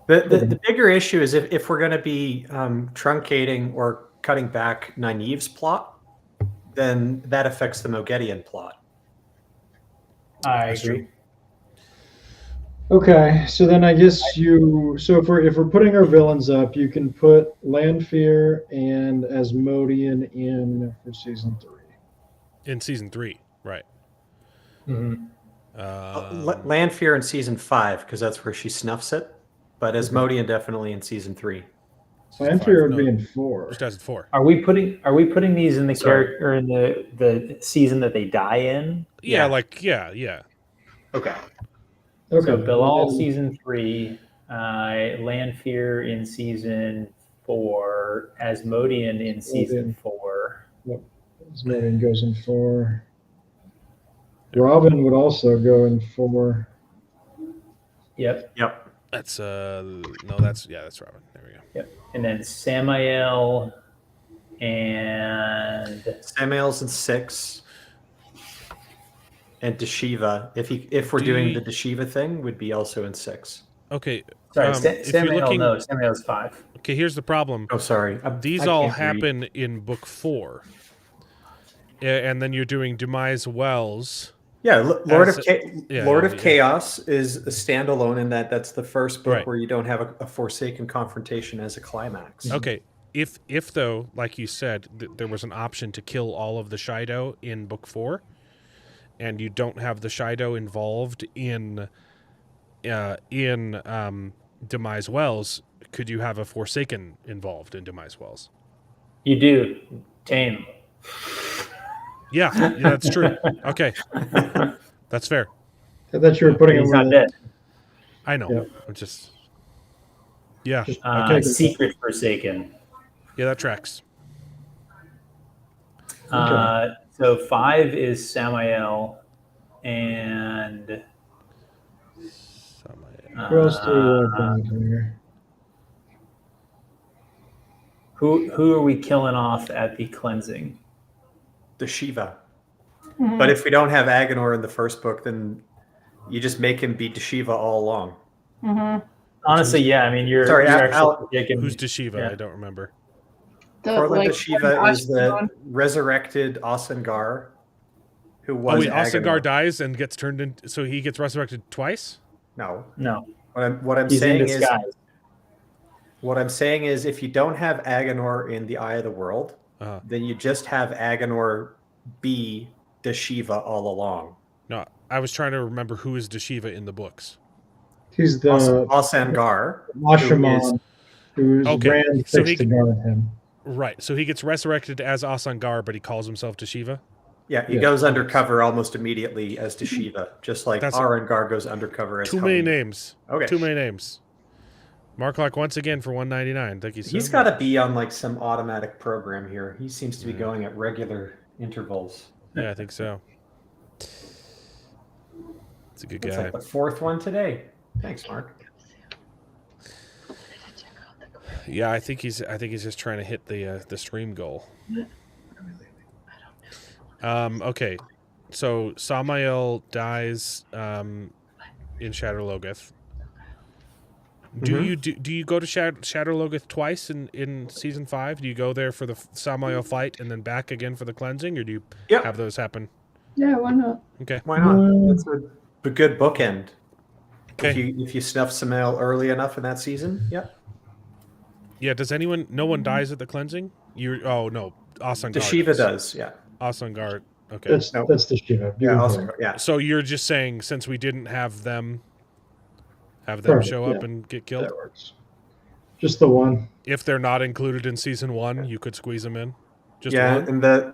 The bigger issue is if we're going to be truncating or cutting back Nynaeve's plot, then that affects the Moghedian plot. I agree. Okay, so then I guess if we're putting our villains up, you can put Lanfear and Asmodean in for season 3. In season 3, right? Mm-hmm. Lanfear in season 5 because that's where she snuffs it, but Asmodean definitely in season 3. Lanfear would be in 4. Just as 4. Are we putting these in the character in the season that they die in? Yeah. Okay. Okay. So Bilal season 3, Lanfear in season 4, Asmodean in season 4. Yep. Asmodean goes in 4. Robin would also go in 4. Yep. That's that's Robin. There we go. Yep. And then Samael and Samael's in 6. And Deshiva, if we're doing the Deshiva thing, would be also in 6. Okay. Sorry, Samael's 5. Okay, here's the problem. Oh, sorry. These all happen in book 4. And then you're doing Demise Wells. Yeah, Lord of Chaos is a standalone in that's the first book where you don't have a Forsaken confrontation as a climax. Okay. If though, like you said, there was an option to kill all of the Shido in book 4, and you don't have the Shido involved in Demise Wells, could you have a Forsaken involved in Demise Wells? You do. Tame. Yeah, that's true. Okay. That's fair. I thought you were putting him He's not dead. I know. Yeah. I'm just... Yeah. Secret Forsaken. Yeah, that tracks. So So 5 is Samael, and Who else do we like down here? who are we killing off at the cleansing? The Shiva. But if we don't have Agenor in the first book, then you just make him be Deshiva all along. Honestly, yeah. I mean, you're actually taking, who's Deshiva? yeah. I don't remember. Corlin Deshiva is the resurrected Asengar, who was Asengar dies and gets turned into, so he gets resurrected twice? No. What I'm He's saying in is, disguise. what I'm saying is, if you don't have Agenor in the Eye of the World, then you just have Agenor be Deshiva all along. No, I was trying to remember who is Deshiva in the books. He's the Asengar, Ashaman, who's Rand so fixed to guard him. Right, so he gets resurrected as Asangar, but he calls himself Deshiva? Yeah, he goes undercover almost immediately as Deshiva, just like Arengar goes undercover as Too many names. Okay. Too many names. Marklock once again for $1.99. Thank you so much. He's got to be on like some automatic program here. He seems to be going at regular intervals. Yeah, I think so. It's a good It's guy. like the fourth one today. Thanks, Mark. Yeah, I think he's just trying to hit the stream goal. Okay, so Samael dies in Shadow Logoth. Do you go to Shadow Logoth twice in season 5? Do you go there for the Samael fight and then back again for the cleansing, or do you have those happen? Yeah, why not? Okay, Why not? That's a good bookend. Okay. If you snuff Samael early enough in that season, Yeah. Does anyone? No one dies at the cleansing. Oh no, Asangar. Deshiva does. Yeah. Asangar. Okay. That's Deshiva. Yeah. Asangar, yeah. So you're just saying since we didn't have them show up and get killed? That works. Just the one. If they're not included in season 1, you could squeeze them in. Just one? And the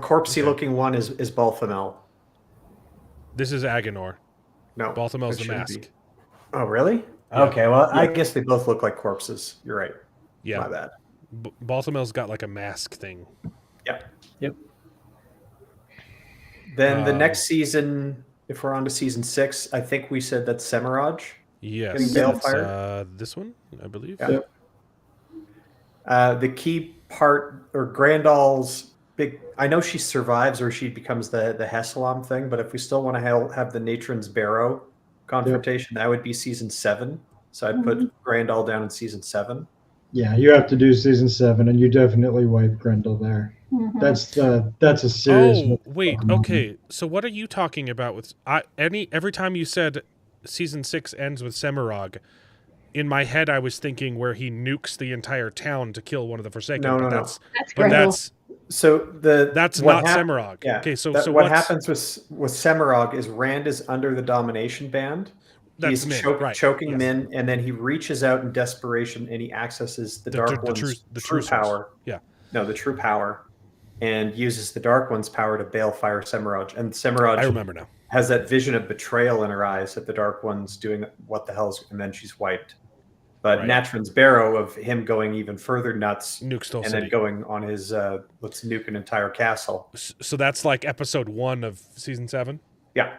corpsey looking one is Balthamel. This is Agenor. No, Balthamel's the mask. Be. Oh, really? Yeah. Okay, well, I guess they both look like corpses. You're right. Yeah. My bad. Balthamel's got like a mask thing. Yep. Then the next season, if we're on to season 6, I think we said that Semiraj. Yes. Balefire. This one, I believe. Yeah. The key part, or Grandal's big, I know she survives or she becomes the Hessalam thing, but if we still want to have the Natron's Barrow confrontation, that would be season 7. So I'd put Grandal down in season 7. Yeah, you have to do season 7, and you definitely wipe Grendel there. That's a serious. Oh wait, okay. So what are you talking about with every time you said season 6 ends with Semirog, in my head I was thinking where he nukes the entire town to kill one of the Forsaken. No. That's Grendel. That's not Semirog. Yeah. Okay, so what happens with Semirog is Rand is under the domination band. He's choking Min, and then he reaches out in desperation and he accesses the Dark One's true power. Yeah. No, the true power, and uses the Dark One's power to balefire Semiraj. And Semiraj, I remember now, has that vision of betrayal in her eyes that the Dark One's doing what the hell's, and then she's wiped. But Natron's Barrow of him going even further nuts, then going on his let's nuke an entire castle. So that's like episode 1 of season 7. Yeah,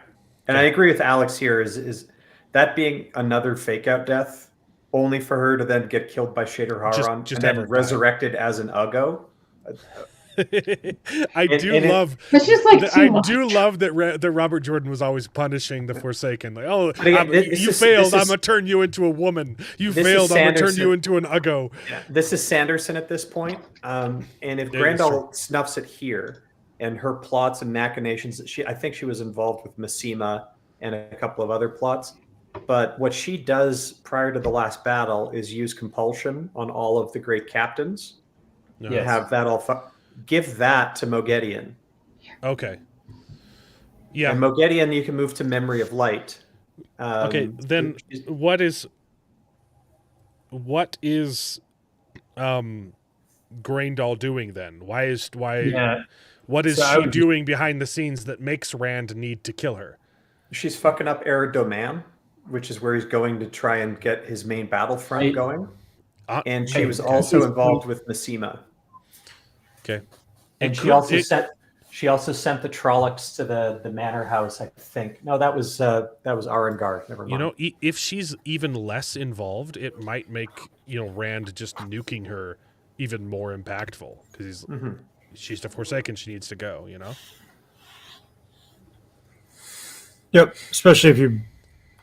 and I agree with Alex here. Is that being another fake out death, only for her to then get killed by Shader Haran and then resurrected as an Uggo? I do love that Robert Jordan was always punishing the Forsaken. Like, you failed, I'm gonna turn you into a woman. You failed, I'm gonna turn you into an Uggo. Yeah, this is Sanderson at this point. And if Grendel snuffs it here, and her plots and machinations, I think she was involved with Massima and a couple of other plots. But what she does prior to the last battle is use compulsion on all of the great captains. To have that all. Give that to Moghedien. Okay. Yeah. And Moghedien, you can move to Memory of Light. Okay. Then what is Graendal doing then? What is she doing behind the scenes that makes Rand need to kill her? She's fucking up Eridoman, which is where he's going to try and get his main battlefront going. And she was also involved with Massima. Okay. And she also She also sent the Trollocs to the manor house, I think. No, that was Arengard. Never mind. You know, if she's even less involved, it might make Rand just nuking her even more impactful because she's the Forsaken. She needs to go. Yep, especially if you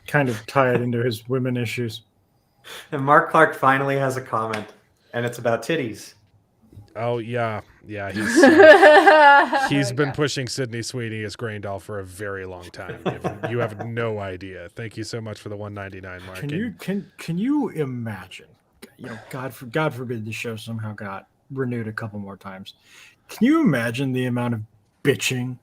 kind of tie it into his women issues. And Mark Clark finally has a comment, and it's about titties. Oh yeah. He's been pushing Sydney Sweeney as Graendal for a very long time. You have no idea. Thank you so much for the $1.99, Mark. Can you imagine? God forbid the show somehow got renewed a couple more times. Can you imagine the amount of bitching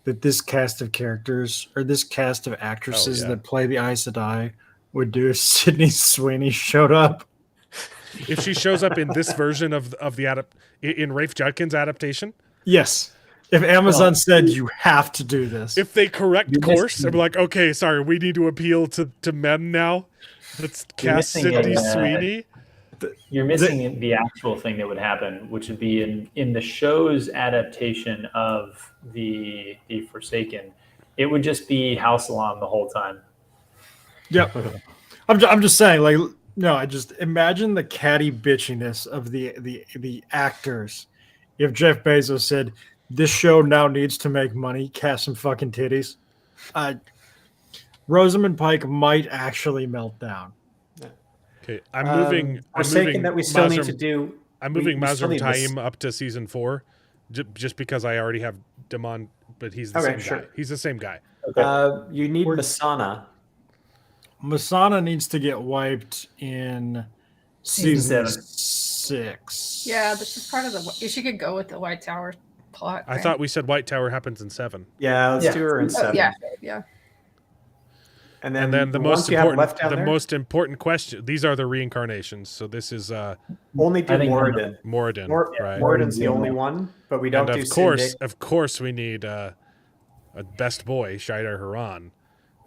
that this cast of characters or this cast of actresses that play the Aes Sedai would do if Sydney Sweeney showed up? If she shows up in this version of in Rafe Judkins' adaptation? Yes. If Amazon said you have to do this. If they correct course, I'm like, okay, sorry, we need to appeal to men now. Let's cast Sydney Sweeney. You're missing the actual thing that would happen, which would be in the show's adaptation of the Forsaken. It would just be House Salam the whole time. Yep. I'm just saying, like, no, I just imagine the catty bitchiness of the actors. If Jeff Bezos said, this show now needs to make money, cast some fucking titties, Rosamund Pike might actually melt down. Okay, I'm moving that we still need to do. I'm moving Mazrim Taim up to season 4, just because I already have Damon, but he's the same guy. He's the same guy. Okay. You need Masana. Masana needs to get wiped in season 6. Yeah, this is part of the. She could go with the White Tower plot. I thought we said White Tower happens in 7. Yeah, let's do her in 7. Yeah. And then the most important question. These are the reincarnations. So this is only do Moradin. Right. Moradin's the only one, but we don't. And of course, we need a best boy, Shaidar Haran,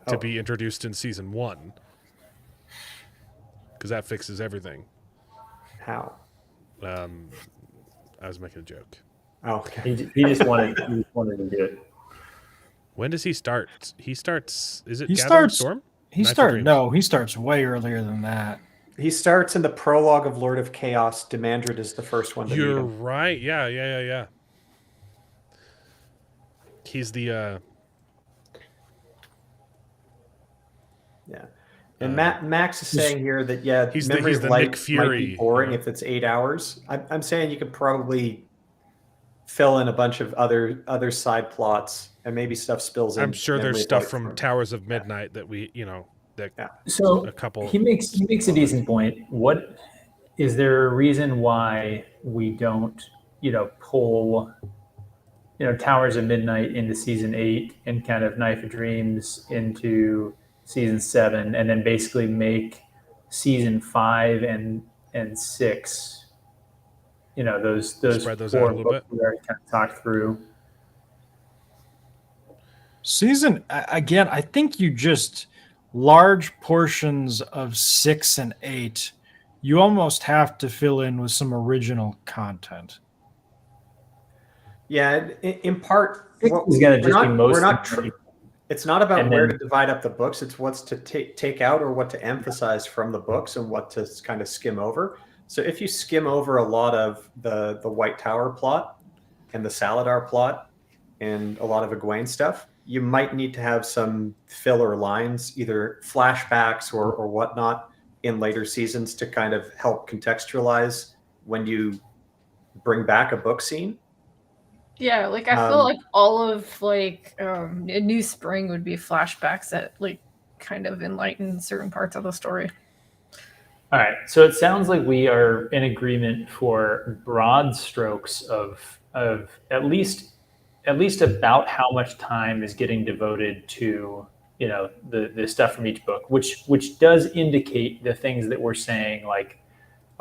to be introduced in season 1, because that fixes everything. How? I was making a joke. Oh, okay. He just wanted to do it. When does he start? He starts. Is it He Gathering starts. Storm? He starts. No, he starts way earlier than that. He starts in the prologue of Lord of Chaos. Demandred is the first one to meet him. You're right. Yeah. He's the. Yeah. And Max is saying here that he's Memory the of Light Nick Fury. might be boring if it's 8 hours. I'm saying you could probably fill in a bunch of other side plots, and maybe stuff spills in. I'm sure there's stuff from Towers of Midnight that we So a couple. He makes a decent point. What is there a reason why we don't pull Towers of Midnight into season 8 and kind of Knife of Dreams into season 7, and then basically make season 5 and 6 those spread those out a little bit. We already kind of talked through. Season again, I think you just large portions of 6 and 8. You almost have to fill in with some original content. Yeah, in part, it's not about where to divide up the books. It's what's to take out or what to emphasize from the books and what to kind of skim over. So if you skim over a lot of the White Tower plot and the Saladar plot and a lot of Egwene stuff, you might need to have some filler lines, either flashbacks or whatnot in later seasons to kind of help contextualize when you bring back a book scene. Yeah, like I feel like all of a New Spring would be flashbacks that kind of enlighten certain parts of the story. All right, so it sounds like we are in agreement for broad strokes of at least about how much time is getting devoted to the stuff from each book, which does indicate the things that we're saying, like,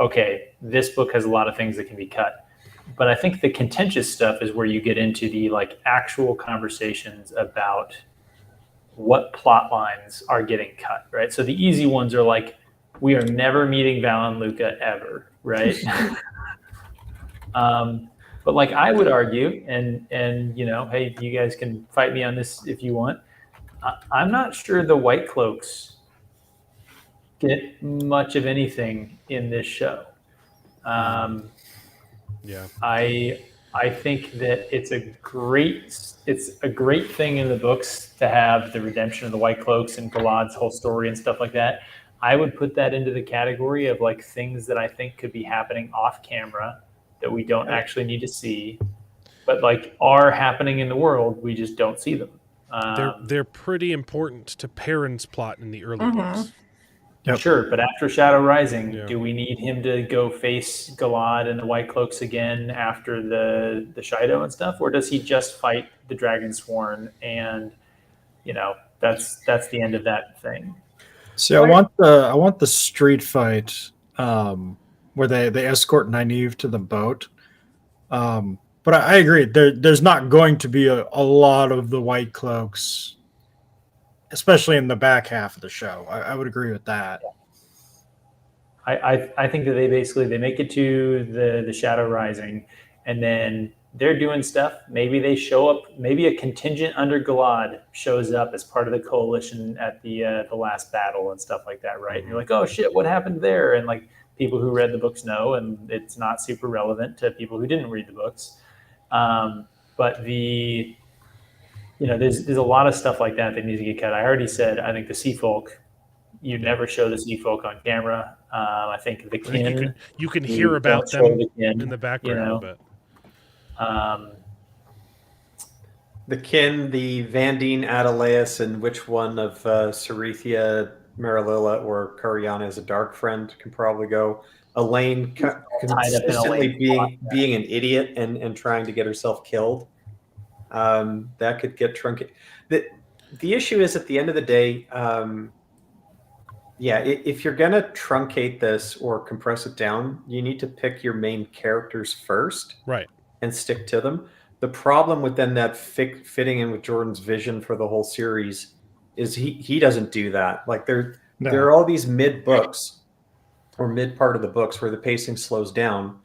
okay, this book has a lot of things that can be cut. But I think the contentious stuff is where you get into the actual conversations about what plot lines are getting cut, right? So the easy ones are like, we are never meeting Val and Luca ever, right? But But like I would argue, and hey, you guys can fight me on this if you want. I'm not sure the White Cloaks get much of anything in this show. Yeah. I think that it's a great thing in the books to have the redemption of the White Cloaks and Galad's whole story and stuff like that. I would put that into the category of like things that I think could be happening off camera that we don't actually need to see, but like are happening in the world. We just don't see them. They're pretty important to Perrin's plot in the early books. Yep. Sure, but after Shadow Rising, do we need him to go face Galad and the White Cloaks again after the Shido and stuff, or does he just fight the Dragonsworn and that's the end of that thing? See, I want the street fight where they escort Nynaeve to the boat. But I agree. There's not going to be a lot of the White Cloaks, especially in the back half of the show. I would agree with that. I think that they make it to the Shadow Rising, and then they're doing stuff. Maybe they show up. Maybe a contingent under Galad shows up as part of the coalition at the last battle and stuff like that, right? And you're like, oh shit, what happened there? And like people who read the books know, and it's not super relevant to people who didn't read the books. But there's a lot of stuff like that needs to get cut. I already said I think the Sea Folk. You never show the Sea Folk on camera. I think the kin. You can hear about them in the background, but the kin, the Vandine, Adelaus, and which one of Cerethia, Marililla, or Cariana is a dark friend can probably go. Elaine consistently being an idiot and trying to get herself killed. That could get truncated. The issue is at the end of the day, if you're going to truncate this or compress it down, you need to pick your main characters first. Right. And stick to them. The problem with then that fitting in with Jordan's vision for the whole series is he doesn't do that. Like there are all these mid books or mid part of the books where the pacing slows down.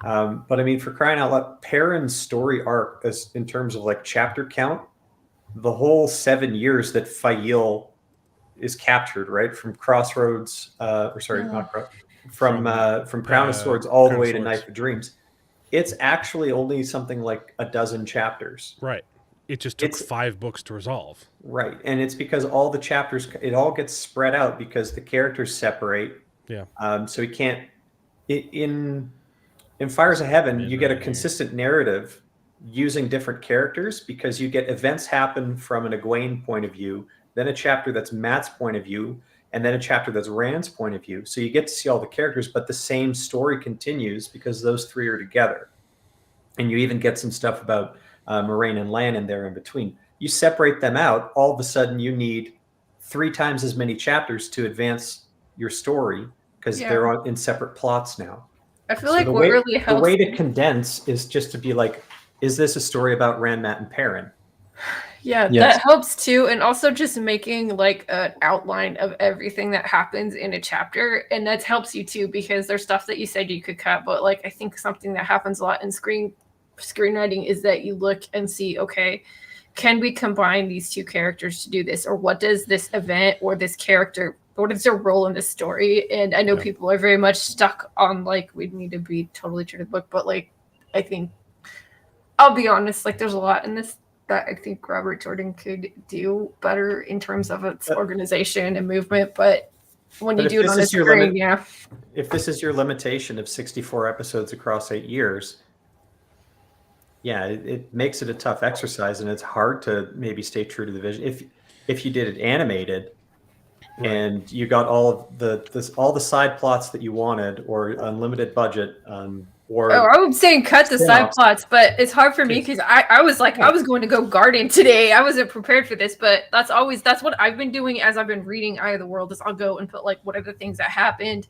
But I mean, for crying out loud, Perrin's story arc is, in terms of like chapter count, the whole 7 years that Fail is captured, right? From Crossroads, from Crown of Swords all the way to Knife of Dreams. It's actually only something like a dozen chapters. Right. It just took 5 books to resolve. Right. And it's because all the chapters, it all gets spread out because the characters separate. Yeah. So he can't, in Fires of Heaven, you get a consistent narrative using different characters because you get events happen from an Egwene point of view, then a chapter that's Matt's point of view, and then a chapter that's Rand's point of view. So you get to see all the characters, but the same story continues because those 3 are together. And you even get some stuff about Moraine and Lan in there in between. You separate them out, all of a sudden you need 3 times as many chapters to advance your story because they're in separate plots now. I feel like what really helps... The way to condense is just to be like, is this a story about Rand, Matt, and Perrin? Yeah, that helps too. And also just making like an outline of everything that happens in a chapter. And that helps you too, because there's stuff that you said you could cut. But like, I think something that happens a lot in screenwriting is that you look and see, okay, can we combine these 2 characters to do this? Or what does this event or this character, what is their role in this story? And I know people are very much stuck on like, we need to be totally true to the book. But like, I think, I'll be honest, like there's a lot in this that I think Robert Jordan could do better in terms of its organization and movement. But when you do it on a screen, if this is your limitation of 64 episodes across 8 years, it makes it a tough exercise, and it's hard to maybe stay true to the vision. If you did it animated, and you got all of the side plots that you wanted, or unlimited budget, I would say cut the side plots, but it's hard for me because I was like, I was going to go garden today. I wasn't prepared for this, but that's what I've been doing as I've been reading Eye of the World is I'll go and put like, what are the things that happened?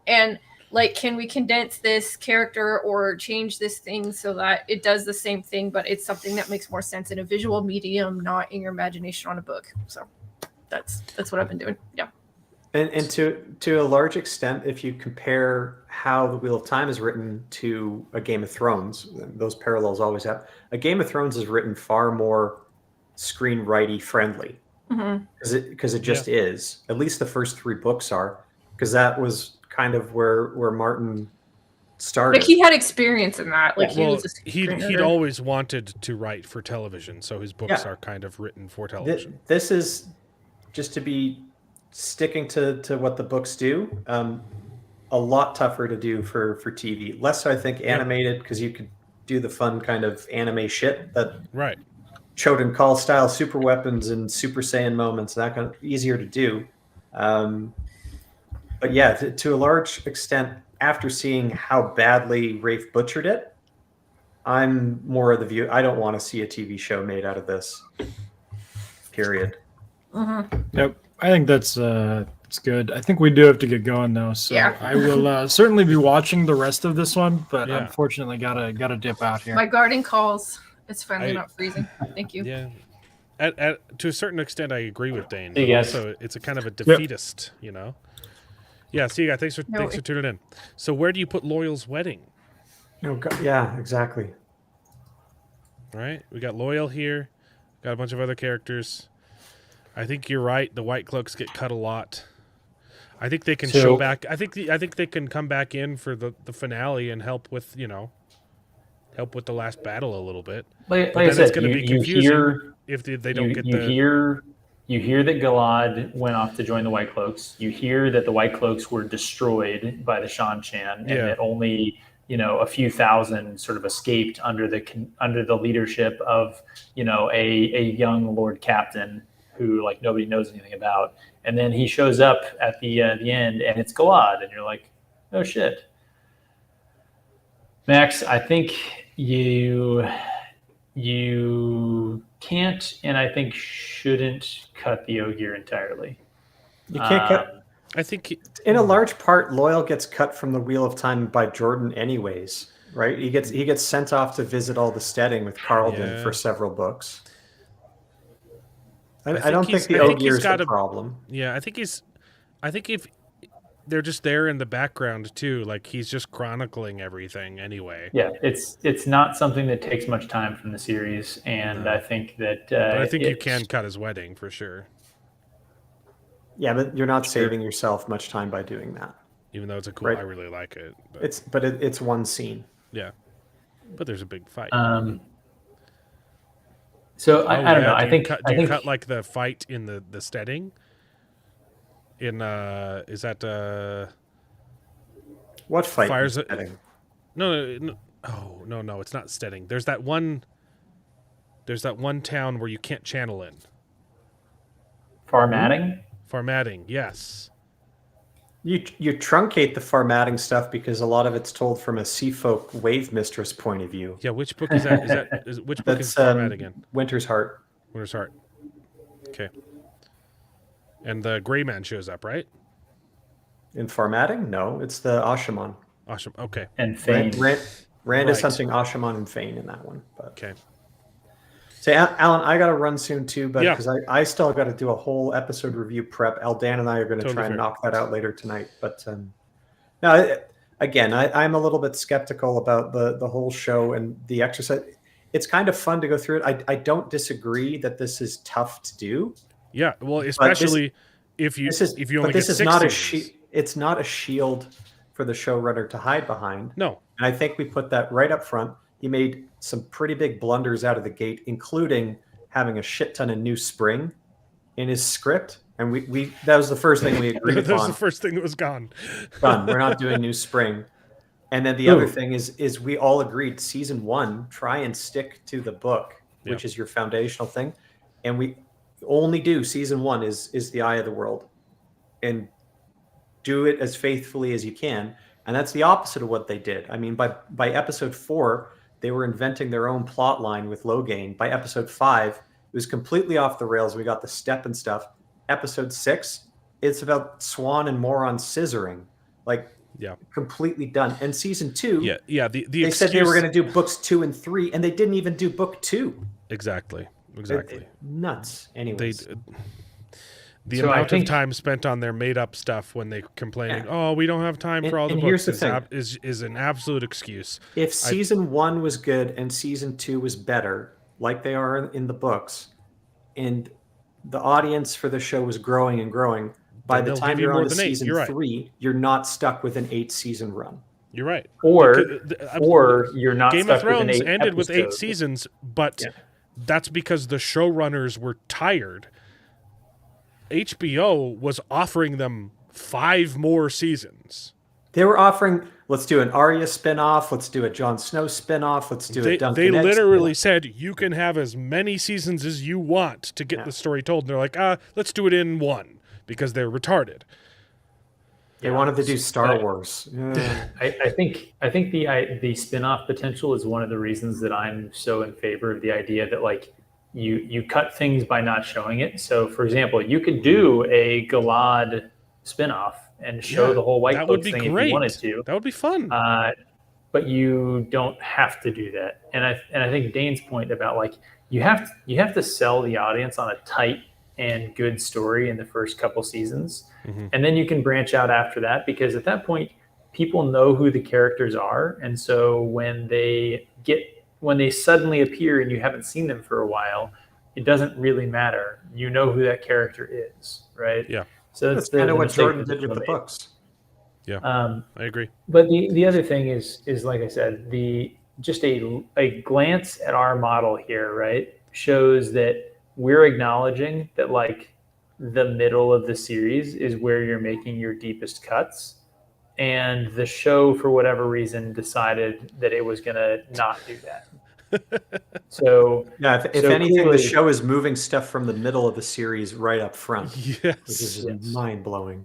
And like, can we condense this character or change this thing so that it does the same thing, but it's something that makes more sense in a visual medium, not in your imagination on a book. So that's what I've been doing. Yeah. And to a large extent, if you compare how the Wheel of Time is written to a Game of Thrones, those parallels always have. A Game of Thrones is written far more screenwriting friendly because it just is. At least the first 3 books are, because that was kind of where Martin started. Like he had experience in that. Like he'd always wanted to write for television, so his books are kind of written for television. This is just to be sticking to what the books do. A lot tougher to do for TV. Less so, I think, animated, because you could do the fun kind of anime shit that Choden Call style super weapons and Super Saiyan moments, that kind of easier to do. But yeah, to a large extent, after seeing how badly Rafe butchered it, I'm more of the view. I don't want to see a TV show made out of this. Period. Yep, I think that's it's good. I think we do have to get going though, so I will certainly be watching the rest of this one, but unfortunately gotta dip out here. My garden calls. It's finally not freezing. Thank you. Yeah. To a certain extent, I agree with Dane. But also, it's a kind of a defeatist, you know. Yeah, see you guys. Thanks for tuning in. So, where do you put Loyal's wedding? Yeah, exactly. All right, we got Loyal here. Got a bunch of other characters. I think you're right. The White Cloaks get cut a lot. I think they can show back. I think they can come back in for the finale and help with the last battle a little bit. Like I said, it's going to be confusing if they don't get the. You hear that Galad went off to join the White Cloaks. You hear that the White Cloaks were destroyed by the Shan-Chan, and that only a few thousand sort of escaped under the leadership of a young Lord Captain who like nobody knows anything about. And then he shows up at the end, and it's Galad, and you're like, oh shit. Max, I think you can't, and I think shouldn't cut the Ogier entirely. You can't cut. I think in a large part, Loyal gets cut from the Wheel of Time by Jordan, anyways. Right? He gets sent off to visit all the steading with Carlton for several books. I don't think the Ogier is the problem. Yeah, I think if they're just there in the background too, like he's just chronicling everything anyway. Yeah, it's not something that takes much time from the series, and I think that. But I think you can cut his wedding for sure. Yeah, but you're not saving yourself much time by doing that. Even though it's a cool, I really like it. But it's one scene. Yeah, but there's a big fight. So I don't know. I think you cut like the fight in the steading? In is that what fight? Fires steading? No, it's not steading. There's that one town where you can't channel in. Farmatting, yes. You truncate the Farmatting stuff because a lot of it's told from a Seafolk Wave Mistress point of view. Yeah, which book is that? Which book is Farmatting again? Winter's Heart. Winter's Heart. Okay. And the Gray Man shows up, right? In Farmatting? No, it's the Ashaman. Okay. And Fane. Rand is hunting Ashaman and Fane in that one. But. Okay. So, Alan, I got to run soon too, but because I still got to do a whole episode review prep. Dan and I are going to try and knock that out later tonight. But again, I'm a little bit skeptical about the whole show and the exercise. It's kind of fun to go through it. I don't disagree that this is tough to do. Yeah, well, especially if you only get 6 seasons. It's not a shield for the showrunner to hide behind. No, and I think we put that right up front. He made some pretty big blunders out of the gate, including having a shit ton of new spring in his script. And we that was the first thing we agreed upon. That was the first thing that was gone. Done. We're not doing new spring. And then the other thing is we all agreed season 1, try and stick to the book, which is your foundational thing. And we only do season 1 is the Eye of the World. And do it as faithfully as you can. And that's the opposite of what they did. I mean, by episode 4, they were inventing their own plot line with Logain. By episode 5, it was completely off the rails. We got the step and stuff. Episode 6, it's about Swan and Moron scissoring. Like, completely done. And season 2, they said they were going to do books 2 and 3, and they didn't even do book 2. Exactly. Nuts. Anyways. The So I amount think- of time spent on their made-up stuff when they complaining, Yeah. "Oh, we don't have time for all the And here's books," the thing. is an absolute excuse. If season 1 was good and season 2 was better, like they are in the books, and the audience for the show was growing and growing, by Then the they'll time give you you're more on to than 8. season You're right. 3, you're not stuck with an 8-season run. You're right. Or Because- or you're not Game stuck of Thrones with an 8 ended with 8 episode. seasons, but Yeah. that's because the showrunners were tired. HBO was offering them 5 more seasons. They were offering, let's do an Arya spinoff, let's do a Jon Snow spinoff, let's do a Duncan They Egg literally spinoff. said you can have as many seasons as you want to get the story told. And they're like, let's do it in 1 because they're retarded. They wanted to do Star Wars. I think the spin-off potential is one of the reasons that I'm so in favor of the idea that like you cut things by not showing it. So for example, you could do a Galad spin-off and show the whole White That would Cloaks be thing great. if you wanted to. That would be fun. But you don't have to do that. And I think Dane's point about like you have to sell the audience on a tight and good story in the first couple seasons. Mm-hmm. And then you can branch out after that, because at that point people know who the characters are. And so when they suddenly appear and you haven't seen them for a while, it doesn't really matter. You know who that character is, right? Yeah. So That's kind of what Jordan did with the books. Yeah, I agree. But the other thing is like I said, just a glance at our model here, right, shows that we're acknowledging that like the middle of the series is where you're making your deepest cuts, and the show for whatever reason decided that it was gonna not do that. So yeah, if so anything, clearly, the show is moving stuff from the middle of the series right up front, which Yes. is mind blowing.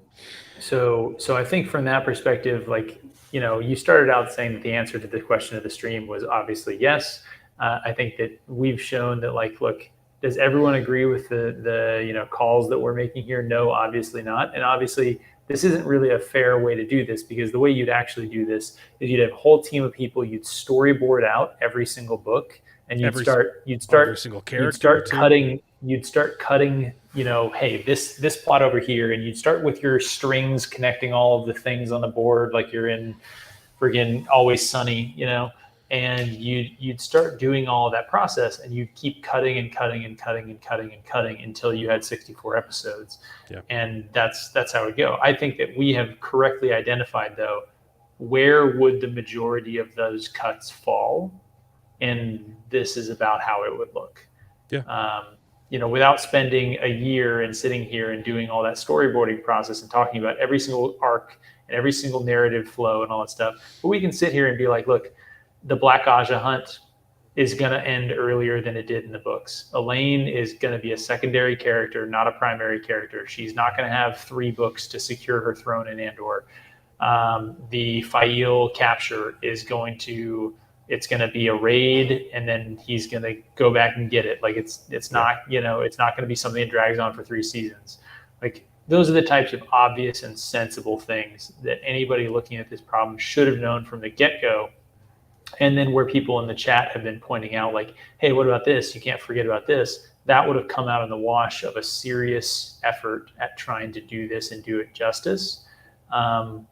So I think from that perspective, like, you know, you started out saying that the answer to the question of the stream was obviously yes. I think that we've shown that, like, look, does everyone agree with the calls that we're making here? No, obviously not. And obviously this isn't really a fair way to do this, because the way you'd actually do this is you'd have a whole team of people, you'd storyboard out every single book, and you'd start every single character. You'd start cutting, hey, this plot over here, and you'd start with your strings connecting all of the things on the board like you're in friggin' Always Sunny, and you'd start doing all of that process, and you'd keep cutting and cutting and cutting and cutting and cutting until you had 64 episodes. Yeah. And that's how it would go. I think that we have correctly identified, though, where would the majority of those cuts fall, and this is about how it would look. Yeah. Without spending a year and sitting here and doing all that storyboarding process and talking about every single arc and every single narrative flow and all that stuff. But we can sit here and be like, look, the Black Aja hunt is going to end earlier than it did in the books. Elaine is going to be a secondary character, not a primary character. She's not going to have 3 books to secure her throne in Andor. The Fail capture is it's going to be a raid, and then he's going to go back and get it. Like it's not, it's not going to be something that drags on for 3 seasons. Like, those are the types of obvious and sensible things that anybody looking at this problem should have known from the get-go. And then where people in the chat have been pointing out, like, hey, what about this? You can't forget about this. That would have come out in the wash of a serious effort at trying to do this and do it justice. And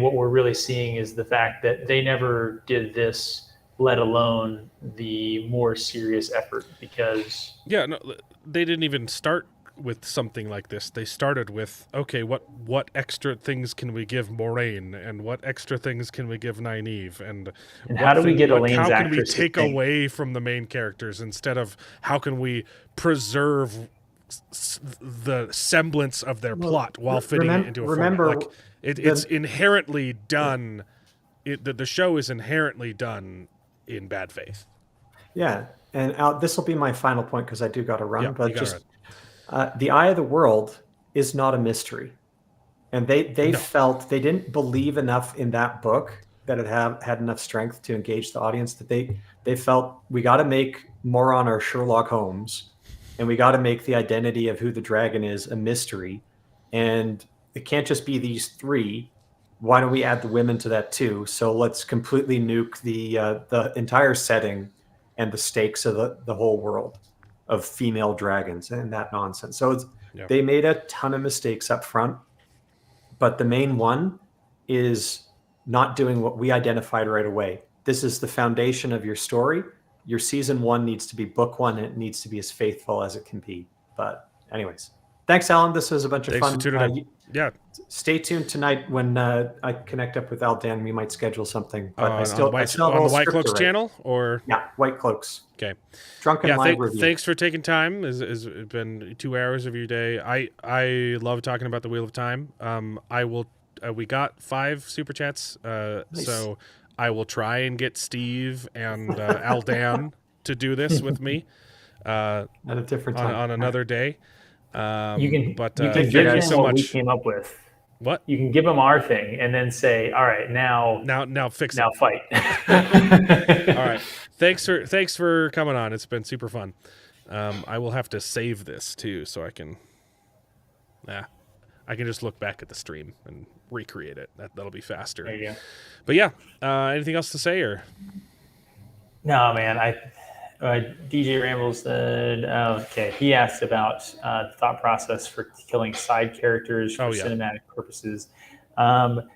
what we're really seeing is the fact that they never did this, let alone the more serious effort, because... Yeah, no, they didn't even start with something like this. They started with, okay, what extra things can we give Moraine, and what extra things can we give Nynaeve, and how do we get Elaine's how can we actress take to think? away from the main characters, instead of how can we preserve the semblance of their plot while fitting it into a format. Like, it's inherently done. The show is inherently done in bad faith. Yeah, and this will be my final point, because I do got to run. Yeah, but just the Eye of the World is not a mystery, and they felt they didn't believe enough in that book that it had enough strength to engage the audience, that they felt we got to make Moron our Sherlock Holmes, and we got to make the identity of who the dragon is a mystery, and it can't just be these 3. Why don't we add the women to that too? So let's completely nuke the entire setting and the stakes of the whole world of female dragons and that nonsense. So Yeah. They made a ton of mistakes up front, but the main one is not doing what we identified right away. This is the foundation of your story. Your season 1 needs to be book 1, and it needs to be as faithful as it can be. But anyways, thanks, Alan. This was a bunch of Thanks fun. for tuning in. Yeah. Stay tuned tonight when I connect up with Aldan. We might schedule something. But I still on have the a White script Cloaks to write. channel, or Yeah, White Cloaks. Okay. Drunken Live review. Thanks for taking time. It's been 2 hours of your day. I love talking about the Wheel of Time. I will. We got 5 super chats. Nice. So I will try and get Steve and Aldan to do this with me. At a different time. On another day. You can thank give you him so what we much. came up with. What? You can give them our thing and then say, all right, now fix it. Now fight. All right. Thanks for coming on. It's been super fun. I will have to save this too, so I can just look back at the stream and recreate it. That'll be faster. There you go. But yeah, anything else to say, or? No, man. DJ Rambles said, okay, he asked about the thought process for killing side characters for cinematic purposes. I'm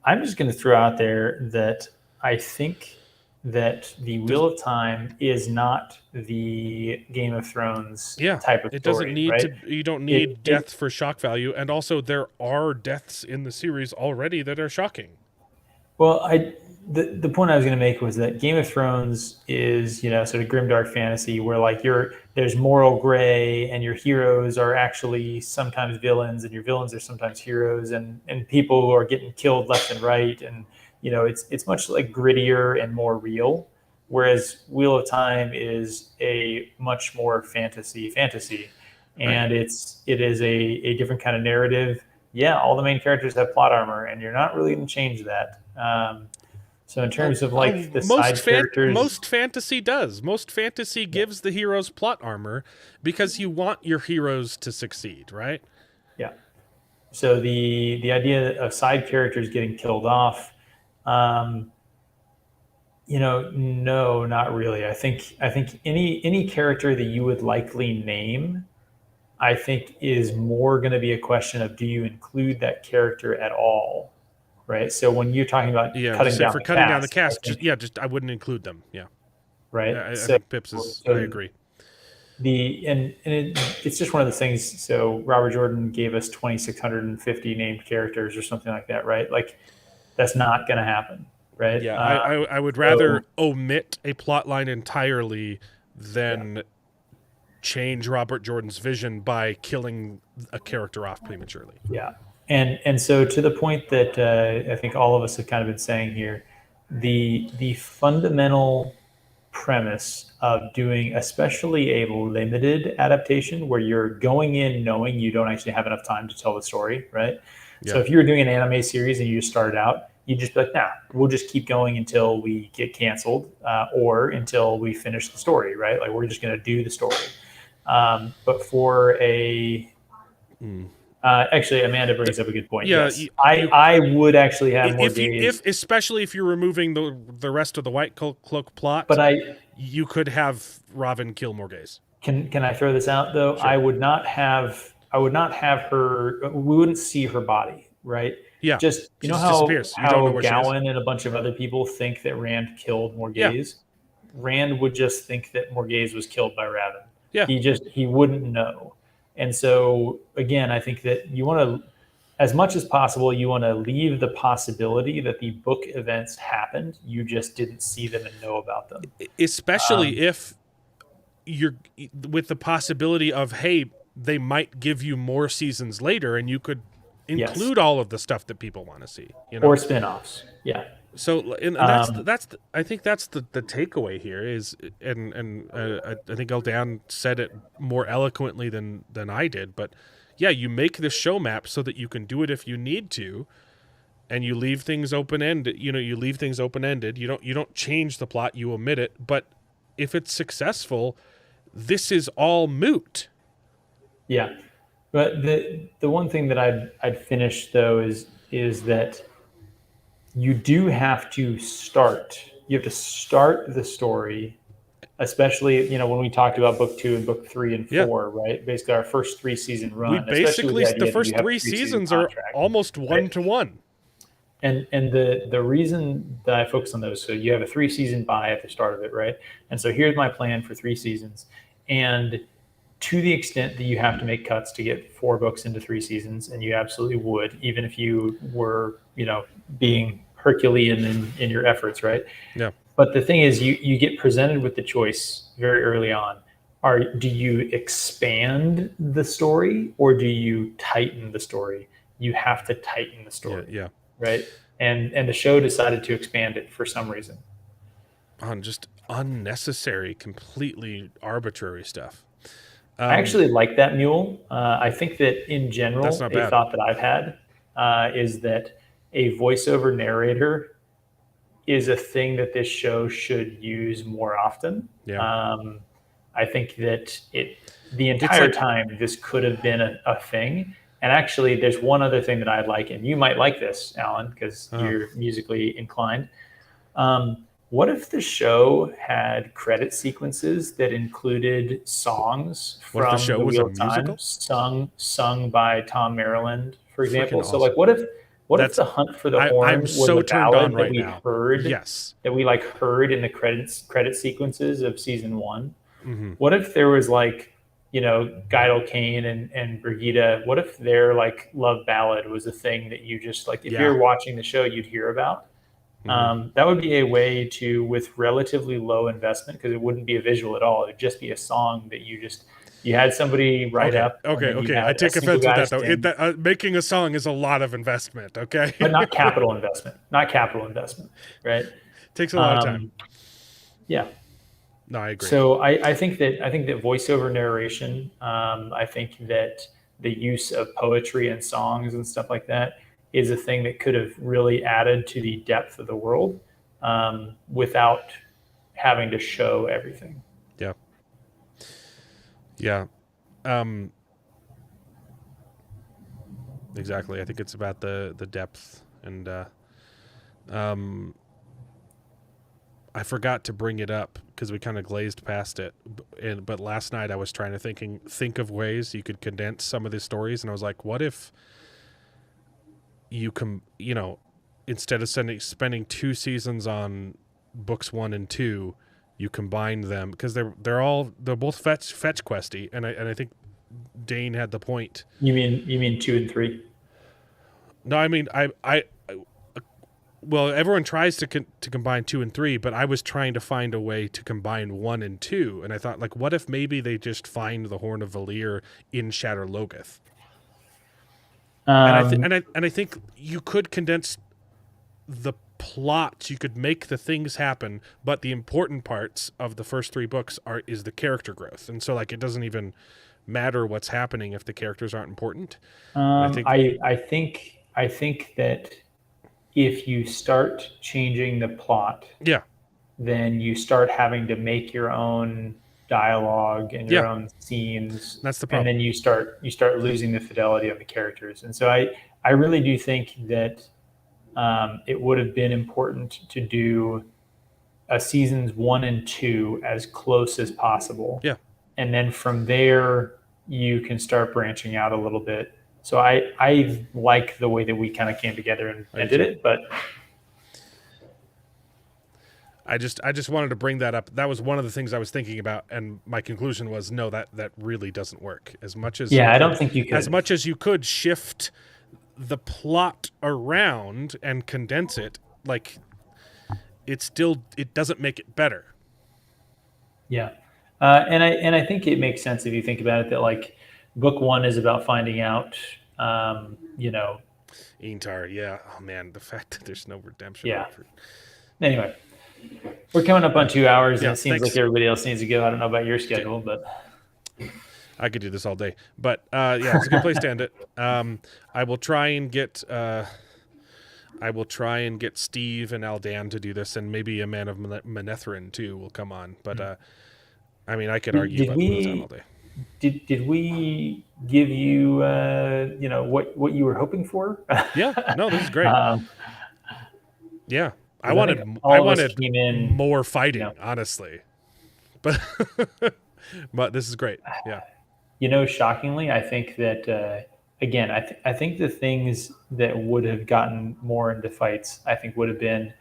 just going to throw out there that I think that the Wheel of Time is not the Game of Thrones type of story. It doesn't need right? you don't need death for shock value, and also there are deaths in the series already that are shocking. Well, the point I was going to make was that Game of Thrones is, sort of grimdark fantasy where like there's moral gray and your heroes are actually sometimes villains and your villains are sometimes heroes and people who are getting killed left and right. And, it's much like grittier and more real. Whereas Wheel of Time is a much more fantasy. And it is a different kind of narrative. Yeah, all the main characters have plot armor and you're not really going to change that. So in terms of like the side characters, most fantasy does. Most fantasy gives the heroes plot armor because you want your heroes to succeed, right? Yeah. So the idea of side characters getting killed off, no, not really. I think any character that you would likely name, I think is more going to be a question of do you include that character at all? Right. So when you're talking about cutting down the cast, I wouldn't include them. Yeah. Right. I think Pips is. I agree. It's just one of those things. So Robert Jordan gave us 2,650 named characters or something like that, right? Like that's not going to happen, right? Yeah. I would rather omit a plot line entirely than change Robert Jordan's vision by killing a character off prematurely. Yeah. And so to the point that I think all of us have kind of been saying here, the fundamental premise of doing especially a limited adaptation where you're going in knowing you don't actually have enough time to tell the story, right? Yeah. So if you were doing an anime series and you just started out, you'd just be like, nah, we'll just keep going until we get canceled or until we finish the story, right? Like we're just going to do the story. But for a... actually, Amanda brings up a good point. Yeah, yes. I would actually have more days. Especially if you're removing the rest of the White Cloak plot, but you could have Robin kill more gays. Can I throw this out though? Sure. I would not have her. We wouldn't see her body, right? Yeah. Just how Gowan and a bunch of other people think that Rand killed Morghese. Yeah. Rand would just think that Morghese was killed by Raven. Yeah. He wouldn't know. And so, again, I think that you want to, as much as possible, you want to leave the possibility that the book events happened. You just didn't see them and know about them. Especially if you're with the possibility of, hey, they might give you more seasons later and you could include all of the stuff that people want to see. Or spinoffs. Yeah. So, and I think that's the takeaway here is, and I think Aldan said it more eloquently than I did, but yeah, you make the show map so that you can do it if you need to, and you leave things open-ended. You leave things open-ended. You don't change the plot, you omit it. But if it's successful, this is all moot. Yeah, but the one thing that I'd finish though is that you do have to start. You have to start the story especially when we talked about book 2 and book 3 and 4, right? Basically, our first 3-season run. We basically the first 3 seasons are almost one-to-one. And the reason that I focus on those, so you have a 3-season buy at the start of it, right? And so here's my plan for 3 seasons, and to the extent that you have to make cuts to get 4 books into 3 seasons, and you absolutely would, even if you were, being Herculean in your efforts, right? Yeah. But the thing is, you get presented with the choice very early on. Do you expand the story or do you tighten the story? You have to tighten the story. Yeah. Right. And the show decided to expand it for some reason. On just unnecessary, completely arbitrary stuff. I actually like that mule. I think that in general, That's not bad. thought that I've had is that a voiceover narrator is a thing that this show should use more often. Yeah. I think that the entire time this could have been a thing. And actually, there's one other thing that I'd like, and you might like this, Alan, because you're musically inclined. What if the show had credit sequences that included songs from the show The was Wheel a of Time, musical? sung by Tom Maryland, for example? Freaking So, like, what if the Hunt for the Horn was so a turned ballad on right that we now. heard? Yes. That we heard in the credit sequences of season 1. Mm-hmm. What if there was Guidel Kane and Brigida? What if their love ballad was a thing that you just if you're watching the show, you'd hear about? Mm-hmm. That would be a way to, with relatively low investment, because it wouldn't be a visual at all. It'd just be a song that you had somebody write up. Okay. I take offense with that though. Making a song is a lot of investment. Okay. But not capital investment. Right? Takes a lot of time. Yeah. No, I agree. So I think that voiceover narration, I think that the use of poetry and songs and stuff like that is a thing that could have really added to the depth of the world without having to show everything. Yeah. Yeah. Exactly. I think it's about the depth, and I forgot to bring it up because we kind of glazed past it. But last night I was trying to think of ways you could condense some of these stories, and I was like, what if you instead of spending 2 seasons on books 1 and 2, you combine them, because they're both fetch questy, and I think Dane had the point. You mean 2 and 3? No, I mean well, everyone tries to combine 2 and 3, but I was trying to find a way to combine 1 and 2, and I thought, what if maybe they just find the Horn of Valir in Shadar Logoth? And I think you could condense the plots, you could make the things happen, but the important parts of the first 3 books is the character growth, and so it doesn't even matter what's happening if the characters aren't important. I think that if you start changing the plot, then you start having to make your own dialogue and your own scenes. That's the problem. And then you start losing the fidelity of the characters. And so I really do think that it would have been important to do seasons 1 and 2 as close as possible. Yeah. And then from there, you can start branching out a little bit. So I like the way that we kind of came together and did it, but I just wanted to bring that up. That was one of the things I was thinking about, and my conclusion was no, that really doesn't work. As much as I don't think you could. As much as you could shift the plot around and condense it, it doesn't make it better. Yeah, and I think it makes sense if you think about it that book 1 is about finding out, Intar, yeah. Oh man, the fact that there's no redemption. Yeah. Anyway, we're coming up on 2 hours, and it seems thanks. like everybody else needs to go. I don't know about your schedule, but I could do this all day. But it's a good place to end it. I will try and get Steve and Aldan to do this, and maybe a Man of Manethrin too will come on. But I could argue about the Moonstone all day. Did we give you what you were hoping for? Yeah, no, this is great. I wanted more fighting, honestly, but this is great. Yeah. You know, shockingly, I think that again, I think the things that would have gotten more into fights, I think would have been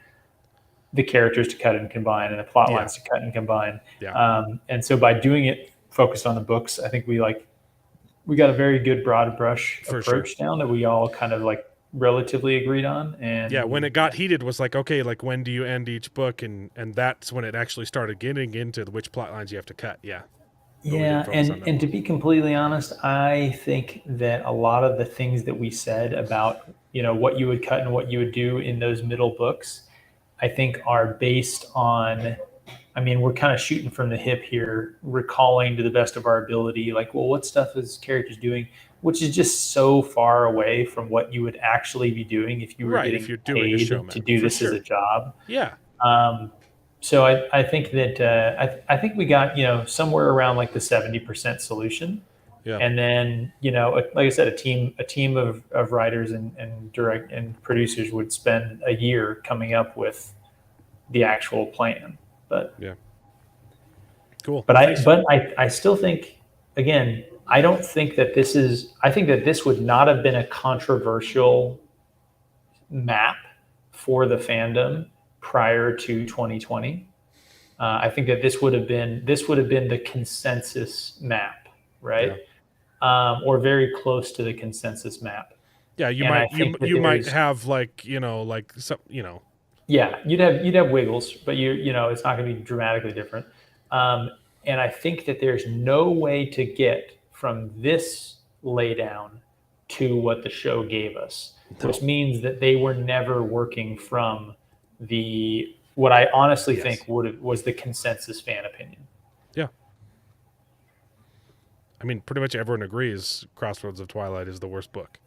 the characters to cut and combine and the plot lines to cut and combine. Yeah. And so by doing it focused on the books, I think we got a very good broad brush For approach down that we all kind of like relatively agreed on. And yeah, when it got heated was like, okay, like when do you end each book? And that's when it actually started getting into which plot lines you have to cut. Yeah. Yeah, and to be completely honest, I think that a lot of the things that we said about, you know, what you would cut and what you would do in those middle books, I think are based on, I mean, we're kind of shooting from the hip here, recalling to the best of our ability, like, well, what stuff is characters doing, which is just so far away from what you would actually be doing if you were getting if you're doing a paid showman, to do this as a job. Yeah. So I think that I think we got, you know, somewhere around like the 70% solution. Yeah. And then, you know, like I said, a team of writers and direct and producers would spend a year coming up with the actual plan. But yeah. Cool. But I still think, again, I don't think that I think that this would not have been a controversial map for the fandom prior to 2020. I think that this would have been the consensus map, right? Yeah. Or very close to the consensus map. Yeah, you might have like, you know, like some, you know. Yeah, you'd have wiggles, but you know, it's not going to be dramatically different. And I think that there's no way to get from this laydown to what the show gave us, which means that they were never working from what I honestly think was the consensus fan opinion. Yeah. I mean, pretty much everyone agrees Crossroads of Twilight is the worst book.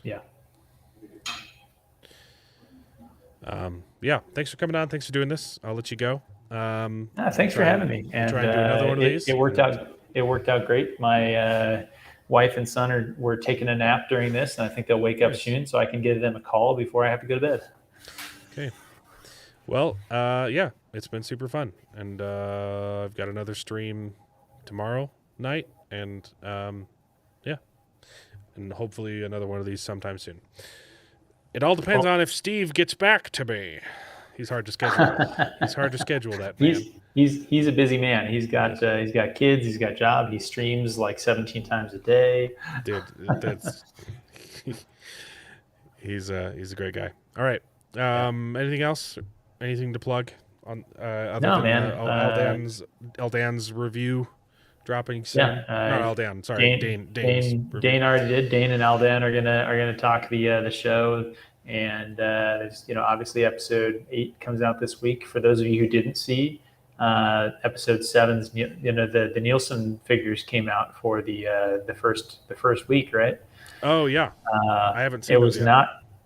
Yeah. Yeah. Thanks for coming on. Thanks for doing this. I'll let you go. Thanks for having me. And try and do another one of these. It worked out great. My wife and son were taking a nap during this, and I think they'll wake up soon, so I can give them a call before I have to go to bed. Okay. Well, yeah, it's been super fun, and I've got another stream tomorrow night, and yeah, and hopefully another one of these sometime soon. It all depends on if Steve gets back to me. He's hard to schedule. He's hard to schedule, that man. He's a busy man. He's got kids. He's got a job. He streams like 17 times a day. Dude, that's he's a great guy. All right. Anything else? Anything to plug on? Other than Eldan's review dropping soon. Not Eldan. Sorry, Dane already did. Dane and Eldan are gonna talk the show. And you know, obviously, episode 8 comes out this week. For those of you who didn't see, episode 7's, you know, the Nielsen figures came out for the first week, right? Oh yeah, I haven't seen.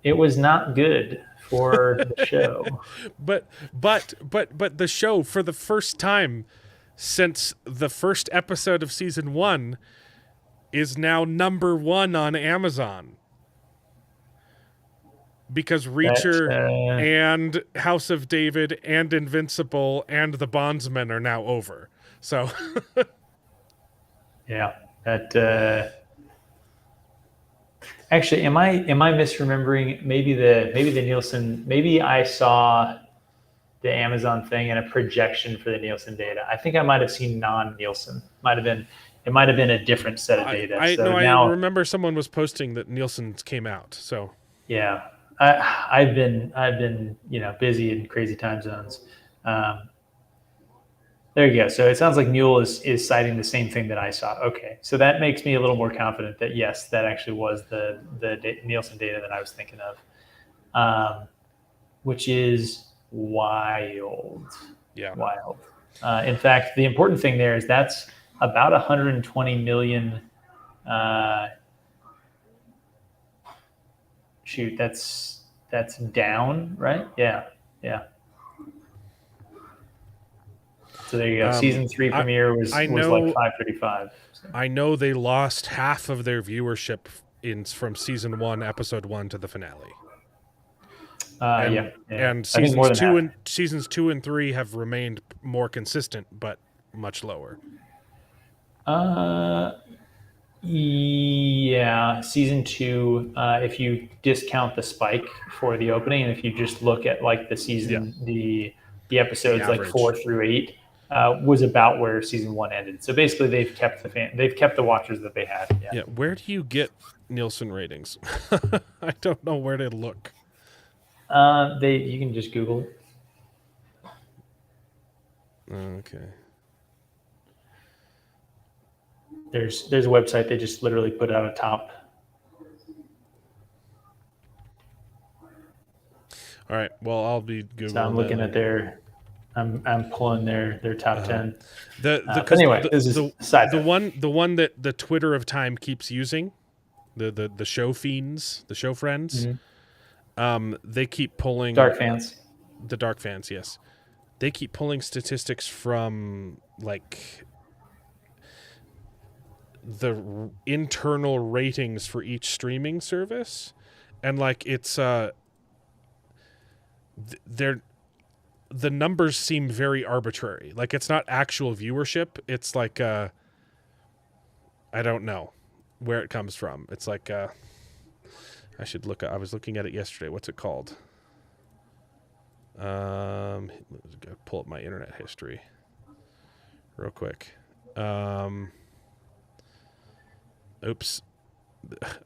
It was not good for the show. but the show, for the first time since the first episode of season 1, is now #1 on Amazon. Because Reacher and House of David and Invincible and The Bondsman are now over. So yeah, that actually, am I misremembering? Maybe the Nielsen. Maybe I saw the Amazon thing and a projection for the Nielsen data. I think I might have seen non-Nielsen. It might have been a different set of data. I remember someone was posting that Nielsen's came out. So yeah. I've been you know, busy in crazy time zones. There you go. So it sounds like Mule is citing the same thing that I saw. Okay, so that makes me a little more confident that yes, that actually was the Nielsen data that I was thinking of, which is wild. Yeah, wild. In fact, the important thing there is that's about 120 million. Shoot, that's down, right? Yeah. So there you go. Season 3 premiere was like 535. So. I know they lost half of their viewership from season 1, episode 1 to the finale. Yeah. And seasons 2 and 3 have remained more consistent, but much lower? Yeah, season 2. If you discount the spike for the opening, and if you just look at like the season, the episodes like average. 4 through 8, was about where season 1 ended. So basically, they've kept the watchers that they had. Yeah. Where do you get Nielsen ratings? I don't know where to look. You can just Google it. Okay. There's a website they just literally put out a top. All right. Well, I'll be Googling. So I'm looking at I'm pulling their top 10. Anyway, this is side the one that the Twitter of Time keeps using, the show fiends, the show friends. Mm-hmm. They keep pulling dark fans. The dark fans, yes. They keep pulling statistics from like the internal ratings for each streaming service, and like it's the numbers seem very arbitrary. Like it's not actual viewership. It's like I don't know where it comes from. It's like I should look. I was looking at it yesterday. What's it called? Let's go pull up my internet history real quick. Oops,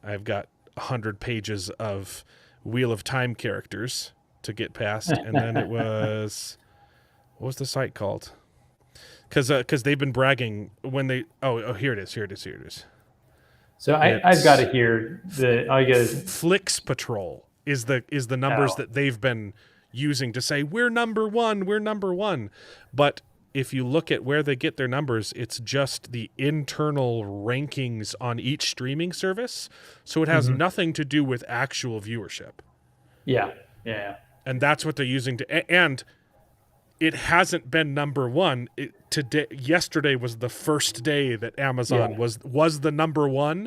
I've got 100 pages of Wheel of Time characters to get past, and then it was, what was the site called? Because they've been bragging when they here it is. So I've got it here. I guess Flix Patrol is the numbers that they've been using to say we're number one. But if you look at where they get their numbers, it's just the internal rankings on each streaming service. So it has nothing to do with actual viewership. Yeah. And that's what they're using and it hasn't been number one. Yesterday was the first day that Amazon was the number one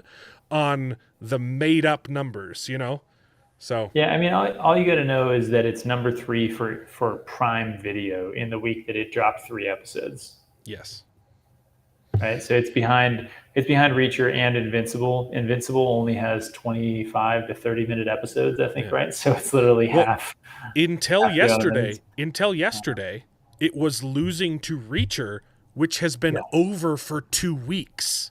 on the made up numbers, So yeah, I mean, all you got to know is that it's number 3 for Prime Video in the week that it dropped 3 episodes. Yes. Right, so it's behind Reacher and Invincible. Invincible only has 25 to 30-minute episodes, I think, right? So it's literally half. Until yesterday, it was losing to Reacher, which has been over for 2 weeks.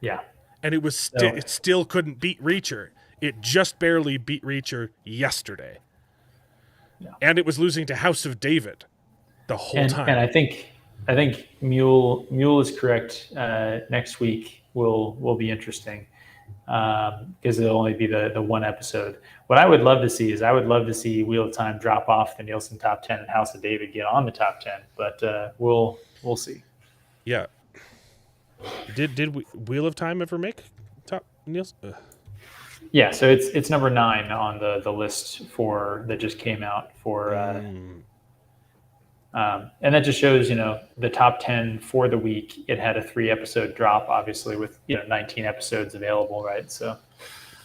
Yeah, and it still couldn't beat Reacher. It just barely beat Reacher yesterday. Yeah. And it was losing to House of David the whole time. And I think Mule is correct. Next week will be interesting because it'll only be the one episode. What I would love to see is Wheel of Time drop off the Nielsen top 10 and House of David get on the top 10. But we'll see. Yeah. Did Wheel of Time ever make top Nielsen? Yeah, so it's number 9 on the list that just came out for, and that just shows the top 10 for the week. It had a 3-episode drop, obviously, with 19 episodes available, right? So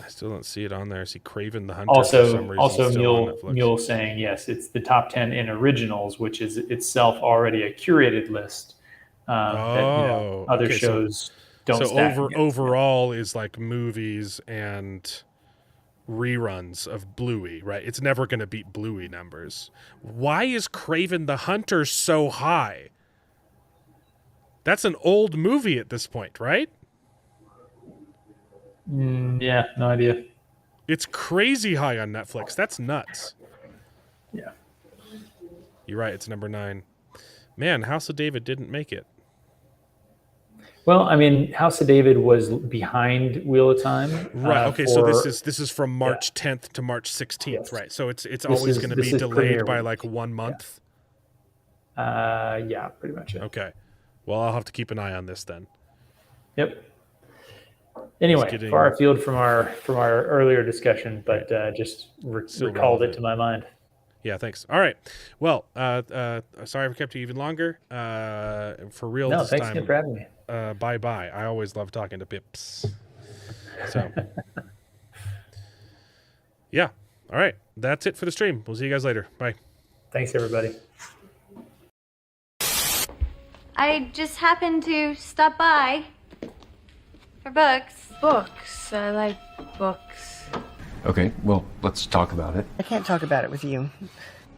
I still don't see it on there. I see Craven the Hunter. Also, Mule saying yes, it's the top 10 in originals, which is itself already a curated list. That other shows. Don't stack overall is like movies and reruns of Bluey, right? It's never going to beat Bluey numbers. Why is Craven the Hunter so high? That's an old movie at this point, right? Yeah, no idea. It's crazy high on Netflix. That's nuts. Yeah. You're right. It's number 9. Man, House of David didn't make it. Well, I mean, House of David was behind Wheel of Time. Right. Okay. So this is from March 10th to March 16th, yes. Right? So it's always going to be delayed by like 1 month. Yeah, pretty much. Okay. Well, I'll have to keep an eye on this then. Yep. Anyway, far afield from our earlier discussion, but just recalled it to my mind. Yeah, thanks. All right. Well, sorry I kept you even longer. For real this thanks time. for having me. Bye-bye. I always love talking to Pips. So, yeah. All right. That's it for the stream. We'll see you guys later. Bye. Thanks, everybody. I just happened to stop by for books. Books. I like books. Okay, well, let's talk about it. I can't talk about it with you.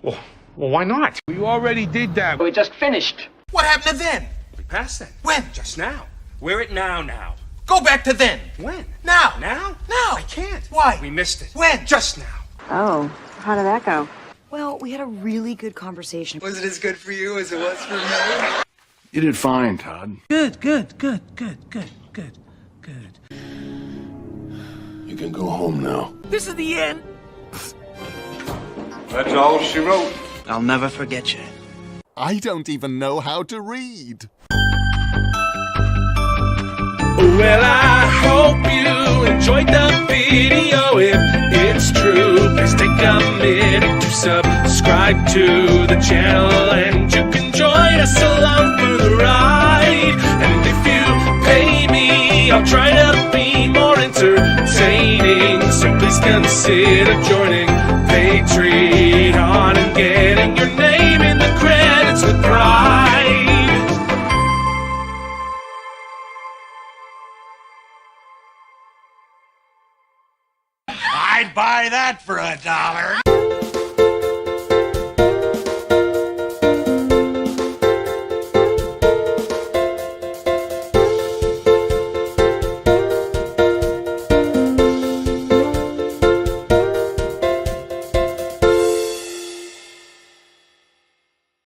Well, why not? We already did that. We just finished. What happened to then? We passed that. When? Just now. We're at now. Go back to then. When? Now. Now? Now. I can't. Why? We missed it. When? Just now. Oh, how did that go? Well, we had a really good conversation. Was it as good for you as it was for me? You did fine, Todd. Good. You can go home now. This is the end. That's all she wrote. I'll never forget you. I don't even know how to read. Well, I hope you enjoyed the video. If it's true, please take a minute to subscribe to the channel, and you can join us along for the ride. And if you pay me, I'll try to be more entertaining. So please consider joining Patreon and getting your name in the credits with pride. I'd buy that for $1.